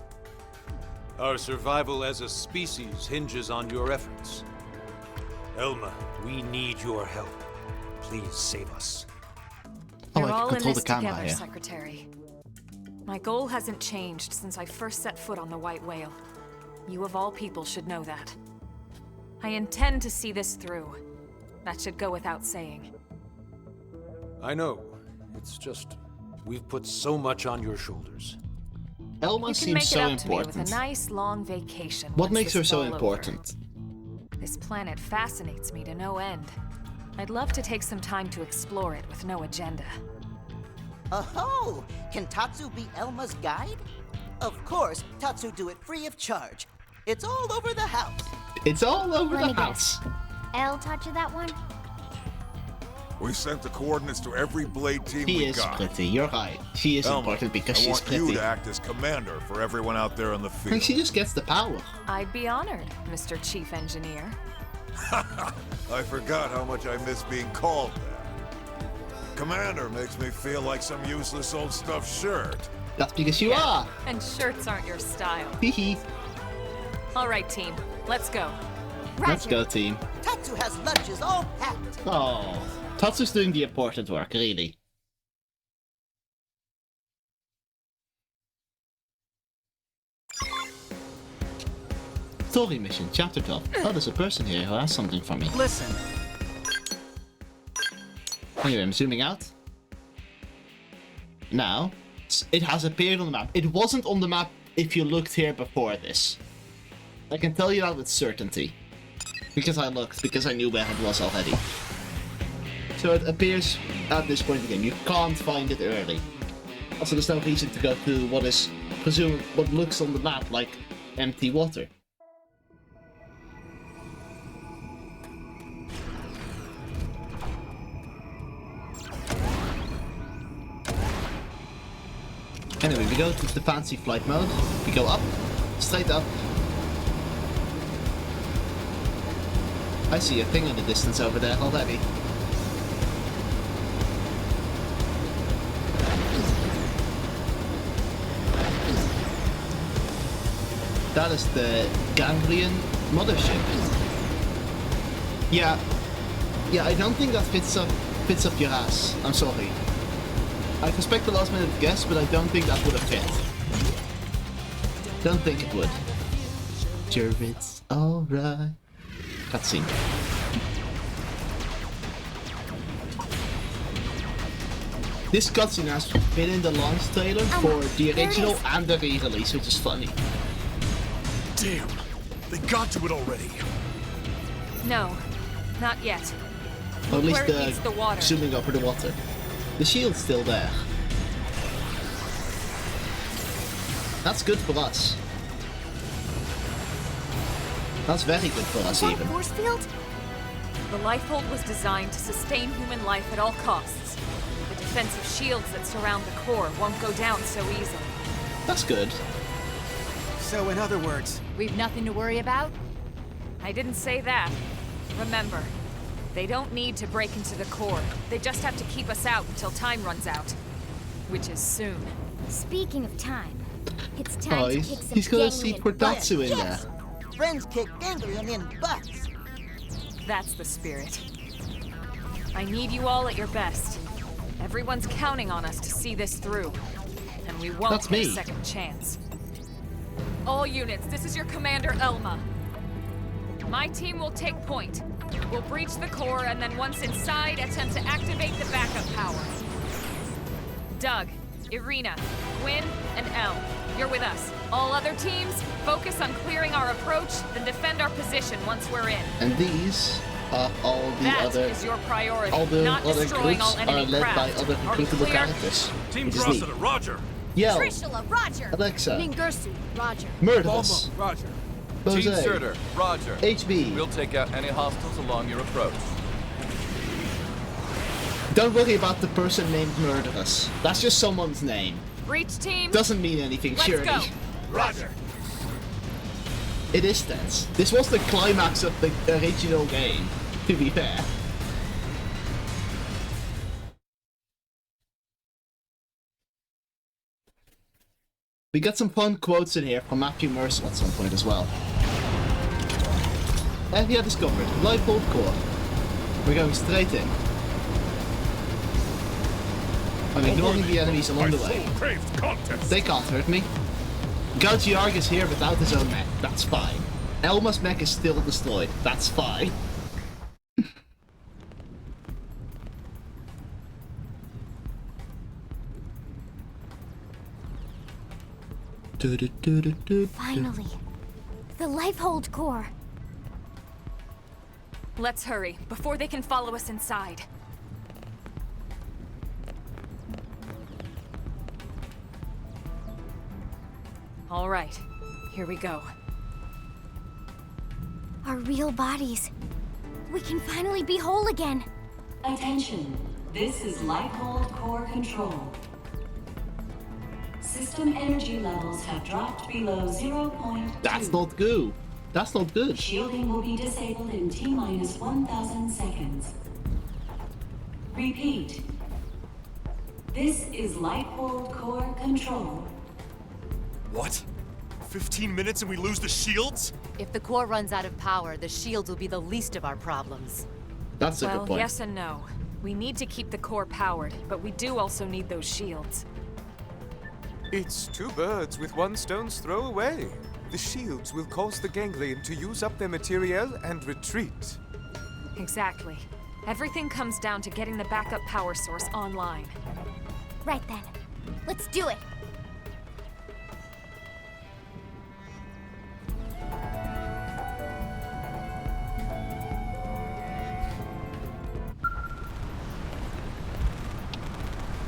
Our survival as a species hinges on your efforts. Elma, we need your help. Please save us. Oh, We're I all can in control this the camera together, here. Secretary. My goal hasn't changed since I first set foot on the White Whale. You of all people should know that. I intend to see this through. That should go without saying. I know. It's just, we've put so much on your shoulders. Elma You can seems make so it up to me important. with a nice long vacation. What once makes her this is so all over. important? This planet fascinates me to no end. I'd love to take some time to explore it with no agenda. Oh, can Tatsu be Elma's guide? Of course, Tatsu do it free of charge. It's all over the house. It's all over Let the me house. guess. Elle taught you that one? We sent the coordinates to every Blade team She we is got. pretty, you're right. She is Elma, important because I she's want pretty. you to act as commander for everyone out there on the I field. think she just gets the power. I'd be honored, Mr. Chief Engineer. I forgot how much I miss being called that. Commander makes me feel like some useless old stuffed shirt. That's because you are. And shirts aren't your style. Hehe. All right, team. Let's go. Let's go, team. Tatsu has lunches all packed. Oh, Tatsu's doing the important work, really. Story mission, chapter 12. Oh, there's a person here who has something for me. Listen. Anyway, I'm zooming out. Now, it has appeared on the map. It wasn't on the map if you looked here before this. I can tell you that with certainty. Because I looked, because I knew where it was already. So it appears at this point in the game, you can't find it early. Also, there's no reason to go to what is presumed, what looks on the map like empty water. Anyway, we go to the fancy flight mode. We go up, straight up. I see a thing in the distance over there already. That is the Ganglion mothership. Yeah, I don't think that fits up your ass. I'm sorry. I respect the last minute guess, but I don't think that would have fit. Don't think it would. Sure, it's alright. Cutscene. This cutscene has been in the launch trailer for the original and the re-release, which is funny. Damn! They got to it already! No, not yet. Or at least Where it meets the water. Zooming over the water. The shield's still there. That's good for us. That's very good for us, even. Force field? The Lifehold was designed to sustain human life at all costs. The defensive shields that surround the core won't go down so easily. That's good. So, in other words, we've nothing to worry about? I didn't say that. Remember, they don't need to break into the core. They just have to keep us out until time runs out. Which is soon. Speaking of time, it's time to kick some he's gonna ganglion see Portatsu in there. Friends kick ganglion in butts. That's the spirit. I need you all at your best. Everyone's counting on us to see this through. And we won't That's get me. a second chance. All units, this is your commander, Elma. My team will take point. We'll breach the core, and then once inside, attempt to activate the backup power. Doug, Irina, Gwyn, and Elle, you're with us. All other teams, focus on clearing our approach, then defend our position once we're in. And these are all the That other... is your priority, all the not other destroying groups all are enemy led by craft. other Are we recruitable clear? characters. Team which is neat. Cressida, roger! Yell, Trishula, roger! Alexa, Ningirsu, roger. Murderous, Roger. Jose, Team Surtur, roger. HB. We'll take out any hostiles along your approach. Don't worry about the person named Murderous. That's just someone's name. Breach team, Doesn't mean anything, let's surely. go. Roger! It is tense. This was the climax of the original game, to be fair. We got some fun quotes in here from Matthew Mercer at some point as well. Area discovered. Lifehold core. We're going straight in. I'm ignoring the enemies along the way. They can't hurt me. Gauchiarg is here without his own mech. That's fine. Elma's mech is still destroyed. That's fine. Finally. The Lifehold core. Let's hurry, before they can follow us inside. All right, here we go. Our real bodies. We can finally be whole again. Attention, this is Lifehold Core Control. System energy levels have dropped below 0.2. That's not good. That's not good. Shielding will be disabled in T-minus 1,000 seconds. Repeat. This is Lifehold Core Control. What? 15 minutes and we lose the shields? If the core runs out of power, the shields will be the least of our problems. That's a Well, good point. yes and no. We need to keep the core powered, but we do also need those shields. It's two birds with one stone's throw away. The shields will cause the ganglion to use up their materiel and retreat. Exactly. Everything comes down to getting the backup power source online. Right then. Let's do it.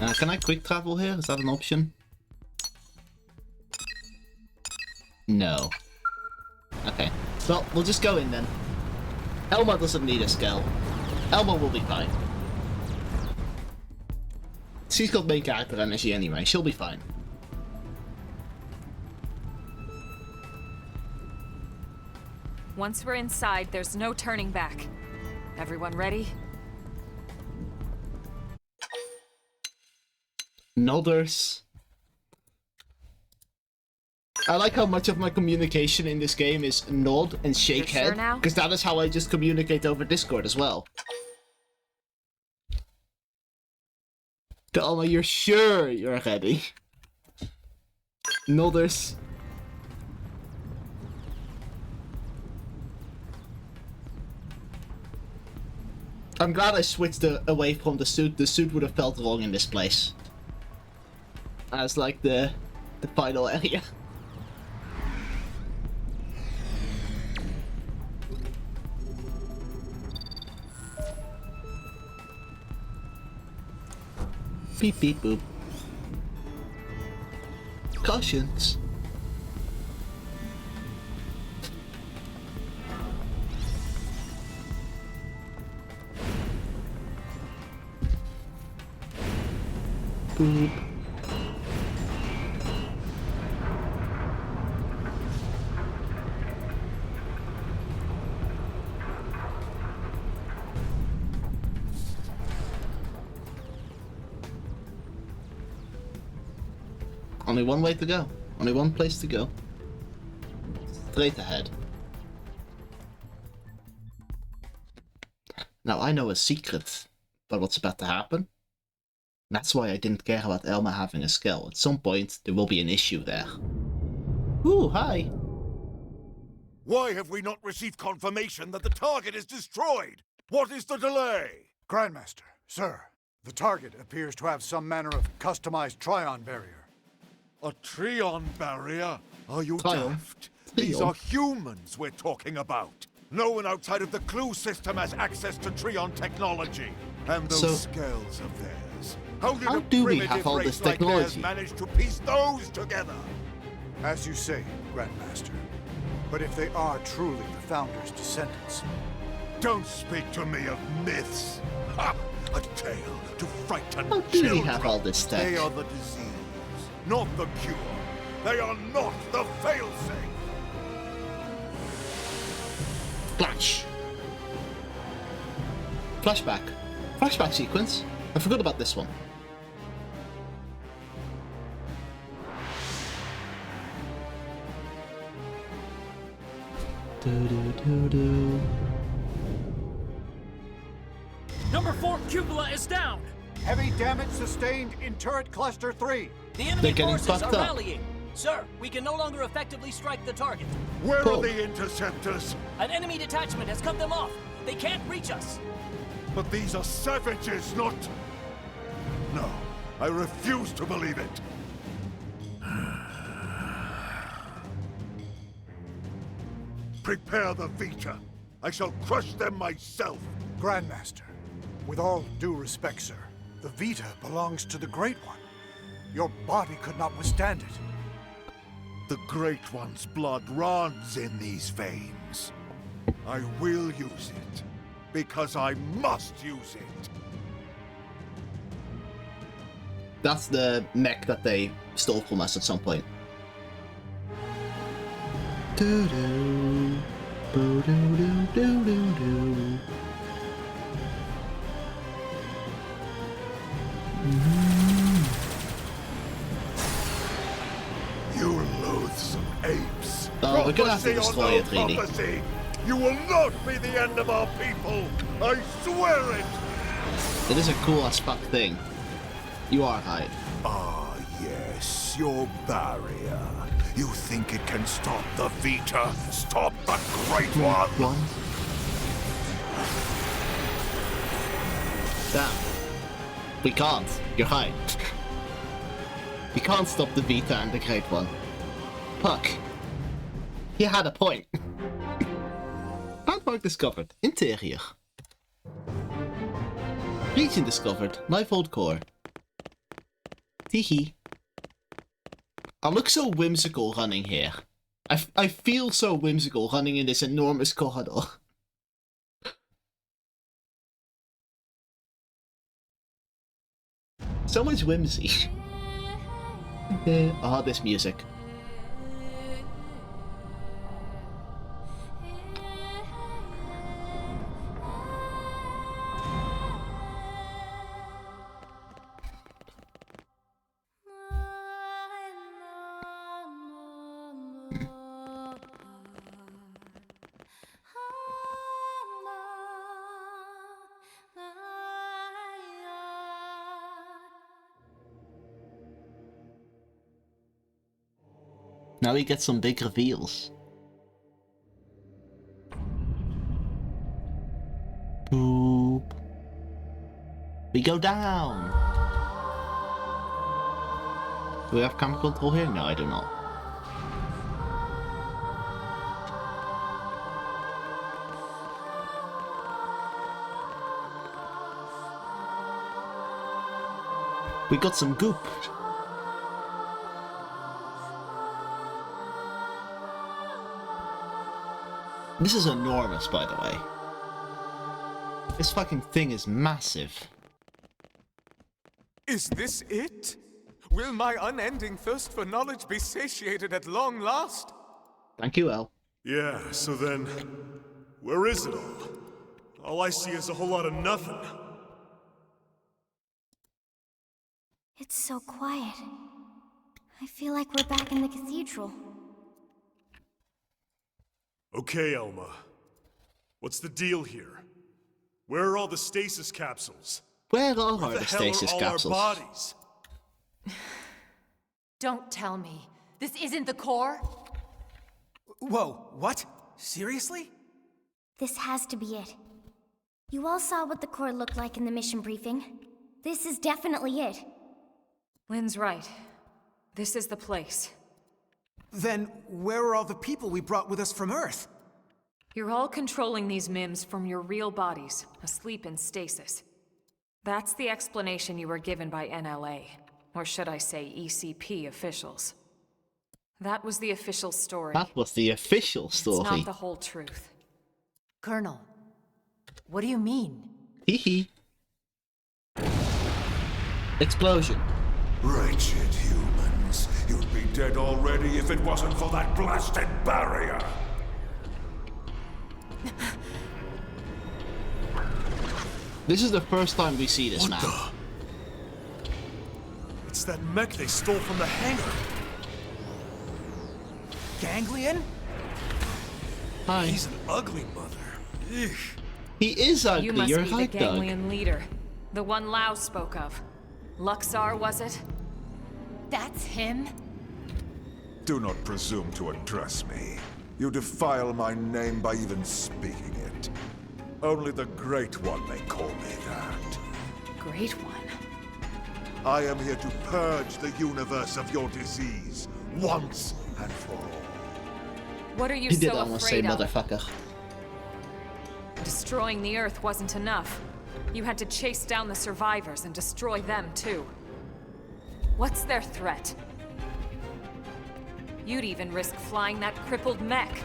Can I quick travel here? Is that an option? No. Okay. Well, we'll just go in then. Elma doesn't need a skill. Elma will be fine. She's got main character energy anyway. She'll be fine. Once we're inside, there's no turning back. Everyone ready? Nodders. I like how much of my communication in this game is nod and shake You're head. sure now? Because that is how I just communicate over Discord as well. Alma, you're sure you're ready? Nodders. I'm glad I switched away from the suit. The suit would have felt wrong in this place. As like the final area. Beep beep boop. Cautions. Boop. Only one way to go. Only one place to go. Straight ahead. Now I know a secret about what's about to happen. That's why I didn't care about Elma having a skill. At some point, there will be an issue there. Ooh, hi. Why have we not received confirmation that the target is destroyed? What is the delay? Grandmaster, sir, the target appears to have some manner of customized Trion barrier. A Trion barrier? Are you Trion? daft? These are humans we're talking about. No one outside of the Clue system has access to Trion technology. And those skulls of theirs. How do we have all this technology? Manage to piece those together? As you say, Grandmaster. But if they are truly the Founder's descendants... Don't speak to me of myths. Ha! A tale to frighten How do children. we have all this tech? They are the disease, not the cure. They are not the failsafe. Flash. Flashback. Flashback sequence. I forgot about this one. Number 4 cupola is down. Heavy damage sustained in turret cluster 3. The enemy forces are rallying. Sir, we can no longer effectively strike the target. Where are the interceptors? An enemy detachment has cut them off. They can't reach us. But these are savages, not... No, I refuse to believe it. Prepare the Vita. I shall crush them myself. Grandmaster, with all due respect, sir, the Vita belongs to the Great One. Your body could not withstand it. The Great One's blood runs in these veins. I will use it, because I must use it. That's the mech that they stole from us at some point. Doo-doo. Boo-doo-doo-doo-doo-doo. You loathsome apes. Oh, we're gonna have to destroy it, really. Prophecy. You will not be the end of our people. I swear it. It is a cool as fuck thing. You are right. Ah, yes, your barrier. You think it can stop the Vita? Stop the Great One? Damn. We can't. You're right. We can't stop the Vita and the Great One. Fuck. He had a point. Landmark discovered. Interior. Region discovered. Lifehold core. Teehee. I look so whimsical running here. I feel so whimsical running in this enormous corridor. So much whimsy. Ah, this music. Now we get some big reveals. Boop. We go down. Do we have camera control here? No, I do not. We got some goop. This is enormous, by the way. This fucking thing is massive. Is this it? Will my unending thirst for knowledge be satiated at long last? Thank you, El. Yeah, so then, where is it all? All I see is a whole lot of nothing. It's so quiet. I feel like we're back in the cathedral. Okay, Elma. What's the deal here? Where are all the stasis capsules? Where are Where the stasis all capsules? Our bodies? Don't tell me. This isn't the core? Whoa, what? Seriously? This has to be it. You all saw what the core looked like in the mission briefing. This is definitely it. Lynn's right. This is the place. Then where are all the people we brought with us from Earth? You're all controlling these MIMs from your real bodies, asleep in stasis. That's the explanation you were given by NLA, or should I say ECP officials. That was the official story. That was the official story. It's not the whole truth. Colonel, what do you mean? Hee. Explosion. Wretched humans. You'd be dead already if it wasn't for that blasted barrier. This is the first time we see this man. It's that mech they stole from the hangar. Ganglion? Hi. He's an ugly mother. Ugh. He is ugly. You must You're be right, the Doug. Ganglion leader. The one Lau spoke of. Luxar, was it? That's him? Do not presume to address me. You defile my name by even speaking it. Only the Great One may call me that. Great One? I am here to purge the universe of your disease, once and for all. What are you He did so almost say afraid of? motherfucker. Destroying the Earth wasn't enough. You had to chase down the survivors and destroy them too. What's their threat? You'd even risk flying that crippled mech.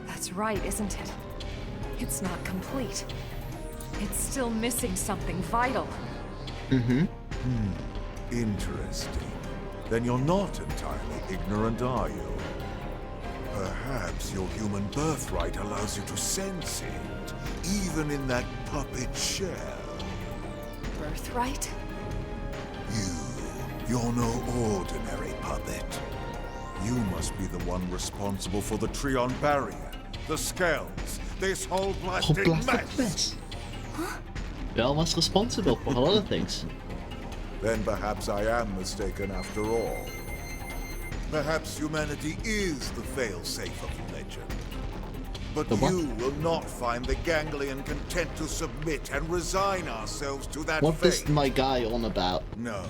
That's right, isn't it? It's not complete. It's still missing something vital. Interesting. Then you're not entirely ignorant, are you? Perhaps your human birthright allows you to sense it, even in that puppet shell. Birthright? You're no ordinary puppet. You must be the one responsible for the Trion barrier, the Skells, this whole blasted mess. Well, was responsible for a lot of things. Then perhaps I am mistaken after all. Perhaps humanity is the failsafe of legend. But you will not find the Ganglion content to submit and resign ourselves to that What fate. is my guy on about? No.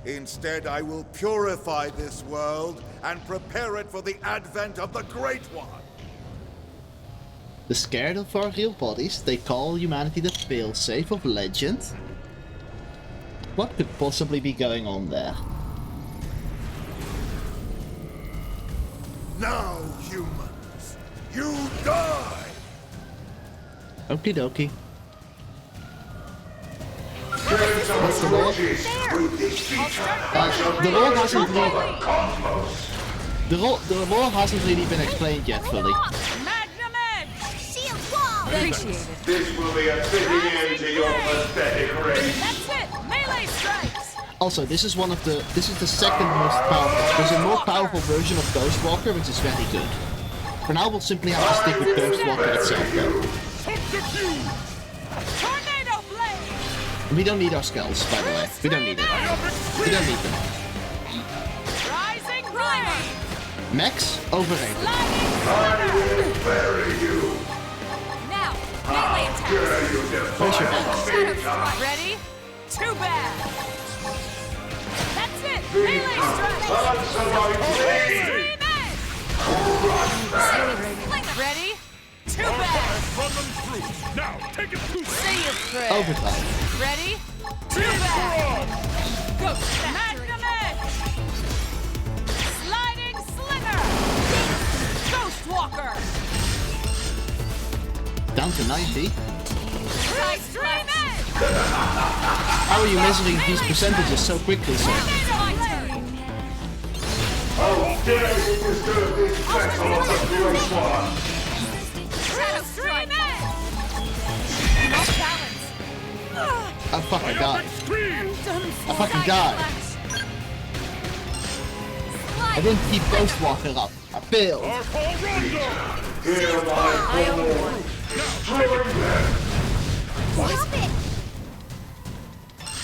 Instead, I will purify this world and prepare it for the advent of the Great One. They're scared of our real bodies. They call humanity the failsafe of legend. What could possibly be going on there? Now, humans, you die! Okie dokie. What's the law? The law hasn't really... The law hasn't really been explained yet fully. Magnum Edge! Shield wall! Appreciate it. This will be a fitting end to your pathetic race. That's it! Melee strikes! Also, this is the second most powerful. There's a more powerful version of Ghostwalker, which is very good. For now, we'll simply have to stick with Ghostwalker itself, though. Tornado blade! We don't need our skulls, by the way. We don't need it. We don't need them. Rising blade! Mechs? Overrated. I will bury you. Now, melee attack! Where's your mechs? Ready? Too bad! That's it! Melee strike! Extreme edge! Ready? Too bad! Run them through. Now, take it through. Say your prayer! Overtime. Ready? Too bad! Go! Magnum edge! Sliding slinger! Ghostwalker! Down to 90. Extreme edge! How are you measuring these percentages so quickly, sir? How dare you disturb this vessel of the Great One? Extreme edge! Off balance! I fucking died. I fucking died. I didn't keep Ghostwalker up. I failed. Hear my call. Destroy them. Stop it!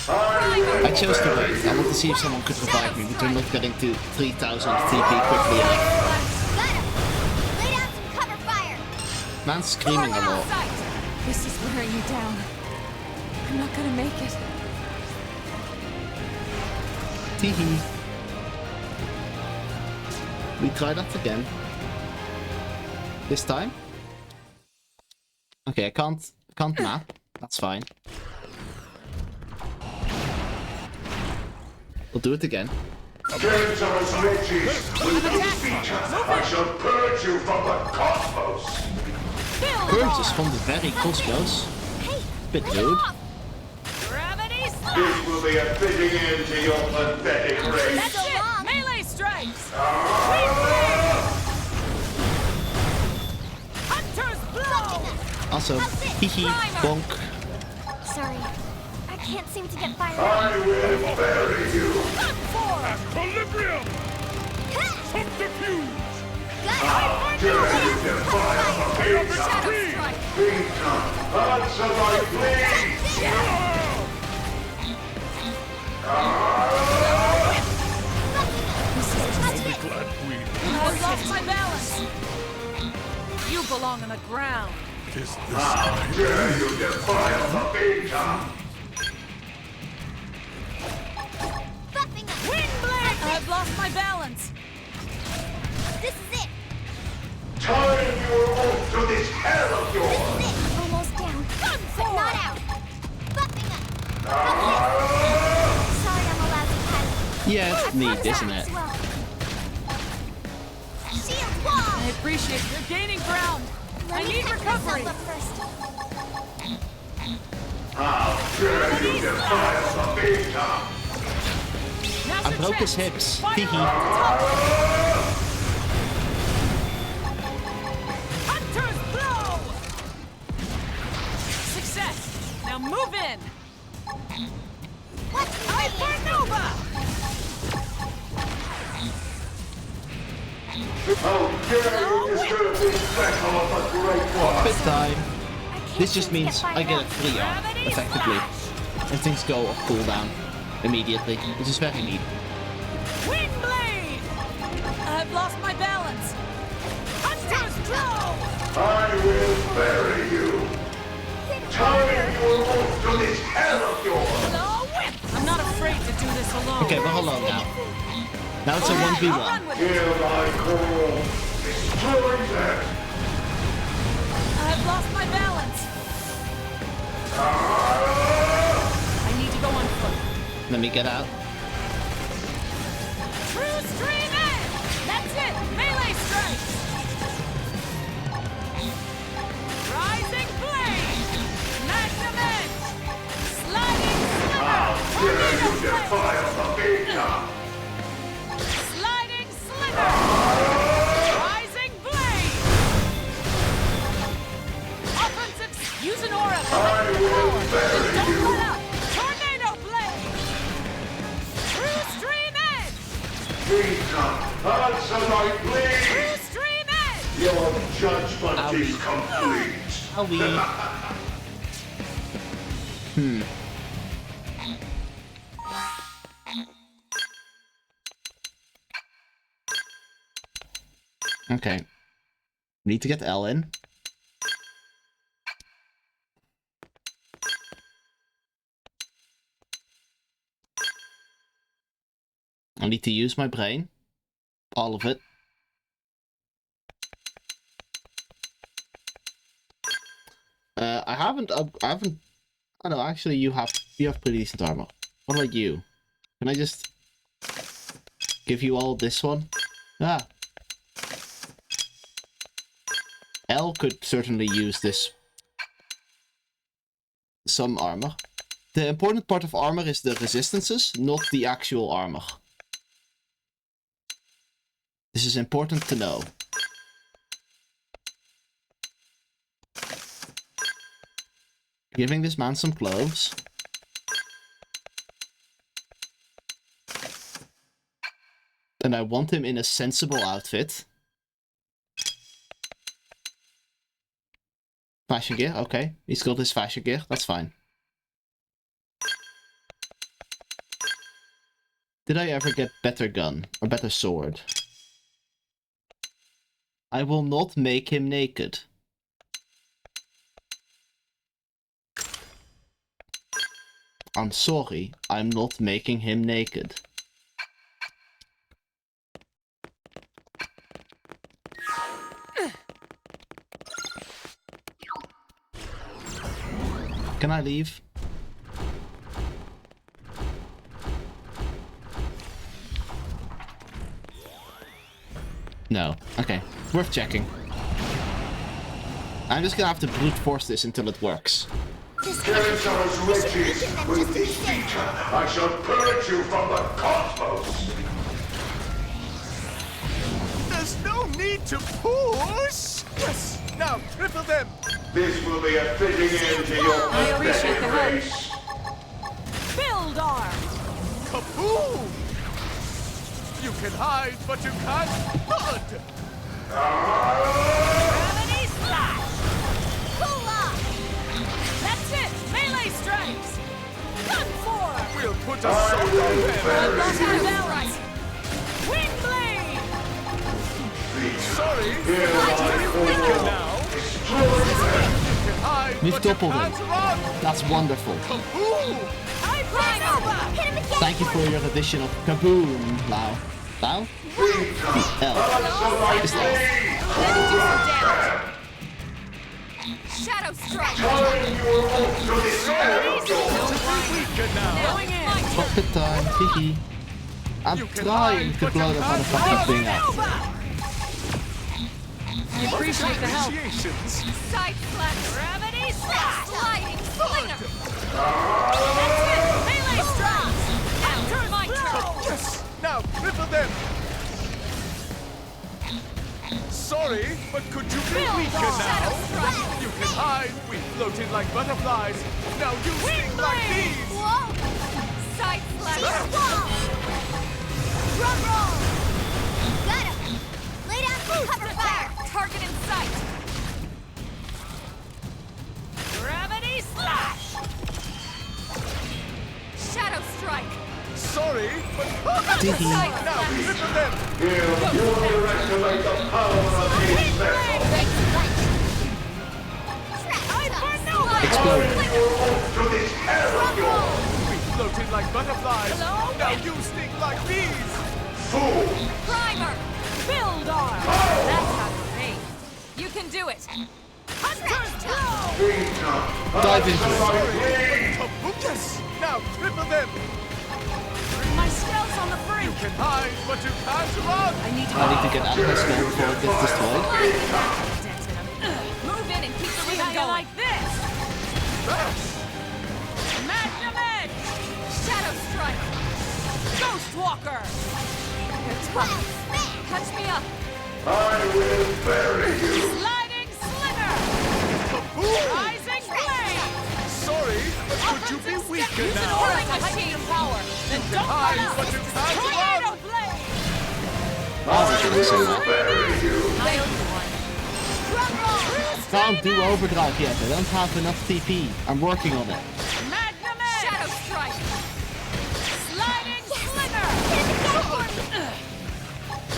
I chose to wait. I wanted to see if someone could revive me, but they're not getting to 3000 TP quickly enough. Got him! Lay down some cover fire! Man's screaming a lot. This is wearing me down. I'm not gonna make it. Teehee. We try that again. This time? Okay, I can't map. That's fine. We'll do it again. Dangerous witches, with this feature, I shall purge you from the cosmos. Purge is from the very cosmos. Bit rude. This will be a fitting end to your pathetic race. That's it! Melee strikes! Hunter's blow! Also, hee bonk. Sorry, I can't seem to get fired I up. will bury you. Equilibrium! Subterfuge! How dare you defile the Beta? Beta, answer my plea! I've lost my balance! You belong on the ground! How dare you defile the Beta? Windblade! I've lost my balance! This is it! Time you were off to this hell of yours! This is it! Almost down, but not out! Buffing up! Sorry I'm a lousy pilot. Yeah, it's neat, isn't it? Well. Shield wall! I appreciate you're gaining ground! I need recovery! How dare you defile the Beta? I broke his hips. Hee Hunter's blow! Success! Now move in! What's Hypernova! How dare you disturb this vessel of the Great One? Bit time. This just means I get a free arm, effectively. And things go off cooldown immediately, which is very neat. Windblade! I've lost my balance! Hunter's blow! I will bury you. Time you were off to this hell of yours. No whip! I'm not afraid to do this alone. Okay, but hold on now. Now it's a 1v1. Hear my call. Destroy them. I've lost my balance. I need to go on foot. Let me get out. True Stream Edge! That's it! Melee strike! Rising Blade! Magnum Edge! Sliding Sliver! Tornado Blade! Sliding Sliver! Rising Blade! Offensive... Use an aura to let you power! Don't let up! Tornado Blade! True Stream Edge! Answer my plea! True Stream Edge! Your judgment is complete. Okay. Need to get L in. I need to use my brain. All of it. I haven't, I know, actually you have pretty decent armor. What about you? Can I just give you all this one? Ah. L could certainly use this. Some armor. The important part of armor is the resistances, not the actual armor. This is important to know. Giving this man some clothes. And I want him in a sensible outfit. Fashion gear, okay. He's got his fashion gear, that's fine. Did I ever get better gun? Or better sword? I will not make him naked. I'm sorry, I'm not making him naked. Can I leave? No. Okay. Worth checking. I'm just gonna have to brute force this until it works. Charizard's riches with this feature. I shall purge you from the cosmos. There's no need to push! Yes! Now, triple them! This will be a fitting end to your pathetic race. Build arm! Kaboom! You can hide, but you can't flood! Gravity slash! Pull up! That's it! Melee strikes! Gun form! We'll put a soul on them! Right. Wing blade! Sorry! Now! We've doubled him. That's wonderful. Thank you for your addition of Kaboom, Lau. Lau? L. It's Lau. Shadow strike! Pocket time, hee. I'm trying to blow the motherfucking thing up. I appreciate the help. Side slash! Gravity slash! Sliding slinger! That's it! Melee strikes! After my turn! Yes! Now, triple them! Sorry, but could you be weaker now? You can hide, we floated like butterflies. Now you sting like these! Whoa! Side slash! Drum roll! Got him! Lay down for cover fire! Target in sight! Gravity slash! Shadow strike! Sorry, but Did he? now triple them! You underestimate the power of these vessels. Explode. To this hell of yours. We floated like butterflies. Hello? Now you sting like bees! Fool! Primer! Build arm! That's how you aim. You can do it! Hunter's blow! Dive into it. Yes! Now triple them! Pastel's on the brink. You can hide, but you can't run. I need to get out of this spell before it gets destroyed. Move in and keep the rebound going. Like this. Magnum Edge. Shadow Strike. Ghost Walker. You're tough. Catch me up. I will bury you. Sliding Slinger. Rising Blade. Sorry, but could you be weaker Use an now? Aura Machine power. Then don't hide, run up. but you can't Tornado run. Blade. I will bury you. Can't do overdrive yet. I don't have enough TP. I'm working on it. Magnum Edge. Shadow Strike. Sliding Slinger.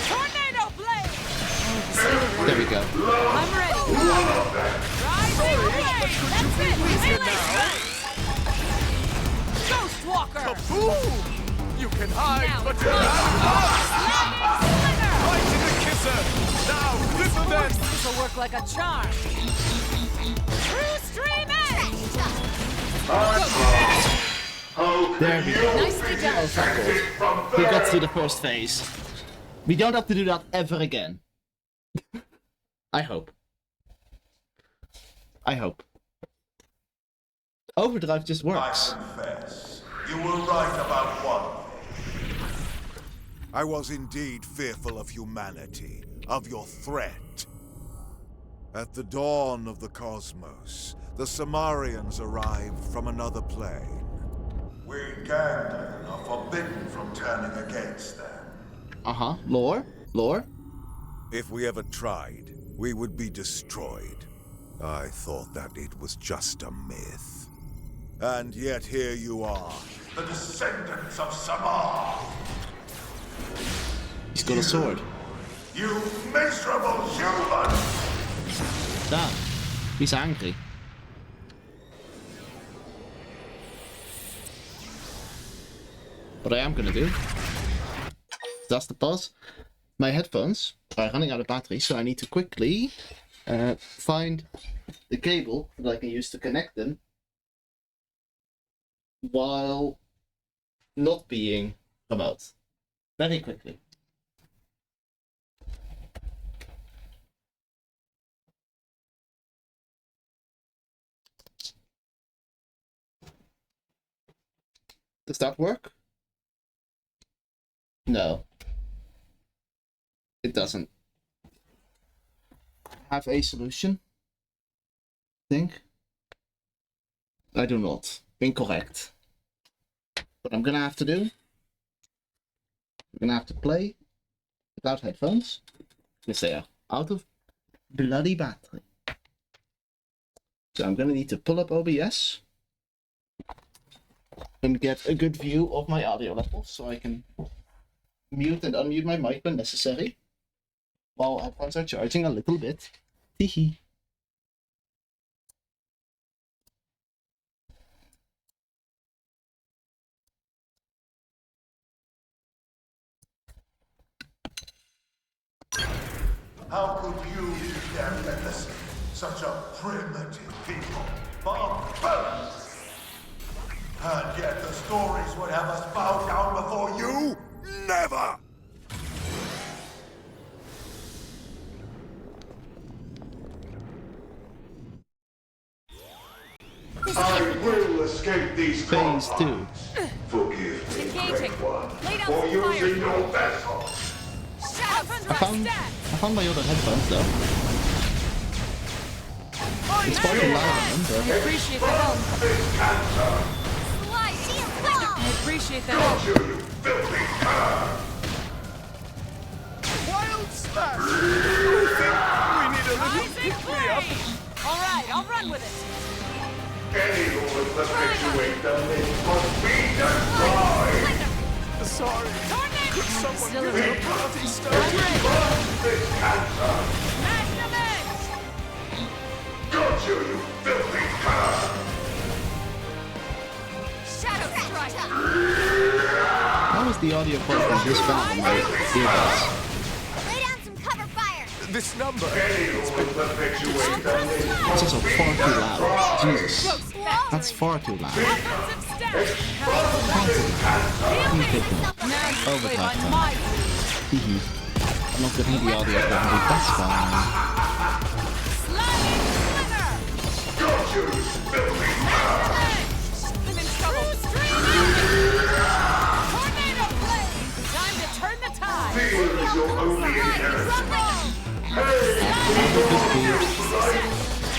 Tornado Blade. There we go. I'm ready. Rising Blade. That's it. Melee strike. Ghost Walker. Kaboom! You can hide, Now but it's you my can't run. Sliding Slinger. Right in the kisser. Now, listen then. This will work like a charm. True Stream Edge. There we go. Nicely done. We got through the first phase. We don't have to do that ever again. I hope. I hope. Overdrive just works. I confess, you were right about one thing. I was indeed fearful of humanity, of your threat. At the dawn of the cosmos, the Samarians arrived from another plane. We Ganglion are forbidden from turning against them. Uh-huh. Lore? Lore? If we ever tried, we would be destroyed. I thought that it was just a myth. And yet here you are, the descendants of Samar. He's got a sword. You miserable human! Damn. He's angry. What I am gonna do, that's the pause. My headphones are running out of battery, so I need to quickly find the cable that I can use to connect them while not being remote. Very quickly. Does that work? No. It doesn't. Have a solution? Think? I do not. Incorrect. What I'm gonna have to do, I'm gonna have to play without headphones, because they are out of bloody battery. So I'm gonna need to pull up OBS and get a good view of my audio levels so I can mute and unmute my mic when necessary, while headphones are charging a little bit. Teehee. How could you be their medicine? Such a primitive people. Barbarians! And yet the stories would have us bow down before you? Never! I will escape these Phase 2. Forgive me, Engaging. Great One, Lay down for some fire. using your vessel. I found my other headphones though. It's quite loud on them, I but appreciate the help. I appreciate the help. Wild slash! We need a little pick-me-up. All right, I'll run with it. Any who will perpetuate the myth must be destroyed! Sorry. Could someone Still give a me a little party Burn starter? this cancer! Magnum Edge! Got you, you filthy cur! Shadow Strike! how is the audio quality from this bad on my earbuds? Lay down some cover fire. This number. Any who will perpetuate the myth It's must also be far too loud. destroyed! Jesus. That's far too loud. Offensive step! Expose this cancer! Keep it down. Overdrive time. I'm not getting the audio quality, that's fine. Got you, filthy I'm in trouble. Tornado blade! Time to turn the tide! Fear is your only inheritance.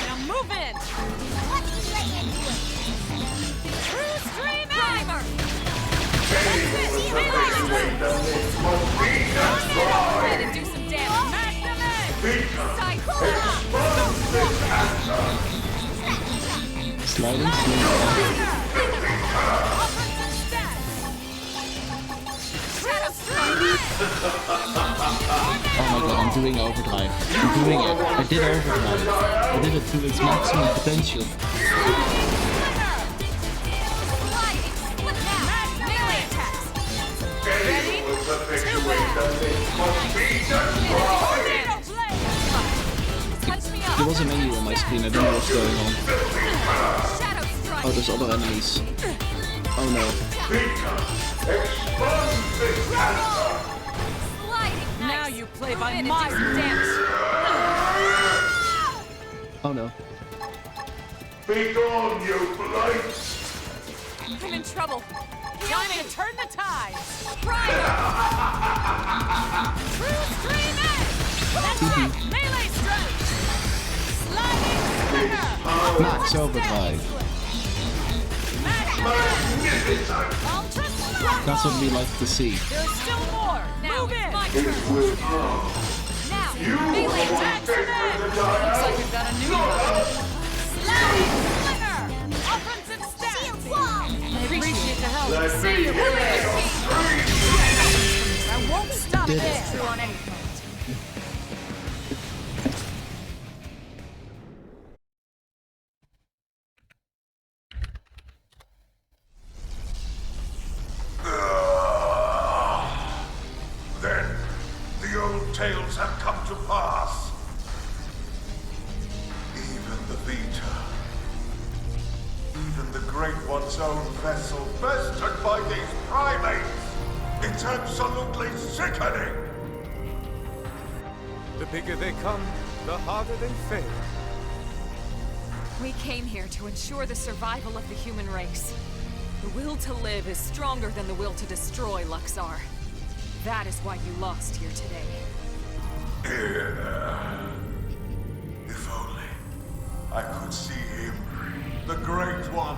Now move in! True stream primer! And do some damage. Magnum Sliding Oh my god, I'm doing overdrive. I'm doing it. I did overdrive. I did it to its maximum potential. There was a menu on my screen, I don't know what's going on. Oh, there's other enemies. Oh no. Now you play by my rules. Oh no. Be gone, you blight! I'm in trouble. Time to turn the tide. True stream edge. That's right. Melee strike. Sliding trigger. Max overdrive. Ultra slide. That's what we like to see. There's still more. Now move in. My turn. Now melee attack. Looks like we've got a new one. Sliding trigger. Offensive stance. I appreciate the help. Say your prayers. I won't stop there. True on any front. Then, the old tales have come to pass. Even the Vita. Even the Great One's own vessel bested by these primates. It's absolutely sickening. The bigger they come, the harder they fail. We came here to ensure the survival of the human race. The will to live is stronger than the will to destroy, Luxar. That is why you lost here today. If only I could see him, the Great One,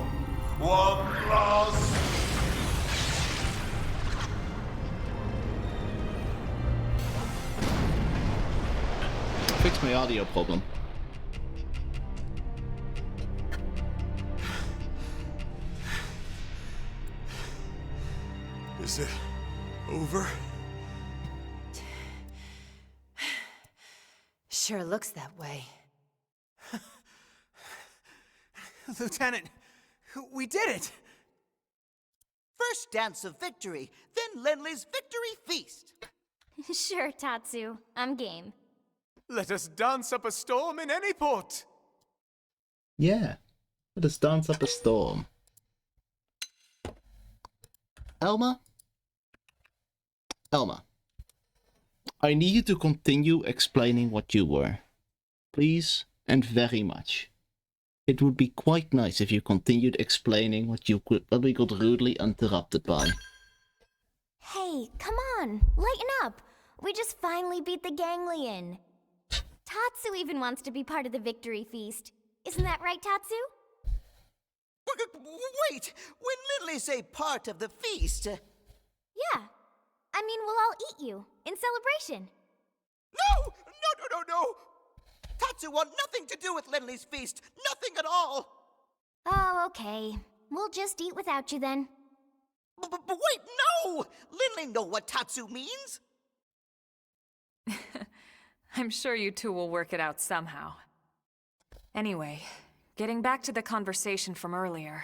one last. Fix my audio problem. Is it over? Sure looks that way. Lieutenant, we did it! First dance of victory, then Lenley's victory feast. Sure, Tatsu. I'm game. Let us dance up a storm in any port. Yeah. Let us dance up a storm. Elma? Elma. I need you to continue explaining what you were. Please, and very much. It would be quite nice if you continued explaining what we got rudely interrupted by. Hey, come on. Lighten up. We just finally beat the Ganglion. Tatsu even wants to be part of the victory feast. Isn't that right, Tatsu? Wait! When Lindley say part of the feast... Yeah. I mean, we'll all eat you. In celebration. No! No! Tatsu want nothing to do with Lindley's feast. Nothing at all. Oh, okay. We'll just eat without you then. But wait, no! Lindley know what Tatsu means. I'm sure you two will work it out somehow. Anyway, getting back to the conversation from earlier.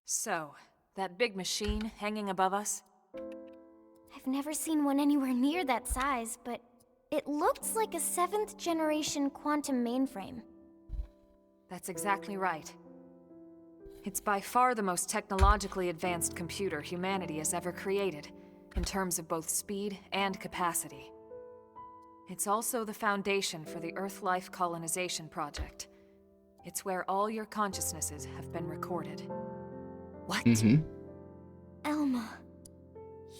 So, that big machine hanging above us? I've never seen one anywhere near that size, but It looks like a 7th generation quantum mainframe. That's exactly right. It's by far the most technologically advanced computer humanity has ever created, in terms of both speed and capacity. It's also the foundation for the Earth Life Colonization Project. It's where all your consciousnesses have been recorded. What? Elma,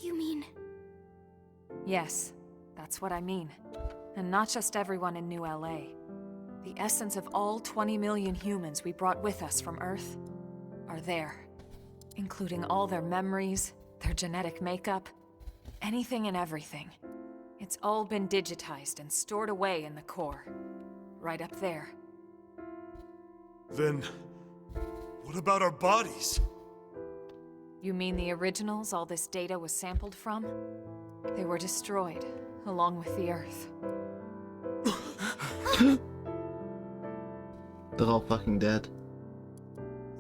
you mean... Yes, that's what I mean. And not just everyone in New LA. The essence of all 20 million humans we brought with us from Earth are there. Including all their memories, their genetic makeup, anything and everything. It's all been digitized and stored away in the core. Right up there. Then, what about our bodies? You mean the originals all this data was sampled from? They were destroyed, along with the Earth. They're all fucking dead.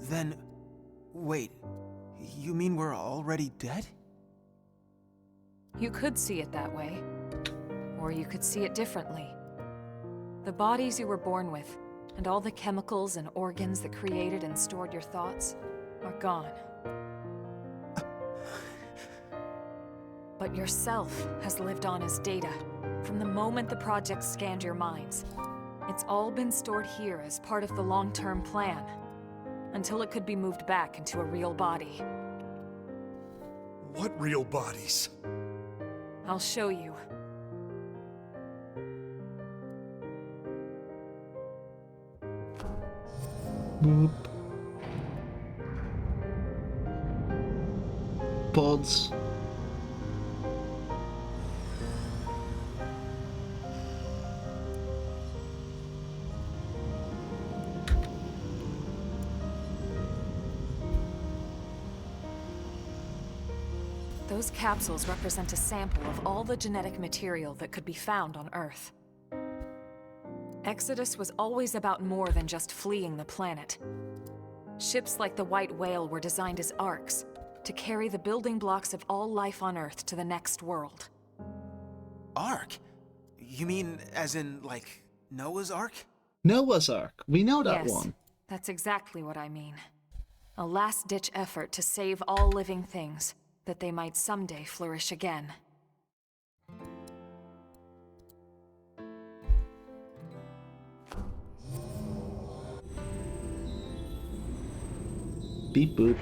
Then, wait, you mean we're already dead? You could see it that way. Or you could see it differently. The bodies you were born with, and all the chemicals and organs that created and stored your thoughts, are gone. But yourself has lived on as data, from the moment the project scanned your minds. It's all been stored here as part of the long-term plan, until it could be moved back into a real body. What real bodies? I'll show you. Boop. Pods. Those capsules represent a sample of all the genetic material that could be found on Earth. Exodus was always about more than just fleeing the planet. Ships like the White Whale were designed as arks, to carry the building blocks of all life on Earth to the next world. Ark? You mean as in, like, Noah's Ark? Noah's Ark. We know that Yes, one. that's exactly what I mean. A last-ditch effort to save all living things, that they might someday flourish again. Beep boop.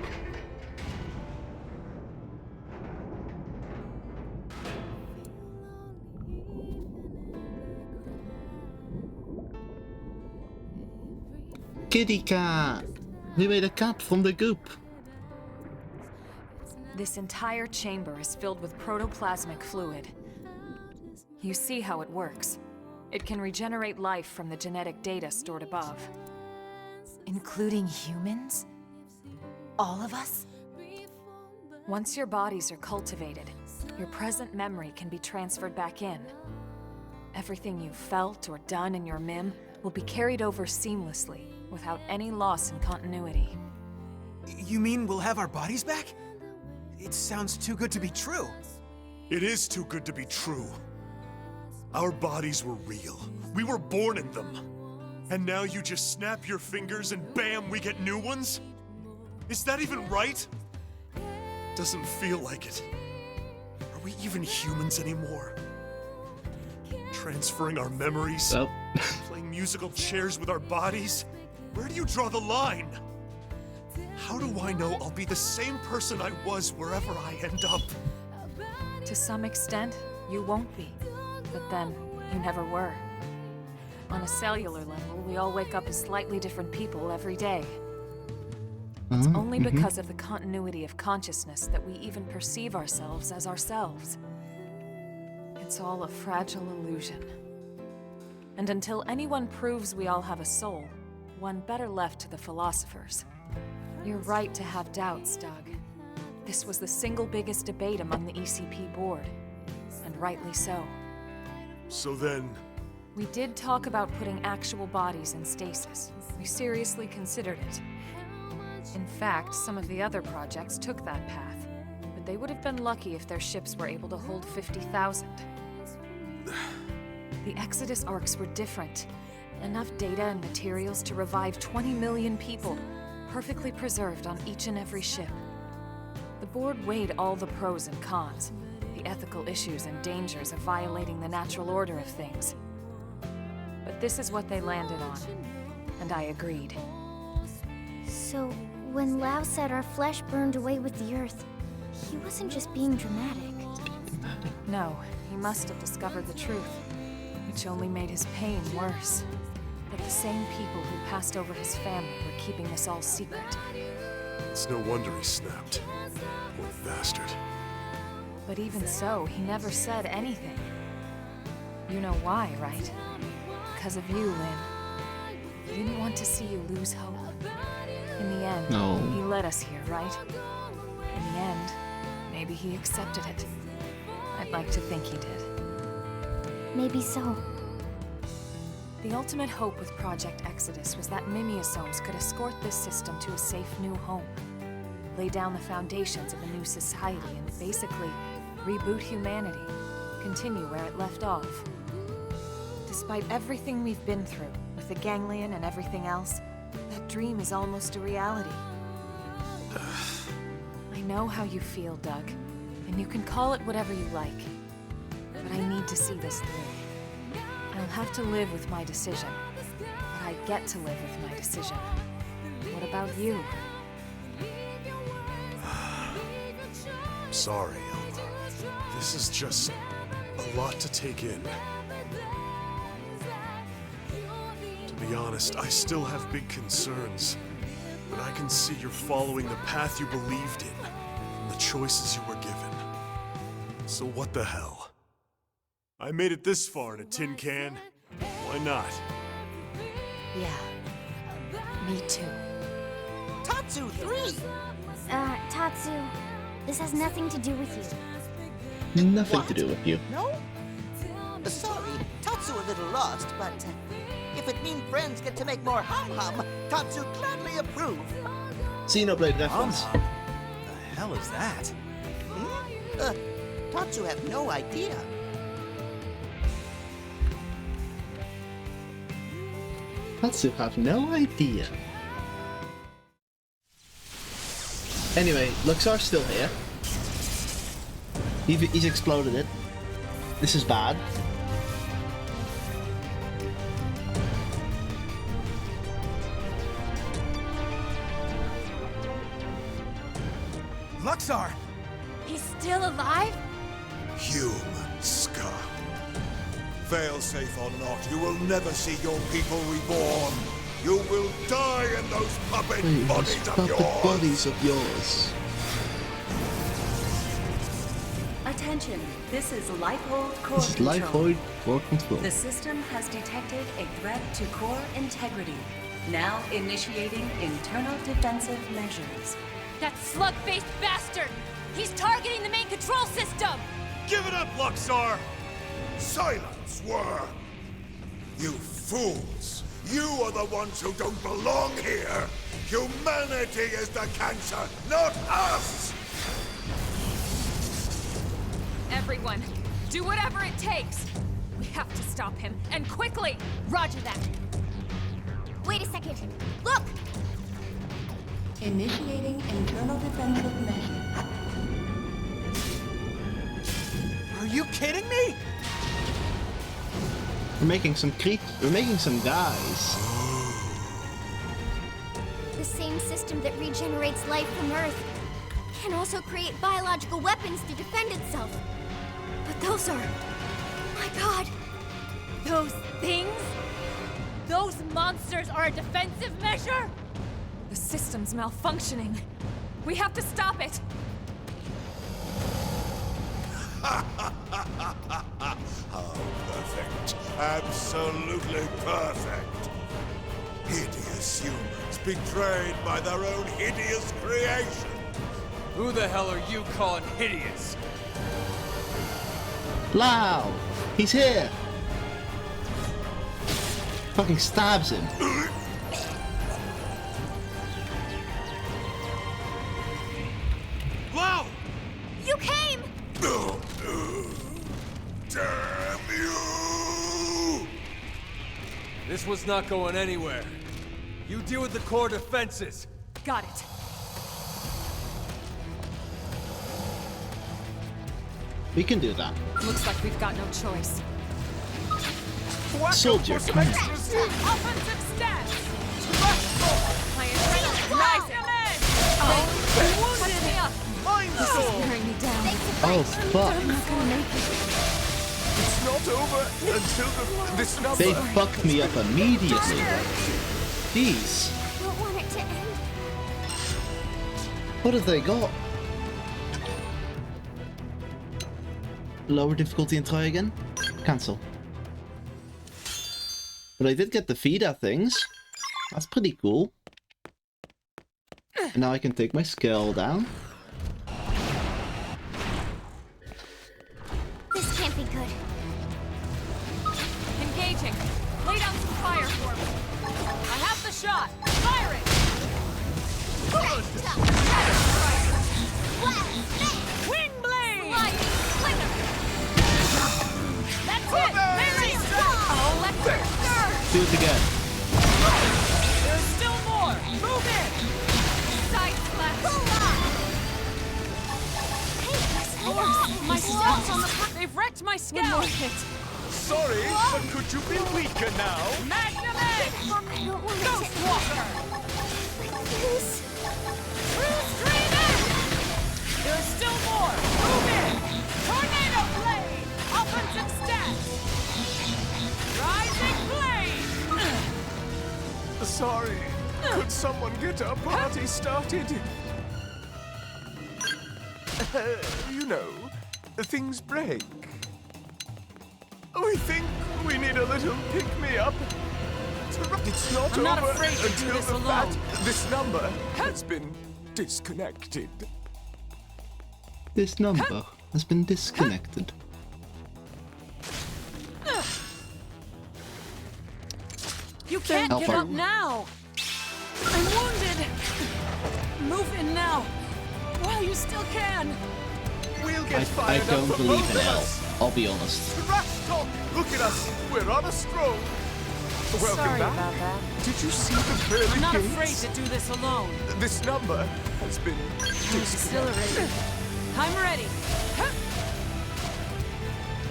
Kitty cat! We made a cat from the goop. This entire chamber is filled with protoplasmic fluid. You see how it works. It can regenerate life from the genetic data stored above. Including humans? All of us? Once your bodies are cultivated, your present memory can be transferred back in. Everything you've felt or done in your MIM will be carried over seamlessly, without any loss in continuity. You mean we'll have our bodies back? It sounds too good to be true. It is too good to be true. Our bodies were real. We were born in them. And now you just snap your fingers and bam, we get new ones? Is that even right? Doesn't feel like it. Are we even humans anymore? Transferring our memories? Nope. Playing musical chairs with our bodies? Where do you draw the line? How do I know I'll be the same person I was wherever I end up? To some extent, you won't be. But then, you never were. On a cellular level, we all wake up as slightly different people every day. It's only because of the continuity of consciousness that we even perceive ourselves as ourselves. It's all a fragile illusion. And until anyone proves we all have a soul, one better left to the philosophers. You're right to have doubts, Doug. This was the single biggest debate among the ECP board. And rightly so. So then... We did talk about putting actual bodies in stasis. We seriously considered it. In fact, some of the other projects took that path. But they would have been lucky if their ships were able to hold 50,000. The Exodus arcs were different. Enough data and materials to revive 20 million people, perfectly preserved on each and every ship. The board weighed all the pros and cons, the ethical issues and dangers of violating the natural order of things. But this is what they landed on, and I agreed. So, when Lao said our flesh burned away with the earth, he wasn't just being dramatic. No, he must have discovered the truth, which only made his pain worse. That the same people who passed over his family were keeping this all secret. It's no wonder he snapped. Poor bastard. But even so, he never said anything. You know why, right? Because of you, Lin. He didn't want to see you lose hope. In the end, he led us here, right? In the end, maybe he accepted it. I'd like to think he did. Maybe so. The ultimate hope with Project Exodus was that Mimiosomes could escort this system to a safe new home, lay down the foundations of a new society, and basically reboot humanity, continue where it left off. Despite everything we've been through, with the ganglion and everything else, that dream is almost a reality. I know how you feel, Doug, and you can call it whatever you like, but I need to see this through. I'll have to live with my decision, but I get to live with my decision. What about you? I'm sorry, Elma. This is just a lot to take in. To be honest, I still have big concerns, but I can see you're following the path you believed in, and the choices you were given. So what the hell? I made it this far in a tin can. Why not? Yeah, me too. Tatsu 3! Tatsu, this has nothing to do with you. Nothing to do with you. No? Sorry, Tatsu a little lost, but if it means friends get to make more hum-hum, Tatsu gladly approve. Xenoblade reference. The hell is that? Tatsu have no idea. Tatsu have no idea. Anyway, Luxar's still here. He's exploded it. This is bad. Luxar! He's still alive? Human scum. Failsafe or not, you will never see your people reborn. You will die in those puppet bodies of yours. Attention, this is Lifehold Core This is Control. Lifehold Core Control. The system has detected a threat to core integrity. Now initiating internal defensive measures. That slug-faced bastard! He's targeting the main control system! Give it up, Luxar! Silence, worm! You fools! You are the ones who don't belong here! Humanity is the cancer, not us! Everyone, do whatever it takes! We have to stop him, and quickly! Roger that. Wait a second. Look! Initiating internal defensive measures. Are you kidding me? We're making some guys. The same system that regenerates life from Earth can also create biological weapons to defend itself. But those are... my god! Those things? Those monsters are a defensive measure? The system's malfunctioning. We have to stop it! How perfect. Absolutely perfect. Hideous humans betrayed by their own hideous creation. Who the hell are you calling hideous? Lao! He's here! Fucking stabs him. Lao! You came! Damn you! This was not going anywhere. You deal with the core defenses. Got it. We can do that. Looks like we've got no choice. Soldier, come on. Offensive stance! My adrenaline rising! Wearing me down. Oh, fuck. I'm not gonna make it. It's not over until this number... They fucked me up immediately. Jeez. I don't want it to end. What have they got? Lower difficulty and try again? Cancel. But I did get the feeder things. That's pretty cool. And now I can take my skill down. This can't be good. Engaging. Lay down some fire for me. I have the shot. Fire it! Wing blade! Slinger! That's it! Melee strike! Oh, let's Do it again. There's still more! Move in! Side slash! My scouts on the front! They've wrecked my scout! One more hit! Sorry, but could you be weaker now? Magnum Edge! Ghost Walker! Please. True Stream Edge! There's still more! Move in! Tornado Blade! Offensive stance! Rising Blade! Sorry. Could someone get our party started? You know, things break. I think we need a little pick-me-up. It's not I'm over not afraid to do until this the alone. This number has been disconnected. This number has been disconnected. You can't Help give her. up now! I'm wounded! Move in now! While you still can! We'll get I fired up don't for believe both in of hell. us. I'll be honest. Trash talk! Look at us! We're on a stroll! Welcome Sorry back. about that. Did you see the pearly I'm not gates? afraid to do this alone. This number has been I'm exhilarated. I'm ready.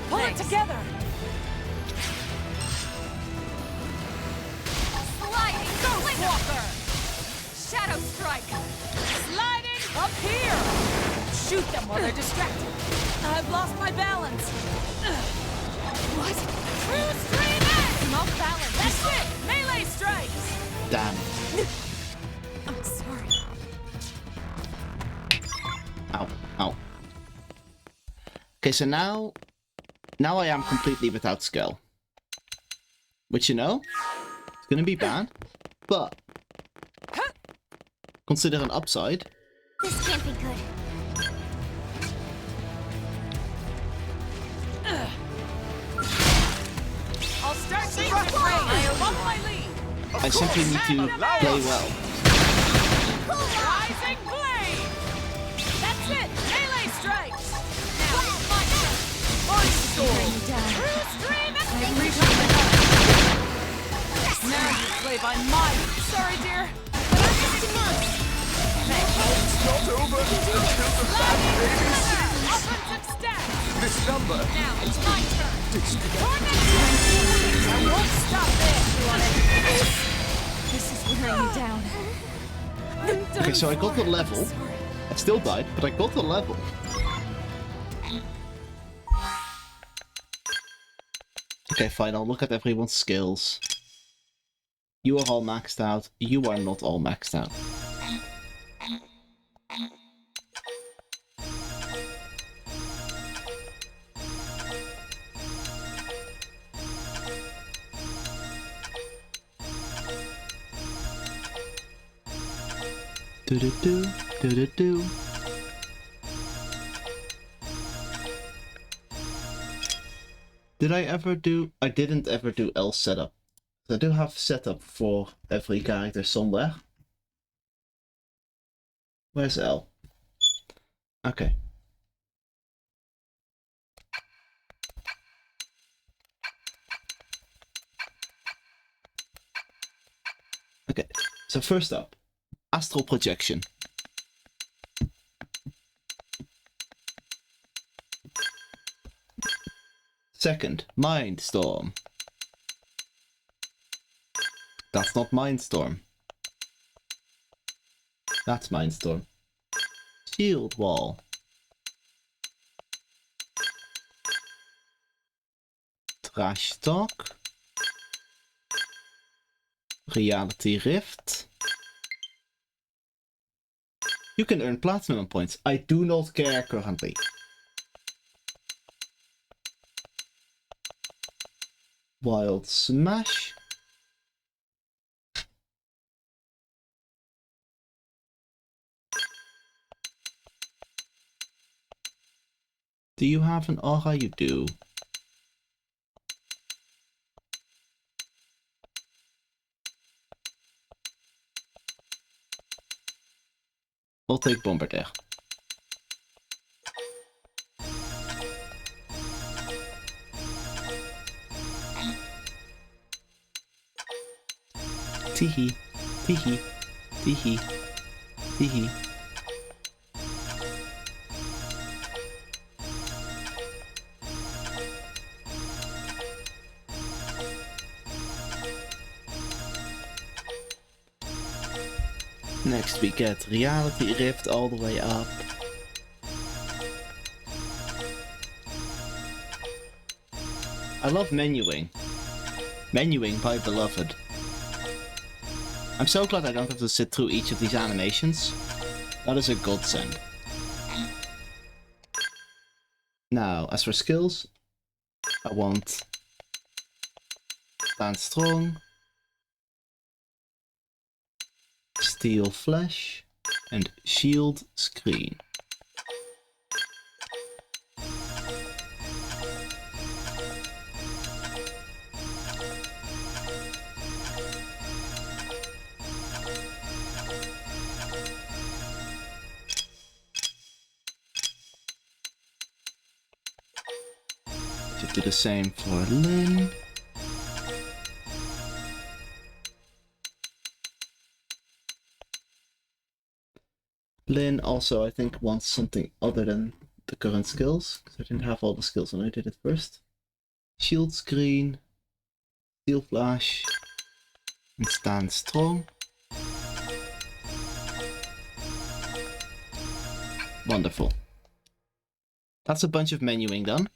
Pull it together! Sliding Ghost Walker! Shadow Strike! Sliding up here! Shoot them while they're distracted. I've lost my balance. What? True Stream Edge! I'm off balance. That's it! Melee strikes! Damn. I'm sorry. Ow. Ow. Okay, so now I am completely without skill. Which, you know, it's gonna be bad, but consider an upside. This can't be good. I'll start things at range. I want my lead. I simply need to play well. Rising Blade! That's it! Melee strikes! Now it's my turn! Voice Storm! True Stream and now you play by my... Sorry, dear. It's not over until the fat baby sings. Offensive stance! This number Now it's my turn! disconnected. I won't stop this! This is wearing me down. Okay, so I got the level. I still died, but I got the level. Okay, fine, I'll look at everyone's skills. You are all maxed out. You are not all maxed out. Do-do-do, do-do-do. Did I ever do... I didn't ever do L setup. I do have setup for every character somewhere. Where's L? Okay. Okay, so first up, astral projection. Second, Mindstorm. That's not Mindstorm. That's Mindstorm. Shield Wall. Trash Talk. Reality Rift. You can earn platinum points. I do not care currently. Wild Smash. Do you have an aura? You do. I'll take Bombardier. Teehee, teehee, teehee, teehee. Next we get Reality Rift all the way up. I love menuing. Menuing by Beloved. I'm so glad I don't have to sit through each of these animations. That is a godsend. Now, as for skills, I want Stand Strong, Steel Flesh, and Shield Screen. Should do the same for Lynn. Lynn also, I think, wants something other than the current skills, because I didn't have all the skills when I did it first. Shield Screen, Steel Flash, and Stand Strong. Wonderful. That's a bunch of menuing done.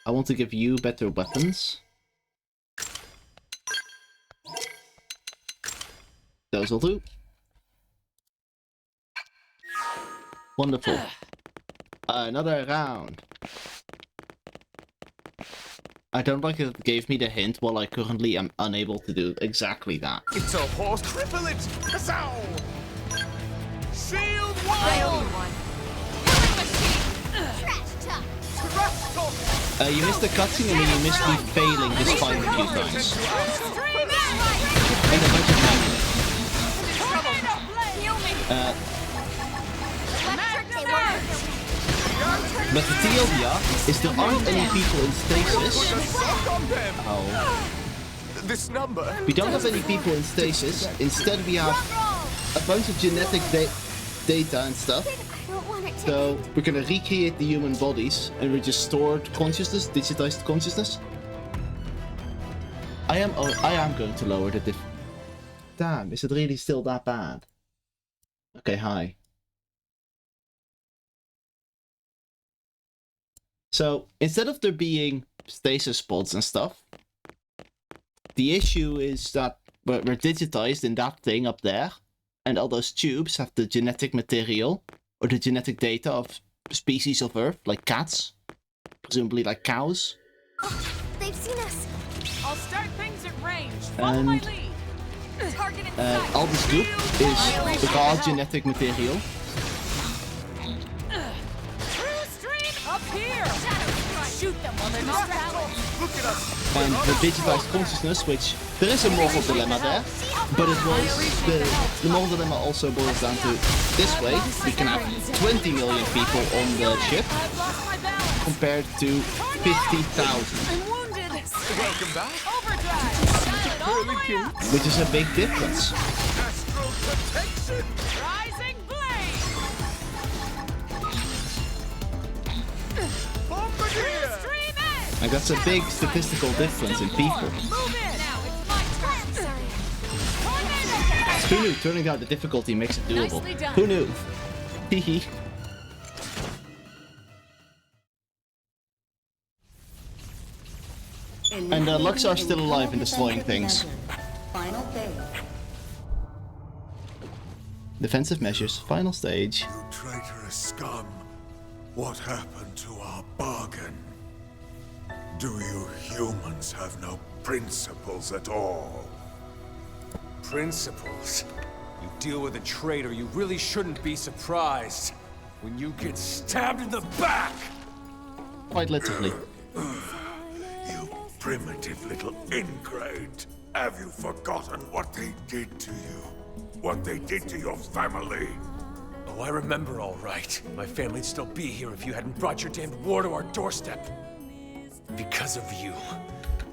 I want to give you better weapons. Those will do. Wonderful. Another round. I don't like it gave me the hint while I currently am unable to do exactly that. It's a horse. Triple it! Zow! Shield Wild one! You missed the cutscene and then you missed me failing this fight a few times. And a bunch of menuing. But the TLDR is there aren't any people in stasis. Oh. This number. We don't have any people in stasis. Instead we have a bunch of genetic data and stuff. So we're gonna recreate the human bodies and we just stored consciousness, digitized consciousness. I am going to lower the diff. Damn, is it really still that bad? Okay, hi. So instead of there being stasis pods and stuff, the issue is that we're digitized in that thing up there, and all those tubes have the genetic material or the genetic data of species of Earth, like cats, presumably like cows. Oh, they've seen us. I'll start things at range. Follow my lead. Target in sight. All this goop is raw genetic material. Up here! Shoot them while they're distracted. Look at us! And the digitized consciousness, which there is a moral dilemma there, but it was the moral dilemma also boils down to this way: we can have 20 million people on the ship compared to 50,000. I'm wounded. Welcome back. Which is a big difference. Astral protection! Rising blade! Bombardier! Extreme edge! Like that's a big statistical difference in people. Move in! Now it's my turn! Who knew turning down the difficulty makes it doable? Nicely done. Who knew? Hehe. And Luxar's still alive and destroying things. Final phase. Defensive measures, final stage. You traitorous scum. What happened to our bargain? Do you humans have no principles at all? Principles? You deal with a traitor, you really shouldn't be surprised when you get stabbed in the back! Quite literally. You primitive little ingrate. Have you forgotten what they did to you? What they did to your family? Oh, I remember all right. My family'd still be here if you hadn't brought your damned war to our doorstep. Because of you,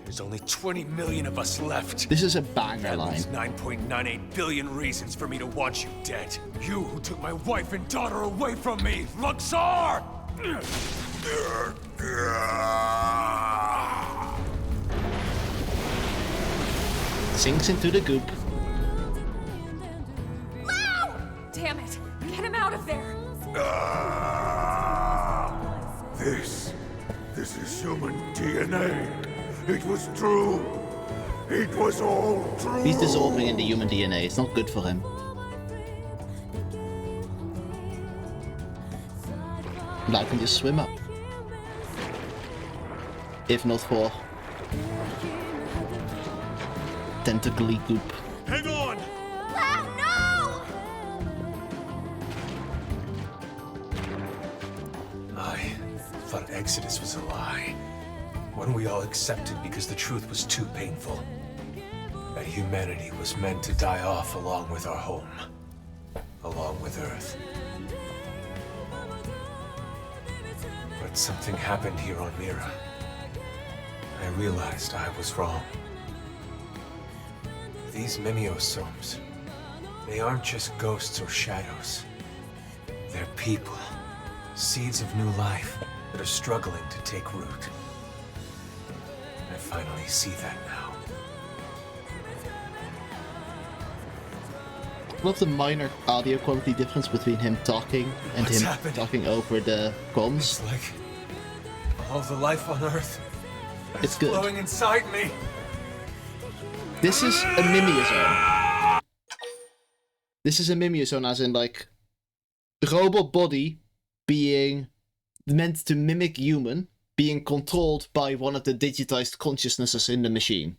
there's only 20 million of us left. This is a banger line. There's 9.98 billion reasons for me to want you dead. You who took my wife and daughter away from me, Luxar! Sinks into the goop. Damn it! Get him out of there! This is human DNA. It was true. It was all true. He's dissolving into human DNA. It's not good for him. Now I can just swim up. If not for tentacly goop. Hang on! I thought Exodus was a lie. One we all accepted because the truth was too painful. That humanity was meant to die off along with our home. Along with Earth. But something happened here on Mira. I realized I was wrong. These Mimiosomes, they aren't just ghosts or shadows. They're people. Seeds of new life that are struggling to take root. I finally see that now. I love the minor audio quality difference between him talking and What's him happened? talking over the comms. It's like all the life on Earth It's is good. flowing inside me. This is a Mimiozone. This is a Mimiozone as in like the robot body being meant to mimic human, being controlled by one of the digitized consciousnesses in the machine.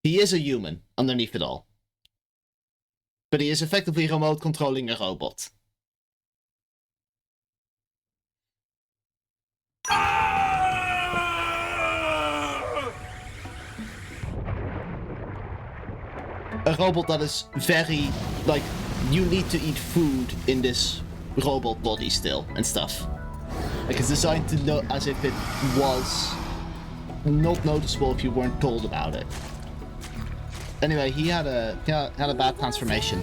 He is a human underneath it all. But he is effectively remote controlling a robot. A robot that is very, like, you need to eat food in this robot body still and stuff. Like, it's designed to look as if it was not noticeable if you weren't told about it. Anyway, he had a bad transformation.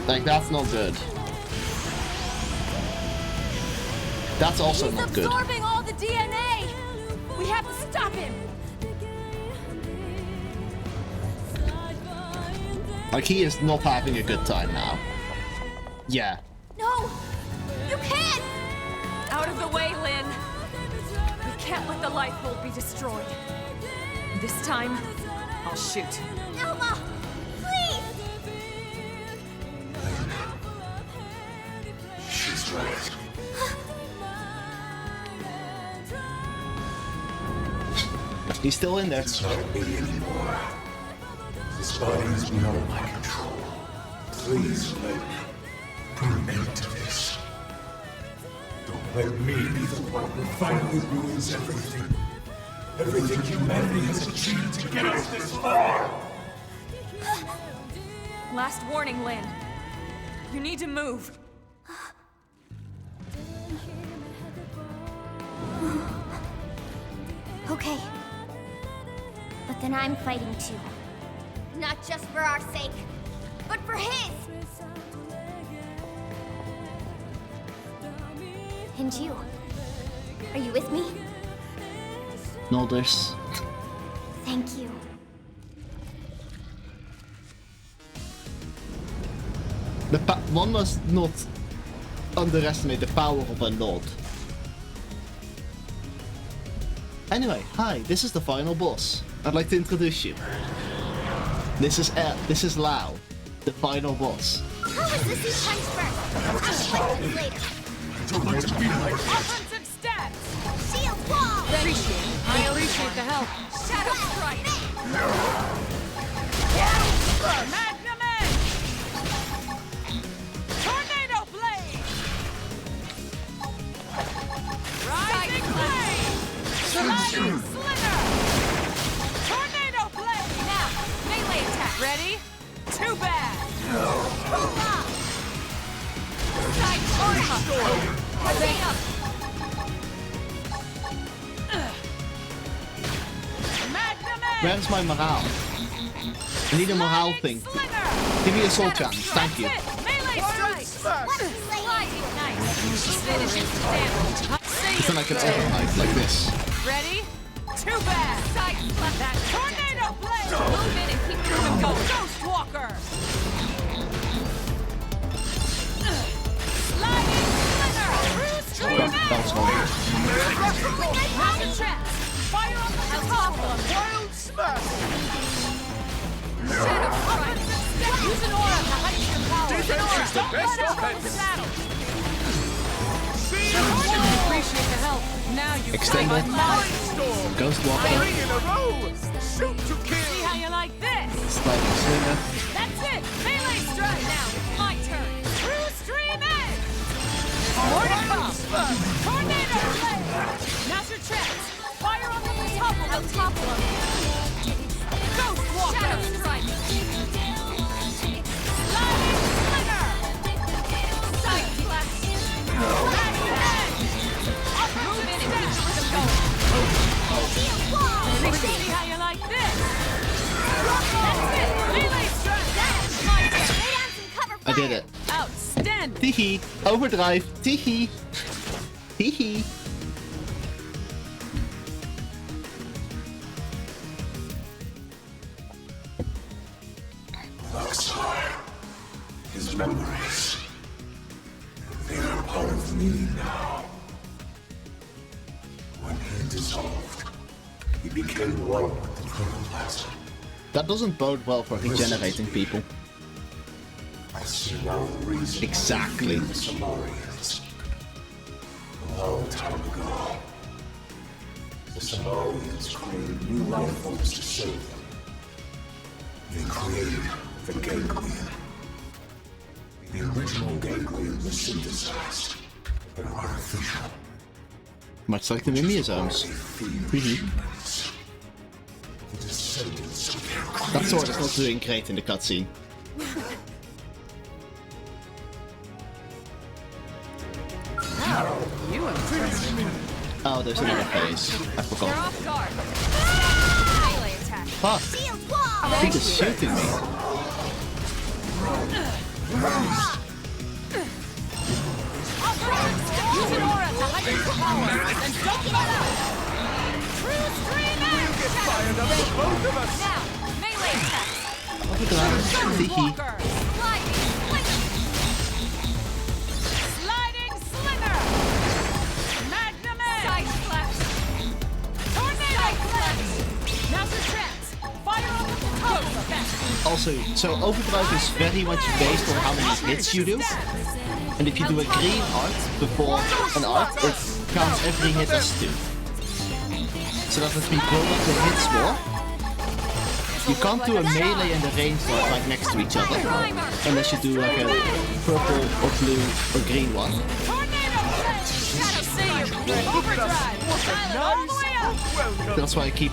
Like, that's not good. That's also not good. He's absorbing all the DNA! We have to stop him! Like, he is not having a good time now. Yeah. No! You can't! Out of the way, Lynn! We can't let the life hold be destroyed. This time, I'll shoot. Elma! Please! She's right. He's still in there. It's not me anymore. This body is beyond my control. Please, Lynn, put an end to this. Don't let me be the one who finally ruins everything. Everything humanity has achieved to get us this far. Last warning, Lynn. You need to move. Then I'm fighting too. Not just for our sake, but for his! And you? Are you with me? Nodders. Thank you. One must not underestimate the power of a nod. Anyway, hi, this is the final boss. I'd like to introduce you. This is Lao, the final boss. How is this these times first? I'll explain later. Offensive stance! Shield wall! I appreciate the help. Shadow strike! Magnum Edge! Tornado blade! Rising blade! Sliding slinger! Tornado blade! Now, melee attack. Ready? Too bad! Side tornado! Heading up! Where's my morale? I need a morale thing. Give me a soul challenge, thank you. Melee strike! Sliding nice! Finishing damage! Then I can overknife like this. Ready? Too bad! Side slap that tornado blade! Move in and keep moving going! Ghost Walker! Sliding slinger! That's horrible. Rapid traps! Fire on the top of them! Wild smash! Shadow strike! Use an aura to heighten your power! Use an aura! Don't let it go to battle! Appreciate the help. Now you Extended. Ghost Walker. Three in a row. Shoot to kill. See how you like this? Sliding slinger. That's it. Melee strike. Now my turn. True stream edge. Morning tornado blade. Now's your chance. Fire on the top of them. Top of them. Ghost Walker. Shadow strike. Sliding slinger. Side flash. See how you like this? That's it! Melee strike! I did it. Outstanding! Teehee. Overdrive. Teehee. Teehee. Luxar. His memories. They are part of me now. When he dissolved, he became one with the protoplasm. That doesn't bode well for regenerating people. I see now the reason exactly. The Samarians. A long time ago, the Samarians created new life forms to save them. They created the ganglion. The original ganglion was synthesized, but artificial. Much like the Mimiazomes. That sword is not doing great in the cutscene. You impressed me. Oh, there's another phase. I They're forgot. off guard. Melee attack. Fuck! He is shooting me. Use an aura to heighten your power, and don't let up! True stream edge! We'll get fired up for both of us! Now, melee attack! Teehee. Walker! Sliding slinger! Magnum edge! Side flash! Tornado flash! Now's your chance! Fire on the top effect! Also, so overdrive is very much based on how many hits you do. And if you do a green art before an art, it counts every hit as 2. So that lets me build up the hits more. You can't do a melee and a ranged art like next to each other, unless you do like a purple or blue or green one. That's why I keep.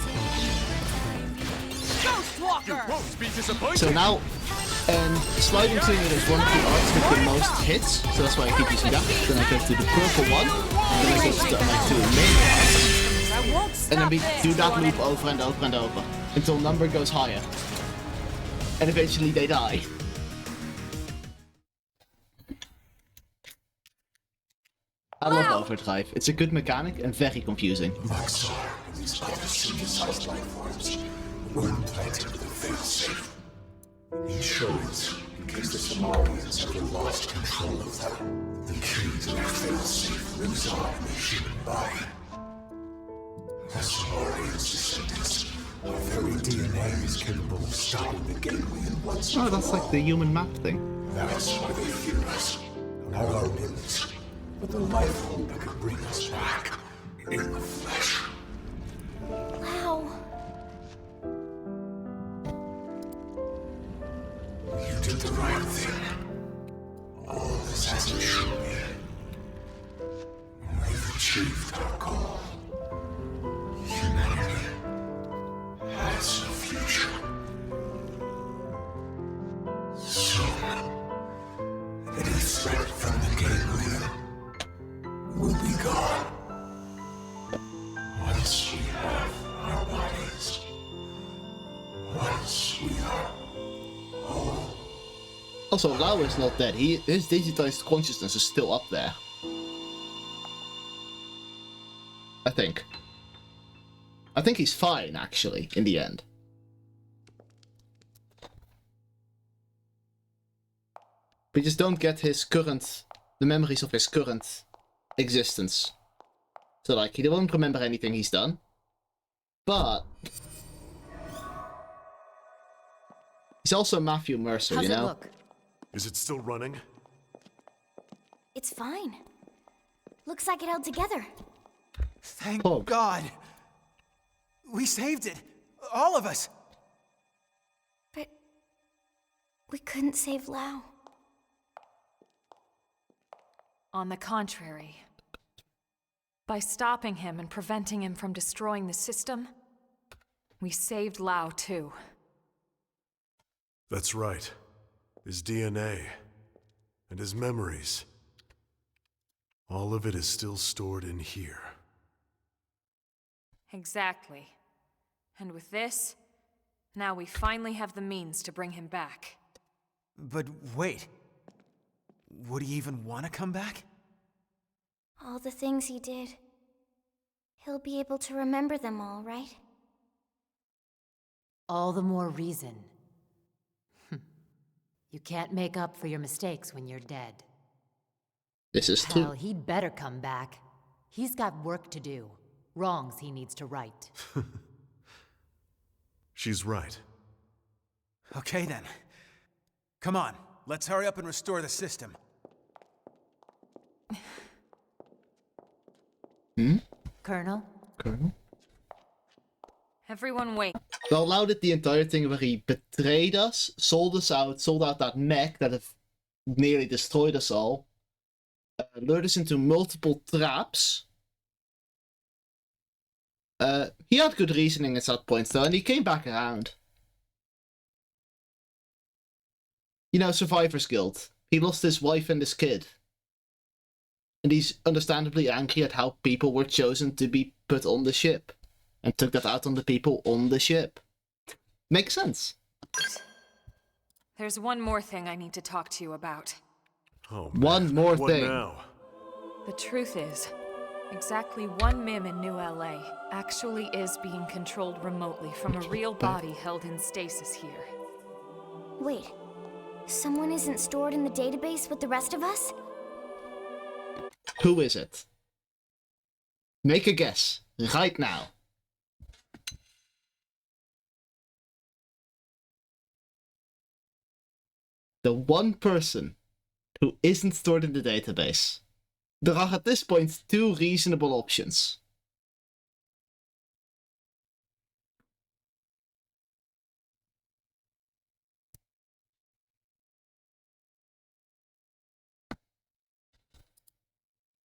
So now, sliding slinger is one of the arts with the most hits, so that's why I keep using that. Then I go to the purple one, then I go to my 2 main arts, and then we do that loop over and over and over. until number goes higher. And eventually they die. I love Overdrive. It's a good mechanic and very confusing. Luxor and these other synthesized life forms were implanted with a failsafe. Insurance, in case the Somalians ever lost control of them. The key to their failsafe lives on in the human body. The Somalians' descendants, our very DNA is capable of stopping the ganglion once. Oh, that's like the human map thing. That's why they fear us. Not our limbs, but the life form that could bring us back in the flesh. Wow. You did the right thing. All this hasn't shown me. We've achieved our goal. Humanity has a future. Soon, any threat from the ganglion will be gone. Once we have our bodies. Once we are whole. Also, Lau is not dead. His digitized consciousness is still up there. I think. I think he's fine, actually, in the end. We just don't get the memories of his current existence. So, like, he won't remember anything he's done. But he's also Matthew Mercer, How's you it know? look? Is it still running? It's fine. Looks like it held together. Thank God. We saved it. All of us. But we couldn't save Lau. On the contrary. By stopping him and preventing him from destroying the system, we saved Lau too. That's right. His DNA. And his memories. All of it is still stored in here. Exactly. And with this, now we finally have the means to bring him back. But wait. Would he even want to come back? All the things he did. He'll be able to remember them all, right? All the more reason. You can't make up for your mistakes when you're dead. This is Hell, true. he'd better come back. He's got work to do. Wrongs he needs to right. She's right. Okay then. Come on, let's hurry up and restore the system. Colonel? Colonel? Everyone wait. Well, Lau did the entire thing where he betrayed us, sold out that mech that have nearly destroyed us all, lured us into multiple traps. He had good reasoning at that point though, and he came back around. You know, Survivor's Guild. He lost his wife and his kid. And he's understandably angry at how people were chosen to be put on the ship. And took that out on the people on the ship. Makes sense. There's one more thing I need to talk to you about. Oh, one more what thing. Now? The truth is, exactly one MIM in New LA actually is being controlled remotely from a real body held in stasis here. Wait. Someone isn't stored in the database with the rest of us? Who is it? Make a guess. Right now. The one person who isn't stored in the database. There are at this point two reasonable options.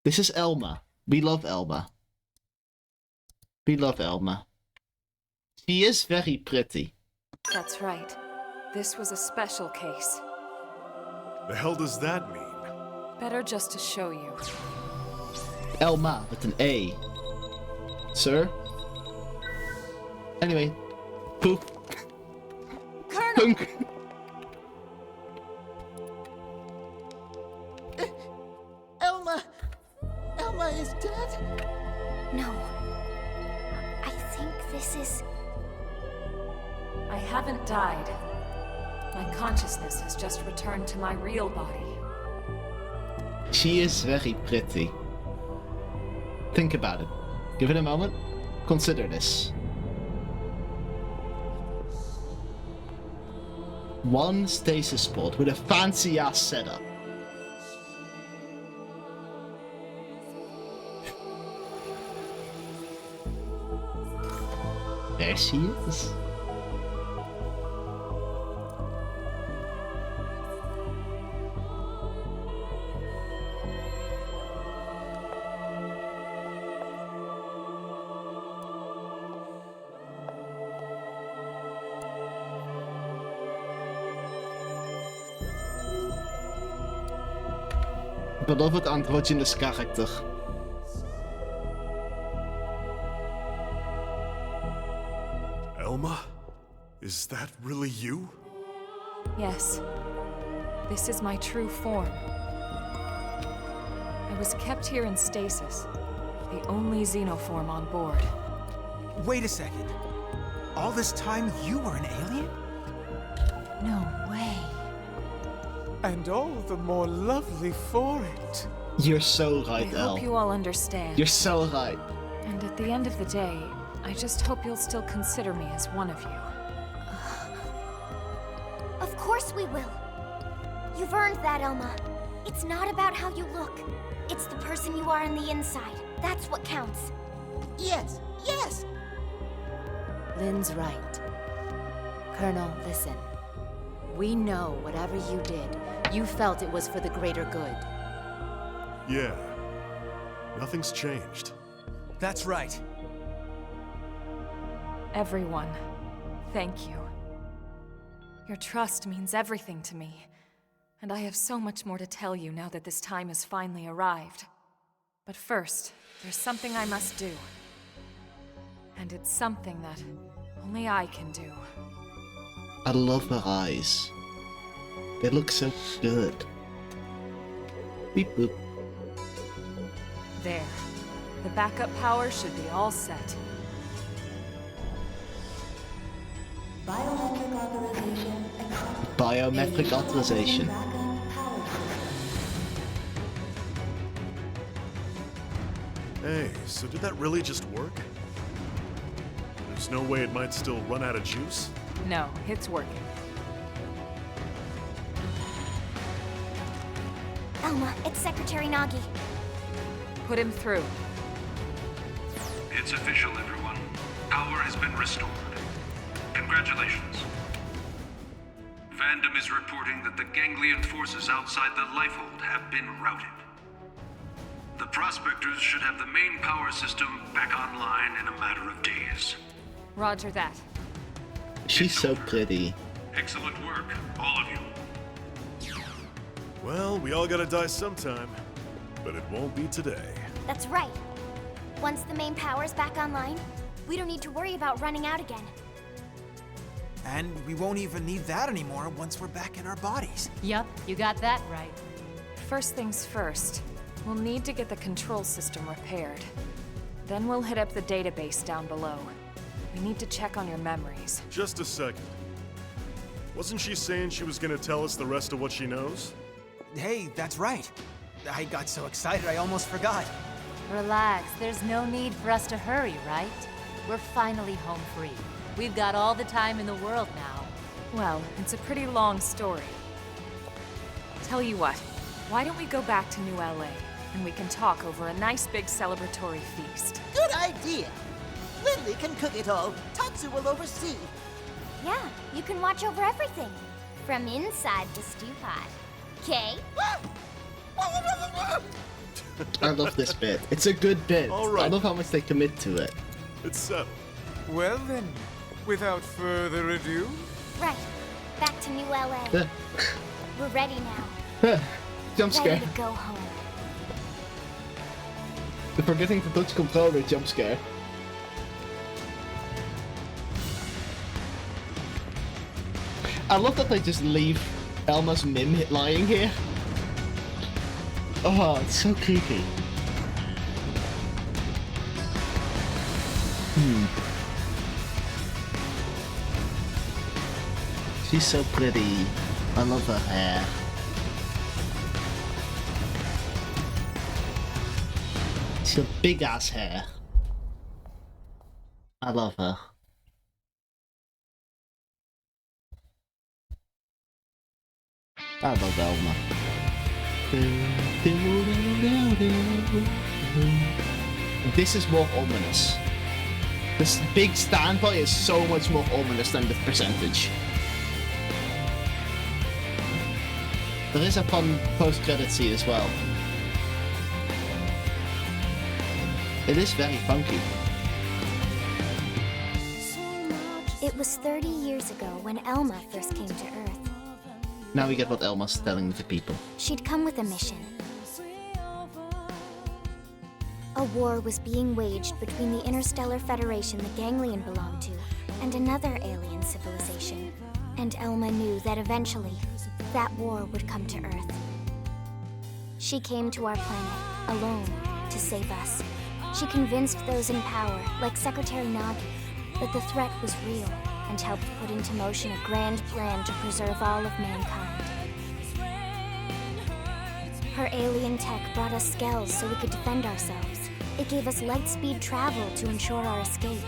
This is Elma. We love Elma. We love Elma. She is very pretty. That's right. This was a special case. The hell does that mean? Better just to show you. Elma with an A. Sir? Anyway, Poop. Colonel! Elma is dead? No. I think this is... I haven't died. My consciousness has just returned to my real body. She is very pretty. Think about it. Give it a moment. Consider this. One stasis pod with a fancy ass setup. There she is. Beloved androgynous character. Elma? Is that really you? Yes. This is my true form. I was kept here in stasis, the only xenoform on board. Wait a second. All this time you were an alien? No way. And all the more lovely for it. You're so right, I El. hope you all understand. You're so right. And at the end of the day, I just hope you'll still consider me as one of you. Of course we will. You've earned that, Elma. It's not about how you look. It's the person you are on the inside. That's what counts. Yes, yes! Lynn's right. Colonel, listen. We know whatever you did, you felt it was for the greater good. Yeah. Nothing's changed. That's right. Everyone, thank you. Your trust means everything to me, and I have so much more to tell you now that this time has finally arrived. But first, there's something I must do. And it's something that only I can do. I love her eyes. They look so good. Beep boop. There. The backup power should be all set. Biometric authorization. Hey, so did that really just work? There's no way it might still run out of juice? No, it's working. Elma, it's Secretary Nagi. Put him through. It's official, everyone. Power has been restored. Congratulations. Fandom is reporting that the ganglion forces outside the Lifehold have been routed. The Prospectors should have the main power system back online in a matter of days. Roger that. She's so pretty. Excellent work, all of you. Well, we all gotta die sometime, but it won't be today. That's right. Once the main power's back online, we don't need to worry about running out again. And we won't even need that anymore once we're back in our bodies. Yup, you got that right. First things first, we'll need to get the control system repaired. Then we'll hit up the database down below. We need to check on your memories. Just a second. Wasn't she saying she was gonna tell us the rest of what she knows? Hey, that's right. I got so excited I almost forgot. Relax, there's no need for us to hurry, right? We're finally home free. We've got all the time in the world now. Well, it's a pretty long story. Tell you what, why don't we go back to New LA, and we can talk over a nice big celebratory feast. Good idea! Lindley can cook it all. Tatsu will oversee. Yeah, you can watch over everything. From inside the stew pot. Okay? I love this bit. It's a good bit. All right. I love how much they commit to it. It's settled. Well then, without further ado... Right. Back to New LA. We're ready now. Jump scare. Ready to go home. The forgetting to touch controller jump scare. I love that they just leave Elma's Mim lying here. Oh, it's so creepy. She's so pretty. I love her hair. She's got big ass hair. I love her. I love Elma. This is more ominous. This big standby is so much more ominous than the percentage. There is a fun post-credit scene as well. It is very funky. It was 30 years ago when Elma first came to Earth. Now we get what Elma's telling the people. She'd come with a mission. A war was being waged between the Interstellar Federation the Ganglion belonged to and another alien civilization. And Elma knew that eventually, that war would come to Earth. She came to our planet, alone, to save us. She convinced those in power, like Secretary Nagi, that the threat was real and helped put into motion a grand plan to preserve all of mankind. Her alien tech brought us skells so we could defend ourselves. It gave us light-speed travel to ensure our escape.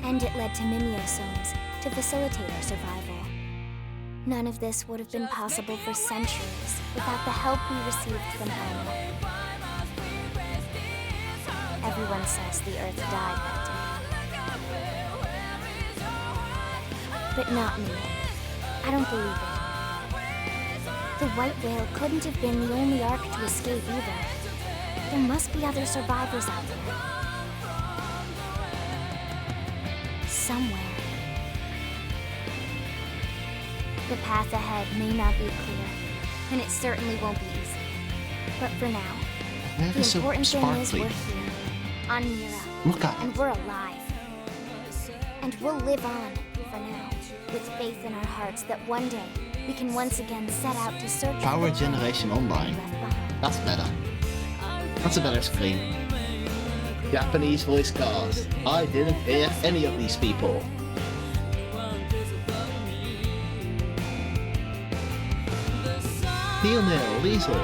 And it led to mimeosomes to facilitate our survival. None of this would have been possible for centuries without the help we received from Elma. Everyone says the Earth died that day. But not me. I don't believe it. The white whale couldn't have been the only Ark to escape either. There must be other survivors out there. Somewhere. The path ahead may not be clear, and it certainly won't be easy. But for now, the important thing is we're here, on Mira, and we're alive. And we'll live on, for now, with faith in our hearts that one day we can once again set out to search for Power Generation Online. That's better. That's a better screen. Japanese voice cast. I didn't hear any of these people. Neil, Liesel.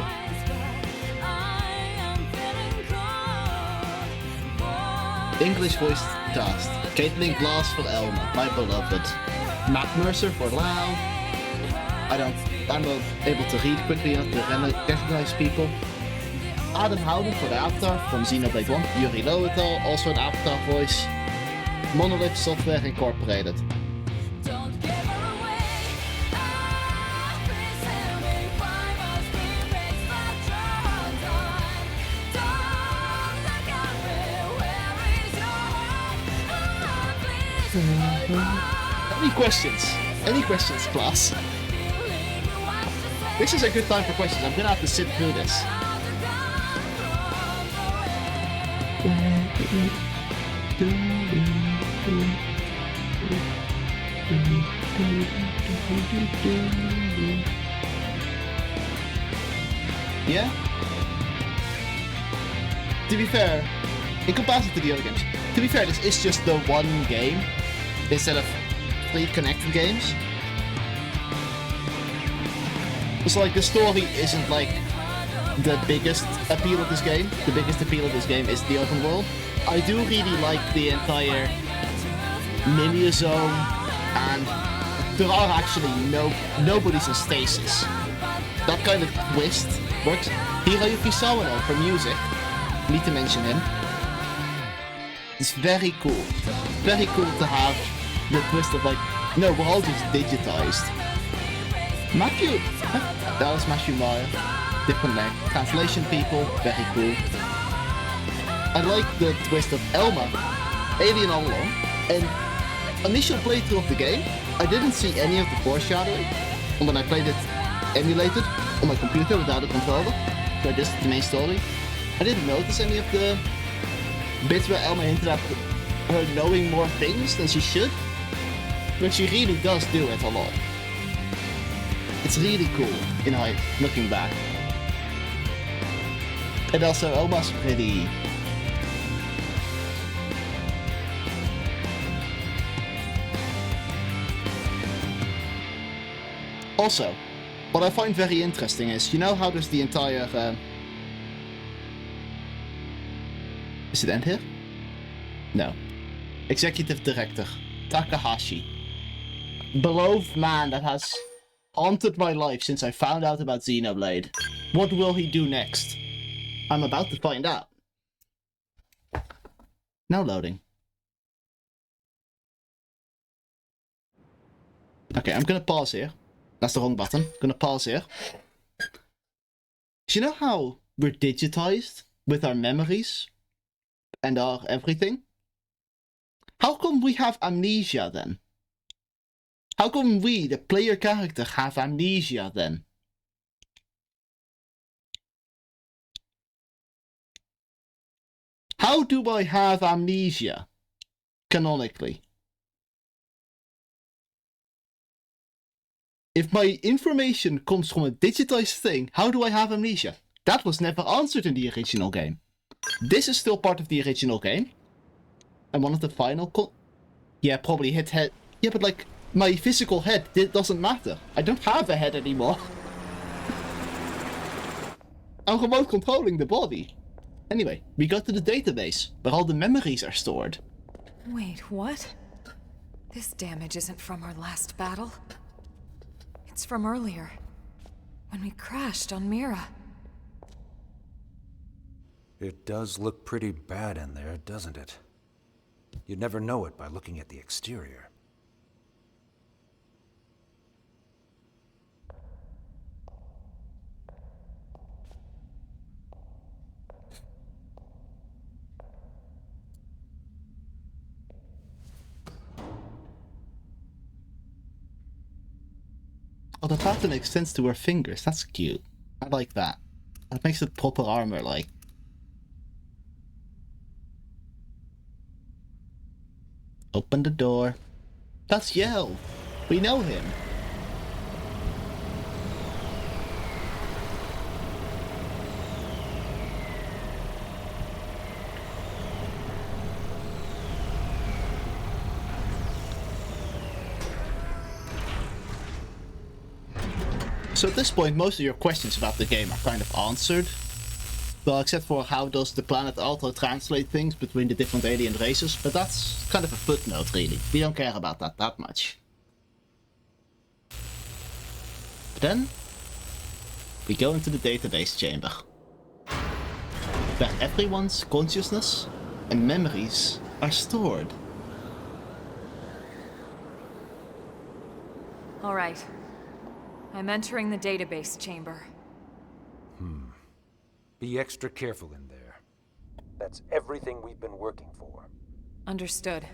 English voice cast. Caitlin Glass for Elma, my beloved. Matt Mercer for Lau. I'm not able to read quickly enough to recognize people. Adam Howden for the Avatar from Xenoblade 1. Yuri Lowenthal, also an Avatar voice. Monolith Software Incorporated. Any questions? Any questions, class? This is a good time for questions. I'm gonna have to sit through this. Yeah? To be fair, in comparison to the other games, to be fair, this is just the one game instead of 3 connected games. It's like the story isn't like the biggest appeal of this game. The biggest appeal of this game is the open world. I do really like the entire mini zone, and there are actually nobody's in stasis. That kind of twist works. Hiroyuki Sawano for music, need to mention him. It's very cool. Very cool to have the twist of like, no, we're all just digitized. Matthew! That was Matthew Meyer. Different name. Translation people, very cool. I like the twist of Elma, alien all along, and initial playthrough of the game, I didn't see any of the foreshadowing, and when I played it emulated on my computer without a controller, so just the main story, I didn't notice any of the bits where Elma hinted at her knowing more things than she should, but she really does do it a lot. It's really cool, you know, looking back. And also, Oma's pretty... Also, what I find very interesting is, you know how there's the entire... Is it end here? No. Executive Director, Takahashi. Beloved man that has haunted my life since I found out about Xenoblade. What will he do next? I'm about to find out. Now loading. Okay, I'm gonna pause here. That's the wrong button. I'm gonna pause here. Do you know how we're digitized with our memories and our everything? How come we have amnesia then? How come we, the player character, have amnesia then? How do I have amnesia? Canonically. If my information comes from a digitized thing, how do I have amnesia? That was never answered in the original game. This is still part of the original game. And one of the final yeah, probably hit head. Yeah, but like, my physical head, it doesn't matter. I don't have a head anymore. I'm remote controlling the body. Anyway, we go to the database, where all the memories are stored. Wait, what? This damage isn't from our last battle. It's from earlier, when we crashed on Mira. It does look pretty bad in there, doesn't it? You'd never know it by looking at the exterior. Oh, the pattern extends to her fingers. That's cute. I like that. That makes it proper armor, like. Open the door. That's Yell. We know him. So at this point, most of your questions about the game are kind of answered. Well, except for how does the planet auto-translate things between the different alien races, but that's kind of a footnote, really. We don't care about that much. But then, we go into the database chamber, where everyone's consciousness and memories are stored. All right. I'm entering the database chamber. Be extra careful in there. That's everything we've been working for. Understood.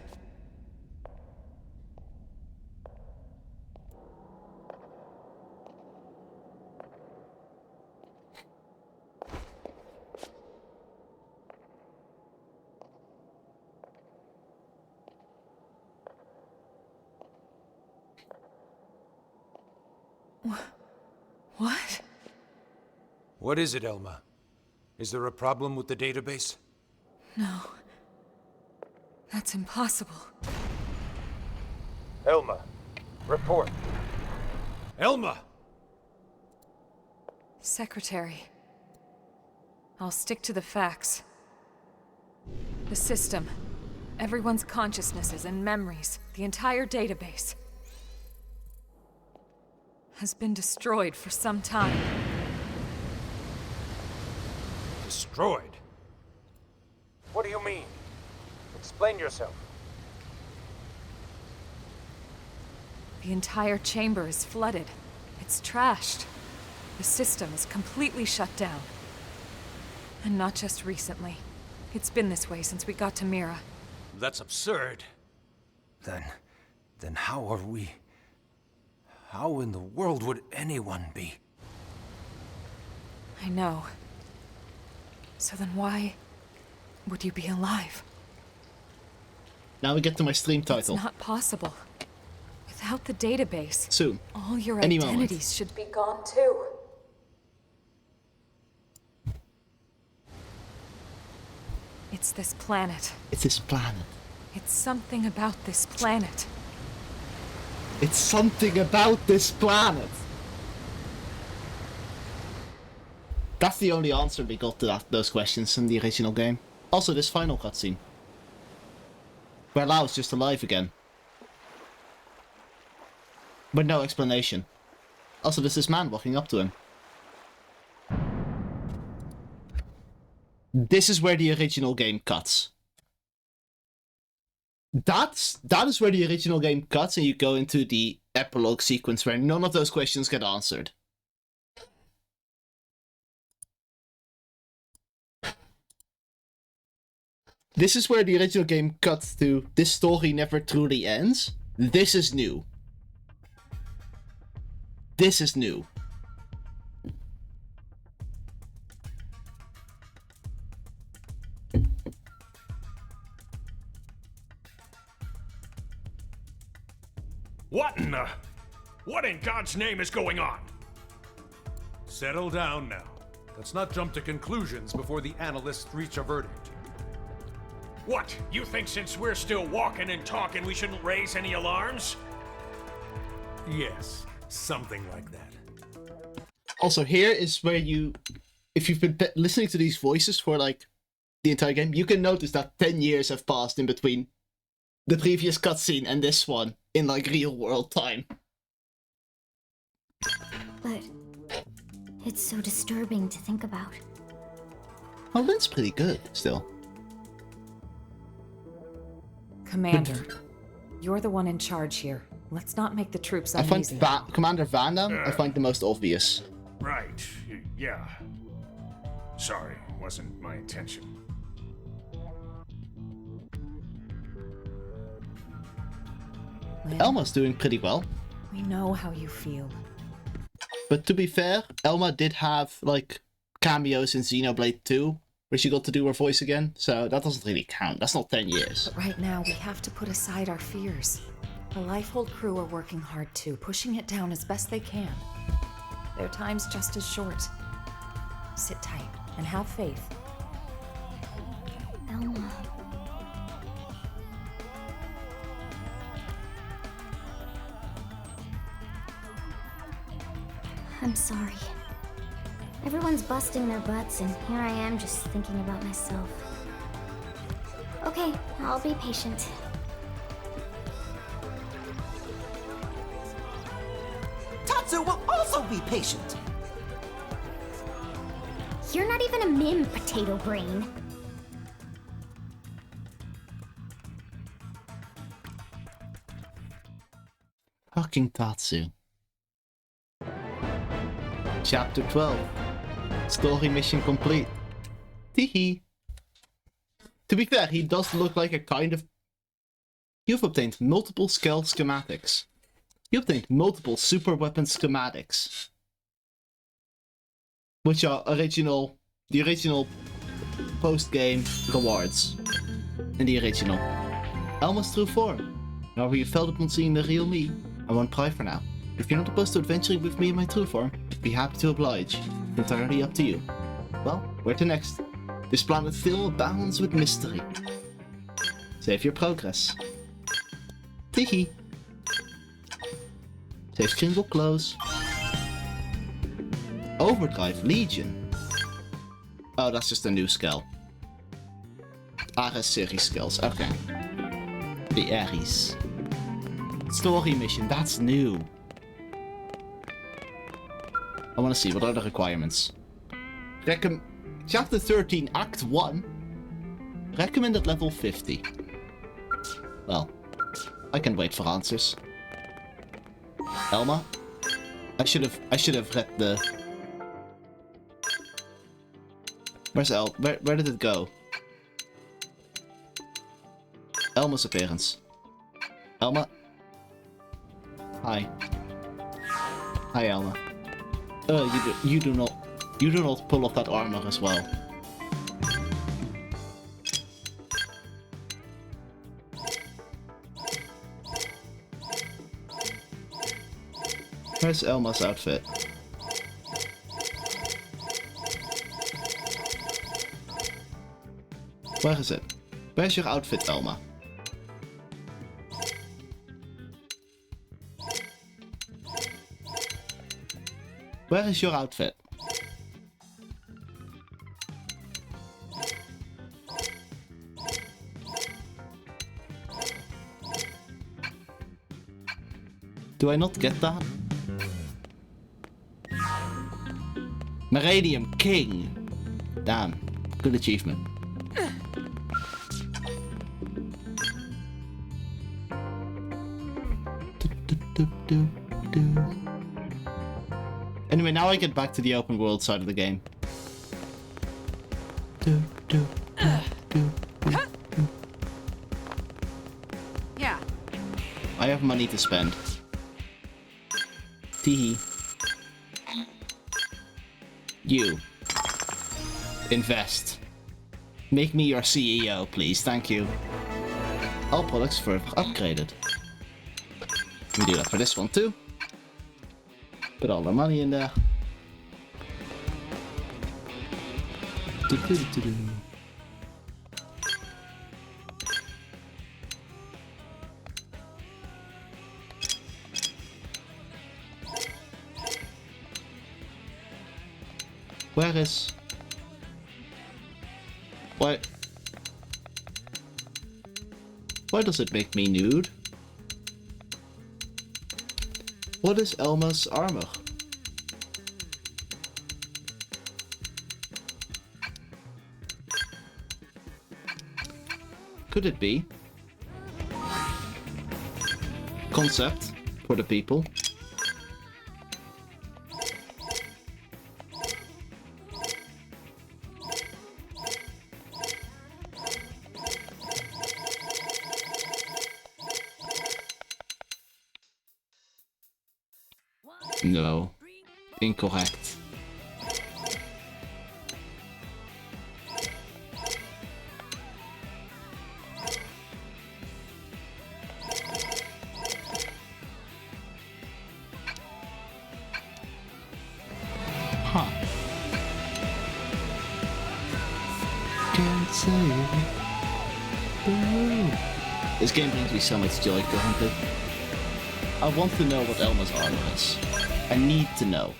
What? What is it, Elma? Is there a problem with the database? No. That's impossible. Elma, report. Elma! Secretary. I'll stick to the facts. The system. Everyone's consciousnesses and memories. The entire database. Has been destroyed for some time. Destroyed? What do you mean? Explain yourself. The entire chamber is flooded. It's trashed. The system is completely shut down. And not just recently. It's been this way since we got to Mira. That's absurd. Then how are we... How in the world would anyone be? I know. So then why would you be alive? Now we get to my stream title. It's not possible. With Without the database, soon. All your Any identities moment. should be gone too. It's this planet. It's this planet. It's something about this planet. It's something about this planet. That's the only answer we got to those questions in the original game. Also, this final cutscene, where Lao is just alive again, with no explanation. Also, there's this man walking up to him. This is where the original game cuts. That is where the original game cuts, and you go into the epilogue sequence where none of those questions get answered. This is where the original game cuts to this story never truly ends. This is new. This is new. What in God's name is going on? Settle down now. Let's not jump to conclusions before the analysts reach a verdict. What? You think since we're still walking and talking we shouldn't raise any alarms? Yes, something like that. Also, here is where you, if you've been listening to these voices for like the entire game, you can notice that 10 years have passed in between the previous cutscene and this one in like real world time. But it's so disturbing to think about. Oh, that's pretty good still. Commander, you're the one in charge here. Let's not make the troops uneasy. I find Commander Van Damme, I find the most obvious. Right, yeah. Sorry, wasn't my intention. Lynn, Elma's doing pretty well. we know how you feel. But to be fair, Elma did have like cameos in Xenoblade 2, where she got to do her voice again, so that doesn't really count. That's not 10 years. But right now, we have to put aside our fears. The Lifehold crew are working hard too, pushing it down as best they can. Their time's just as short. Sit tight and have faith. Elma. I'm sorry. Everyone's busting their butts, and here I am just thinking about myself. Okay, I'll be patient. Tatsu will also be patient. You're not even a mim, potato brain. Fucking Tatsu. Chapter 12. Story mission complete. Teehee. To be fair, he does look like a kind of... You've obtained multiple scale schematics. You obtained multiple super weapon schematics. Which are the original post-game rewards. In the original. Elma's true form. However you felt upon seeing the real me, I won't pry for now. If you're not opposed to adventuring with me in my true form, I'd be happy to oblige. It's entirely up to you. Well, where to next? This planet still abounds with mystery. Save your progress. Teehee. Save screen will close. Overdrive Legion. Oh, that's just a new skill. Ares series skills, okay. The Ares. Story mission, that's new. I want to see, what are the requirements? Chapter 13, Act 1. Recommended level 50. Well, I can wait for answers. Elma? I should have read the... Where's El? Where did it go? Elma's appearance. Elma? Hi. Hi, Elma. You do not pull off that armor as well. Where's Elma's outfit? Where is it? Where's your outfit, Elma? Where is your outfit? Do I not get that? Meridian King! Damn, good achievement. Anyway, now I get back to the open world side of the game. Yeah. I have money to spend. Teehee. You. Invest. Make me your CEO, please. Thank you. All products further upgraded. We do that for this one too. Put all our money in there. Where is... Why does it make me nude? What is Elma's armor? Could it be concept for the people? No. Incorrect. Huh. Can't say it. This game brings me so much joy currently. I want to know what Elma's armor is. I need to know.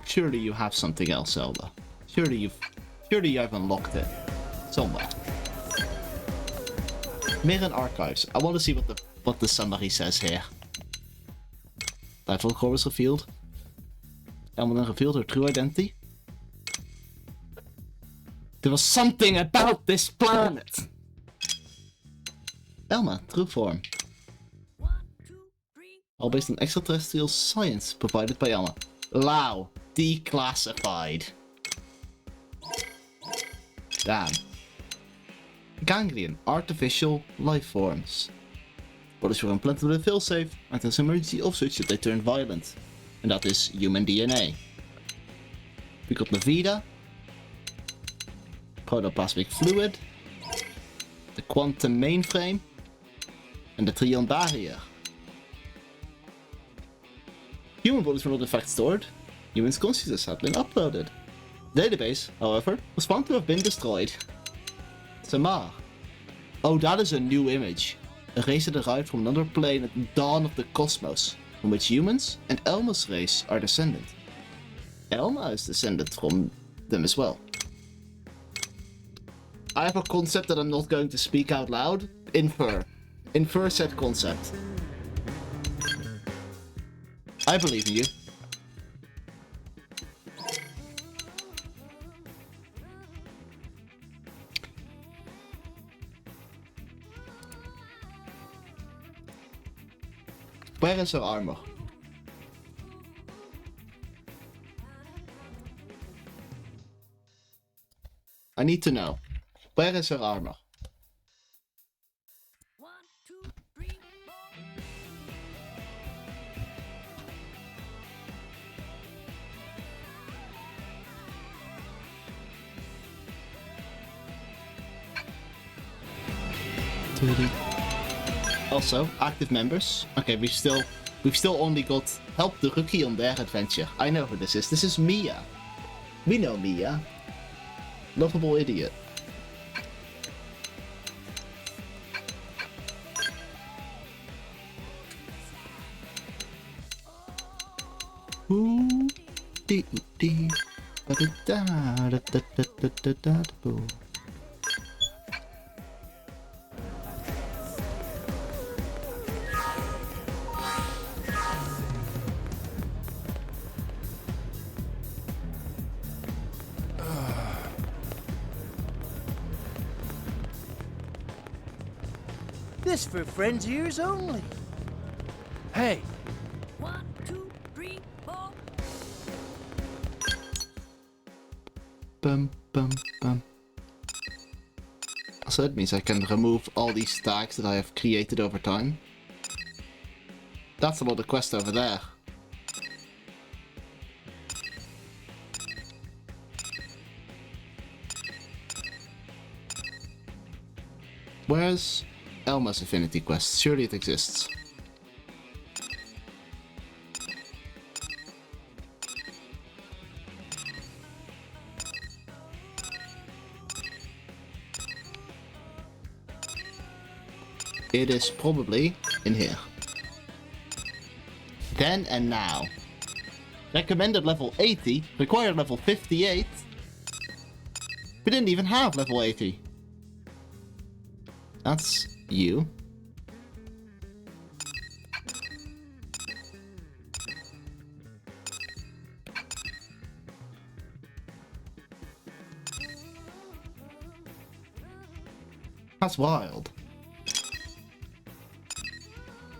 Surely you have something else, Zelda. Surely you've unlocked it somewhere. Mirren Archives. I want to see what the summary says here. Title core was revealed. Elma revealed her true identity. There was something about this planet. Elma, true form. All based on extraterrestrial science provided by Elma. Lao, declassified. Damn. Ganglion, artificial life forms. Bodies were implanted with a failsafe and an emergency off switch should they turn violent. And that is human DNA. We got Levida. Protoplasmic fluid. The quantum mainframe. And the Trion barrier. Human bodies were not in fact stored. Humans' consciousness had been uploaded. The database, however, was found to have been destroyed. Samar. Oh, that is a new image. A race that arrived from another plane at the dawn of the cosmos, from which humans and Elma's race are descended. Elma is descended from them as well. I have a concept that I'm not going to speak out loud. Infer. Infer said concept. I believe in you. Where is her armor? I need to know. Where is her armor? Also, active members. Okay, we've still only got Help the Rookie on their adventure. I know who this is. This is Mia. We know Mia. Lovable idiot. Ooh, dee dee, ba da da da da da da da da. This for friends' ears only. Hey, 1, 2, 3, 4. Bum bum bum. So that means I can remove all these tags that I have created over time. That's a lot of quest over there. Where's Elma's Affinity Quest? Surely it exists. It is probably in here. Then and now. Recommended level 80, required level 58. We didn't even have level 80. That's you. That's wild.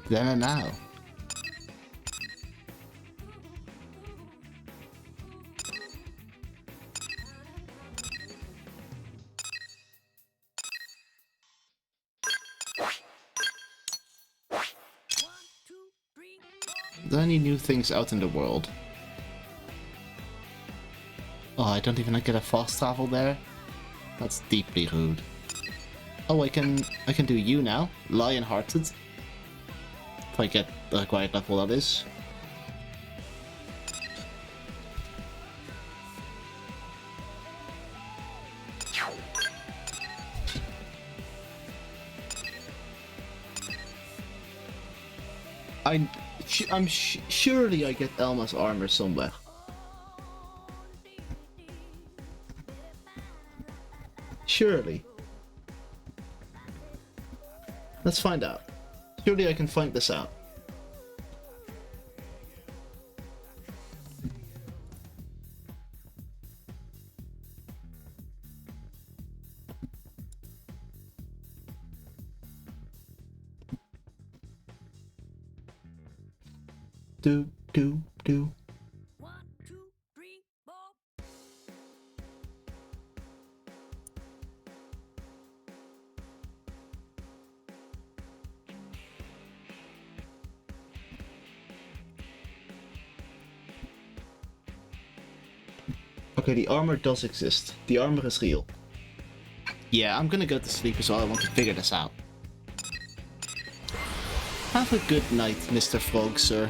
Then and now. Are there any new things out in the world? Oh, I don't even get a fast travel there? That's deeply rude. Oh, I can do you now. Lion-hearted. If I get the required level, that is. Surely I get Elma's armor somewhere. Surely. Let's find out. Surely I can find this out. Do. 1, 2, 3, 4. Okay, the armor does exist. The armor is real. Yeah, I'm gonna go to sleep as well. I want to figure this out. Have a good night, Mr. Frog, sir.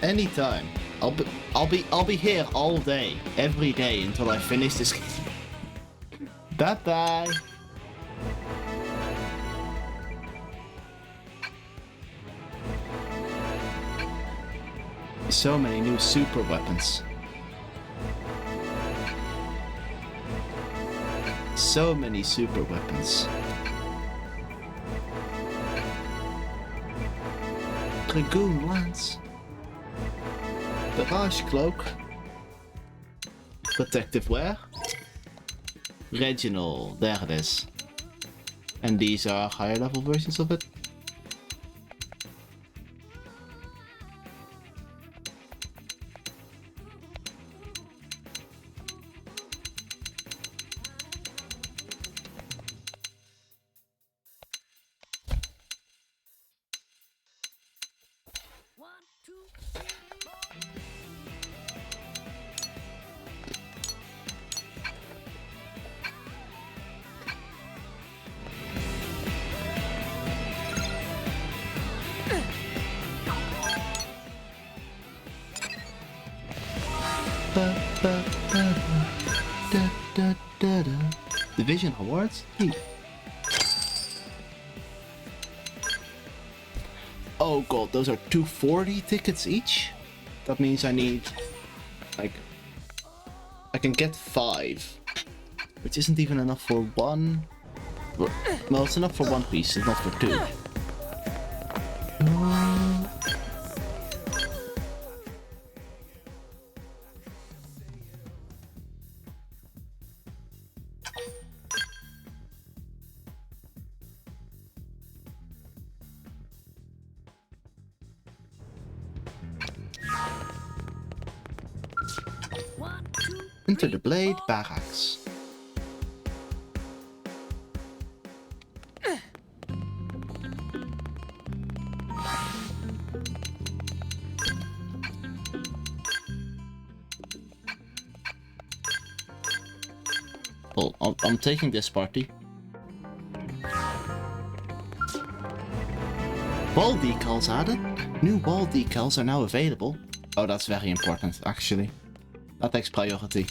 Anytime. I'll be here all day, every day until I finish this game. Bye bye. So many new super weapons. So many super weapons. Dragoon Lance. Barrage Cloak. Protective Wear. Reginald, there it is. And these are higher level versions of it. Division awards? Hey. Oh god, those are 240 tickets each? That means I need, like, I can get 5, which isn't even enough for one. Well, it's enough for one piece, it's not for 2. Enter the Blade Barracks. Well, I'm taking this party. Wall decals added. New wall decals are now available. Oh, that's very important, actually. That takes priority.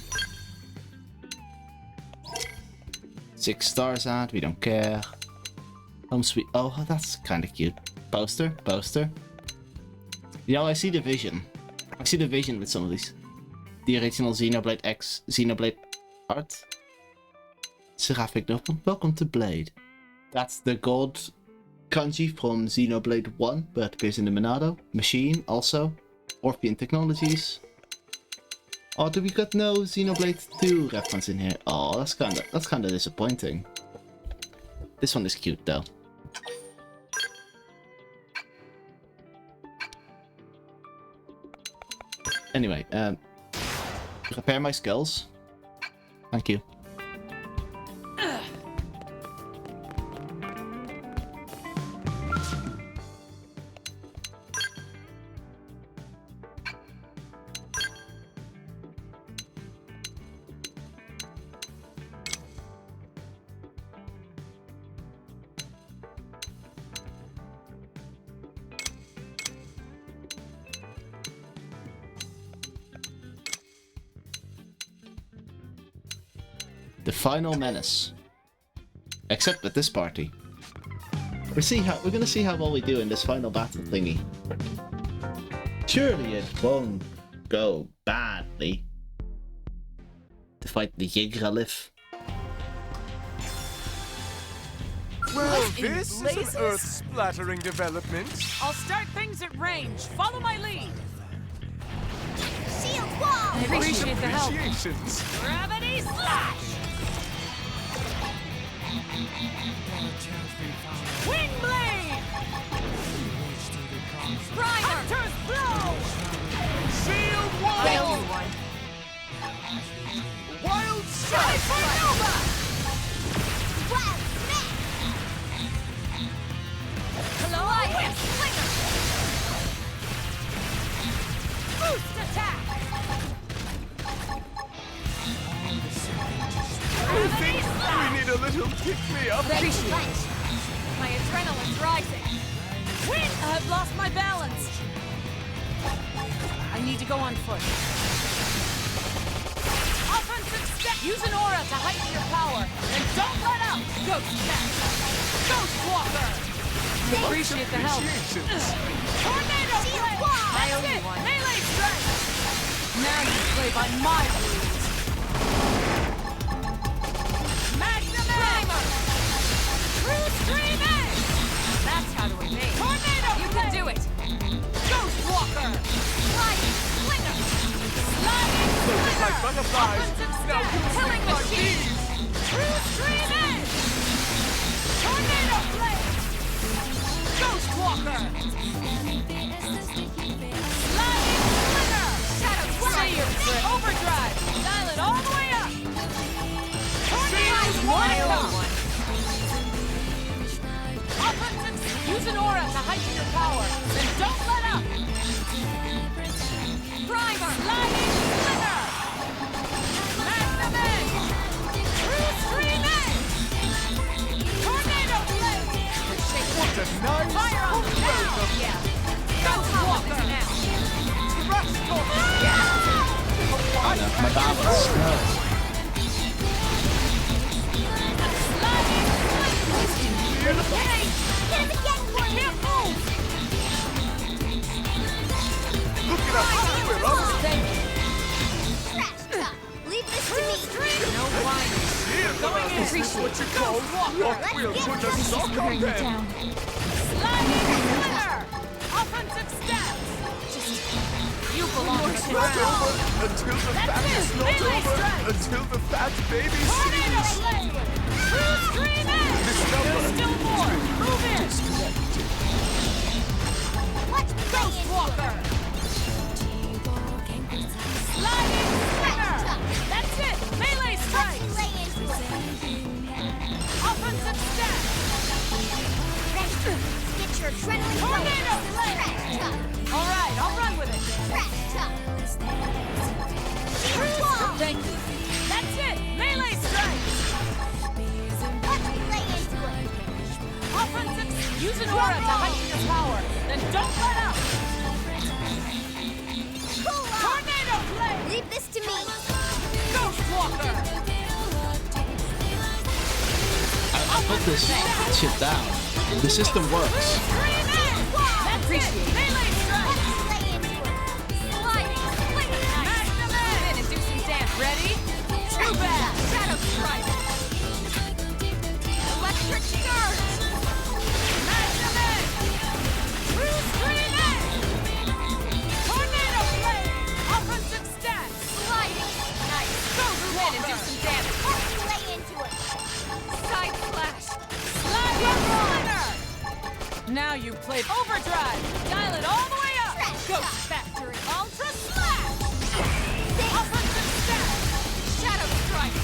6 stars ad, we don't care. Home sweet. Oh, that's kind of cute. Poster. You know, I see the vision. I see the vision with some of these. The original Xenoblade X, Xenoblade art. Seraphic Novel. Welcome to Blade. That's the god kanji from Xenoblade 1, but appears in the Monado. Machine, also. Orphean Technologies. Oh, do we got no Xenoblade 2 reference in here? Oh, that's kinda disappointing. This one is cute though. Anyway, repair my skills. Thank you. The final menace. Except with this party. We're gonna see how well we do in this final battle thingy. Surely it won't go badly. To fight the Yggdrasil. Well, this is an earth-splattering development. I'll start things at range. Follow my lead. Shield wall! I appreciate the help. Appreciations. Gravity slash! Wind blade! Primer! Hunter's blow! Shield wall! Wild one. Wild strike! Supernova! Wild smack! Collider! Slinger! Boost attack! I think we need a little pick-me-up. My adrenaline's rising. Wind! I've lost my balance. I need to go on foot. Offensive step. Use an aura to heighten your power, and don't let up. Ghost attack. Ghost walker. I appreciate the help. Tornado blade. That's it. Melee strike. Now you play by my rules. Primer! True Stream Edge! That's how to evade. Tornado! You can do it! Ghost Walker! Sliding Slinger! Sliding Slinger! Like butterflies! Now killing machine! True Stream Edge! Tornado Blade! Ghost Walker! Sliding Slinger! Shadow Slayer! Overdrive! Dial it all the way up! Wild one. Offensive. Use an aura to heighten your power, and don't let up. Primer. Lightning Slinger. Magnum Edge. True Stream Edge. Tornado Blade. What a nice Fire on them now. Yeah. Ghost Walker now. Thrust tornado. Yeah. My Hey! Hit him again for me! Can't move! Look at us! We're up! Trash talk! Leave this to me! No whining. Going in. Appreciate what you call Walker. We'll put a sock on them! Sliding slinger! Offensive steps! You belong to the Not ground. over until the That's fat it. is not Melee over strike. until the fat baby Tornado sings. blade! True stream in! There's still more! Move in! Watch me lay Ghost into Walker! Sliding slinger! That's it! Melee strike! it! Lay into it! Offensive step! Get your adrenaline Tornado going! blade! Trash talk! Alright, I'll run with it! Trash talk! True Wall! Thank you! That's it! Melee strike! Watch me lay into it! Offensive! Use an aura to heighten your power! Then don't let up! Cool off! Tornado blade! Leave this to me! Ghost Walker! I put this shit down. The system works. That's it! Melee strike! Lay into it! Sliding! Magnum in and do some damage. Ready? Too bad! Shadow strike! Electric charge! Magnum in! True stream in! Tornado blade! Offensive stats! Sliding! Nice! Go in and do some damage. Watch me lay into it! Side flash! Sliding slinger! Now you play overdrive! Dial it all the way up! Trash Ghost talk. Factory! Ultra slash! Offensive stats! Shadow strike!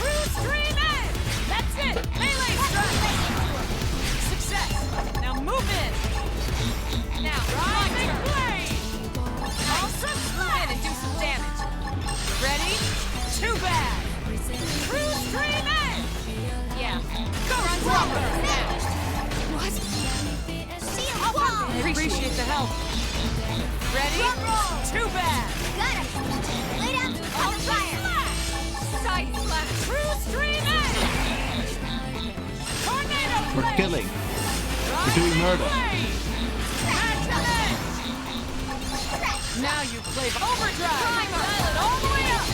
True stream in! That's it! Melee strike! Success! Now move in! Now rising blade! Ultra slash! In and do some damage. Ready? Too bad! True stream in! Yeah. Ghost Walker! What? Shield wall! Appreciate the help. Ready? Too bad! Got it! Lay down under fire! Side slash! True stream in! Tornado We're blade! killing. We're doing murder. Now you play overdrive! Dial it all the way up!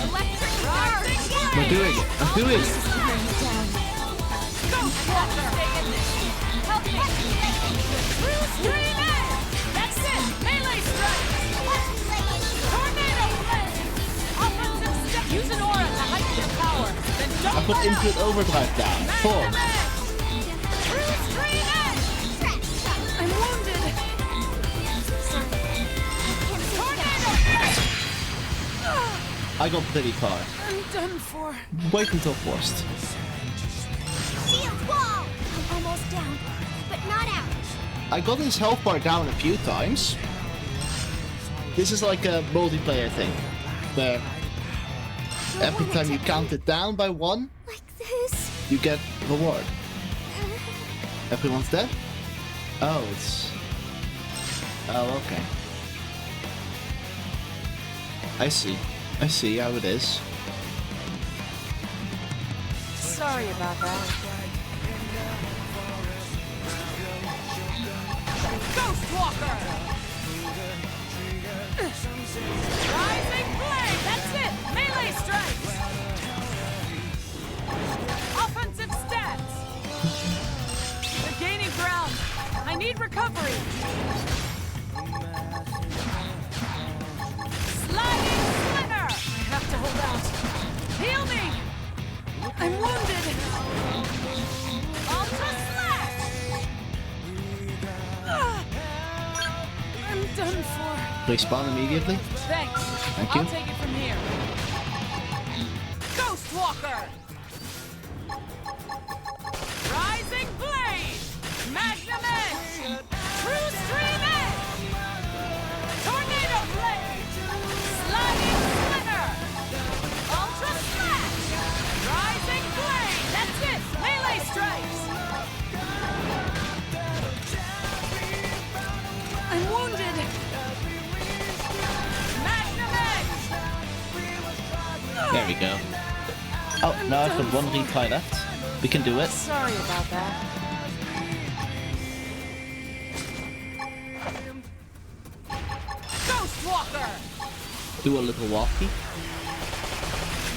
Electric rising blade! We're doing it. I'm doing it. Ghost Walker! Stay in this! Help me! True stream in! That's it! Melee strike! Tornado blade! Offensive step! Use an aura to heighten your power! Then don't I put let up! infinite overdrive down. Full. True stream in! I'm wounded! Tornado blade! I got pretty far. I'm done for. Wait until forced. Shield wall! I'm almost down, but not out. I got his health bar down a few times. This is like a multiplayer thing, where every time you count it down by one, Like this? you get reward. Everyone's dead? Oh, it's... Oh, okay. I see. I see how it is. Sorry about that. Ghost Walker! Rising blade! That's it! Melee strikes! Offensive stats! They're gaining ground! I need recovery! Sliding slinger! I have to hold out! Heal me! I'm wounded! Ultra slash! I'm done for. Respawn immediately. Thanks. Thank you. I'll take it from here. Ghost Walker! Rising blade! Magnum edge! True stream edge! Tornado blade! Sliding slinger! Ultra slash! Rising blade! That's it! Melee strikes! I'm wounded! Magnum edge! There we go. Oh, now I've got one retry left. We can do it. Sorry about that. Do a little walkie.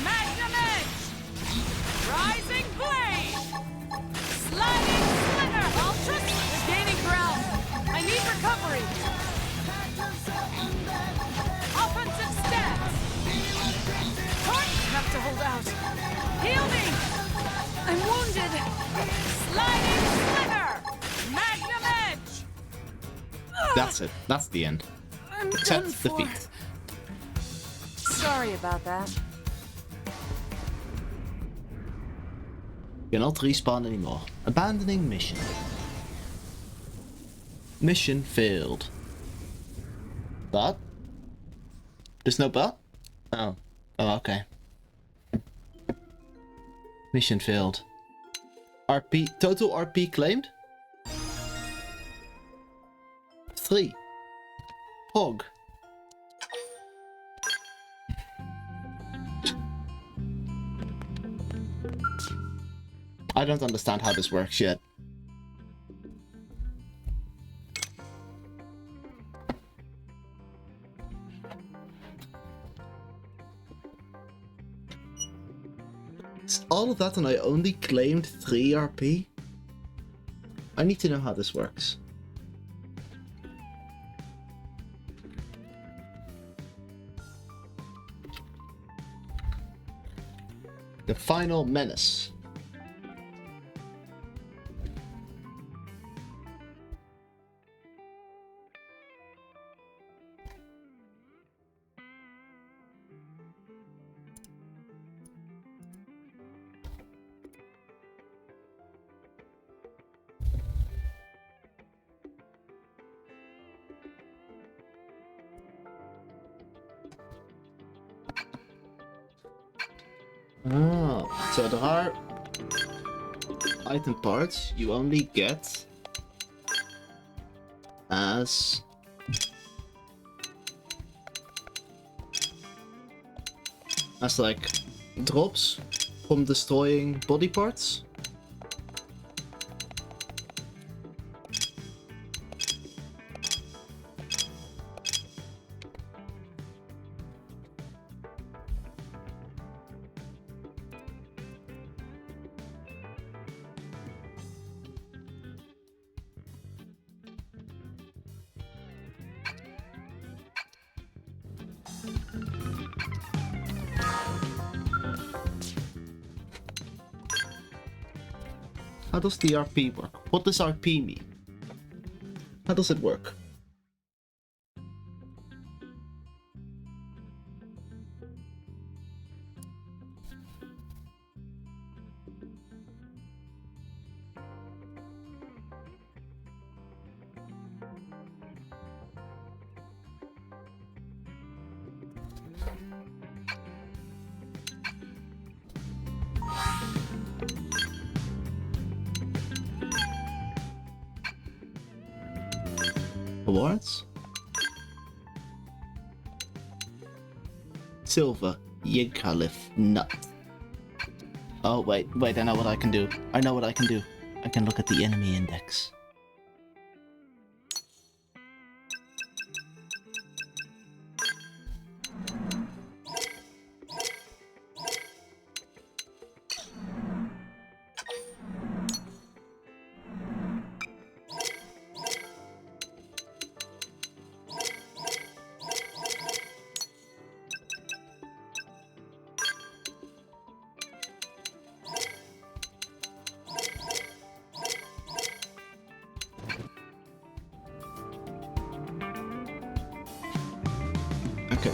Magnum Edge! Rising Blade! Sliding Slinger! Ultras is gaining ground. I need recovery. Offensive stats. Torch have to hold out. Heal me! I'm wounded. Sliding Slinger! Magnum Edge! That's it. That's the end. I'm done Accept for. defeat. Sorry about that. Cannot respawn anymore. Abandoning mission. Mission failed. But? There's no but? Oh. Oh, okay. Mission failed. RP. Total RP claimed? 3. Hog. I don't understand how this works yet. It's all of that and I only claimed 3 RP? I need to know how this works. The final menace. Oh, so there are item parts you only get as like drops from destroying body parts. How does the RP work? What does RP mean? How does it work? Awards? Silver, Yigkalif, Nut. Oh wait, I know what I can do. I know what I can do. I can look at the enemy index. Okay.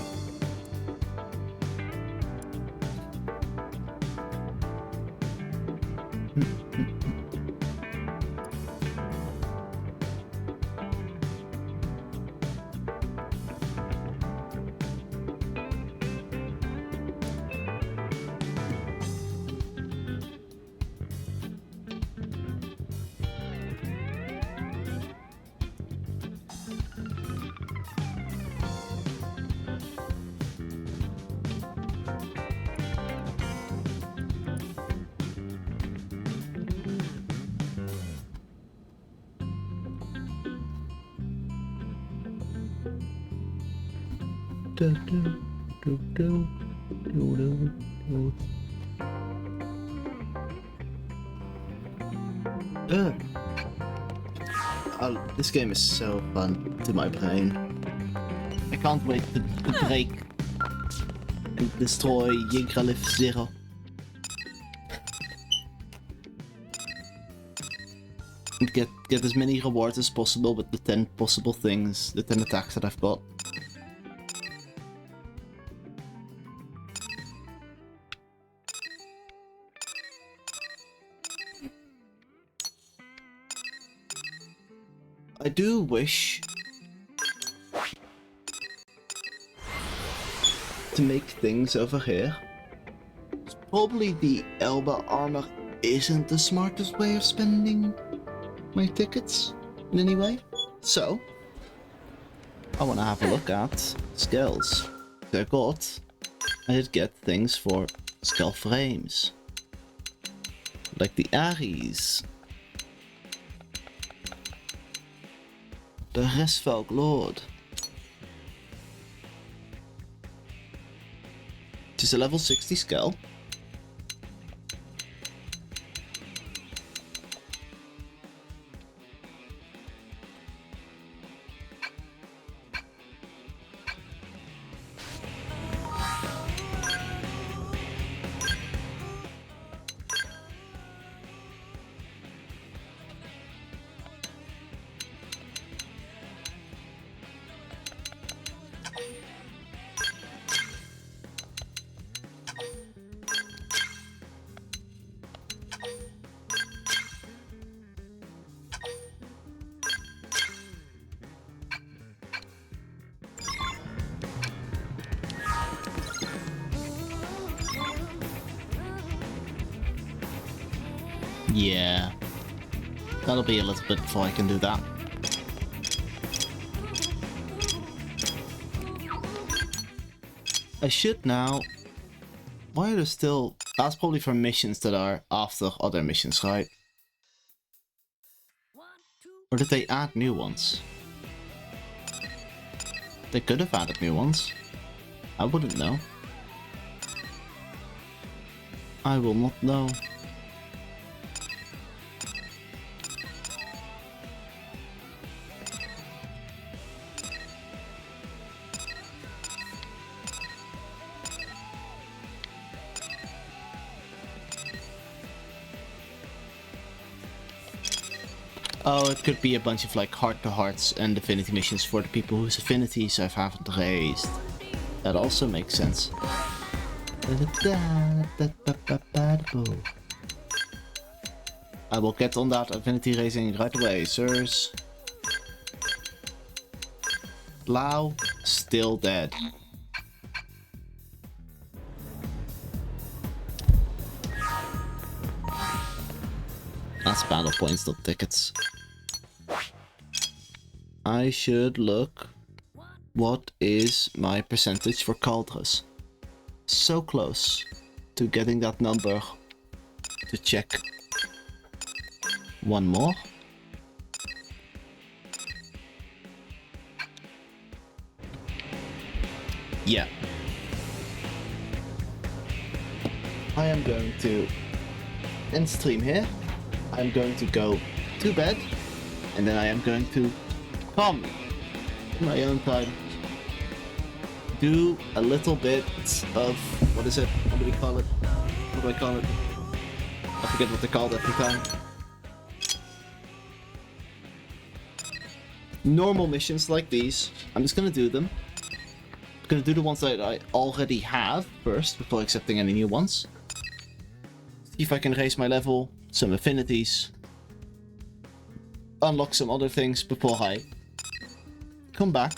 This game is so fun to my brain. I can't wait to break and destroy Yggdrasil 0. And get as many rewards as possible with the 10 possible things, the 10 attacks that I've got. I do wish to make things over here. Probably the Elba armor isn't the smartest way of spending my tickets in any way. So, I want to have a look at skills. I did get things for skull frames. Like the Ares. The Resvelk Lord. It is a level 60 skull. Yeah, that'll be a little bit before I can do that. I should now... Why are there still... That's probably for missions that are after other missions, right? Or did they add new ones? They could have added new ones. I wouldn't know. I will not know. Oh, it could be a bunch of like heart-to-hearts and affinity missions for the people whose affinities I haven't raised. That also makes sense. I will get on that affinity raising right away, sirs. Lao, still dead. That's battle points, not tickets. I should look. What is my percentage for Caldras? So close to getting that number to check. One more. Yeah. I am going to end stream here. I'm going to go to bed, and then I am going to come in my own time. Do a little bit of, what is it? What do we call it? What do I call it? I forget what they call it every time. Normal missions like these. I'm just gonna do them. I'm gonna do the ones that I already have first, before accepting any new ones. See if I can raise my level, some affinities. Unlock some other things before I come back.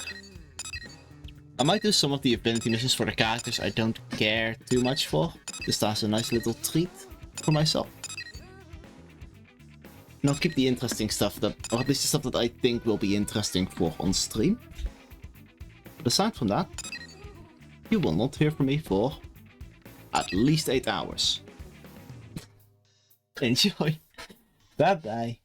I might do some of the affinity missions for the characters I don't care too much for. Just as a nice little treat for myself. And I'll keep the interesting stuff that, or at least the stuff that I think will be interesting for on stream. But aside from that, you will not hear from me for at least 8 hours. Enjoy. Bye bye.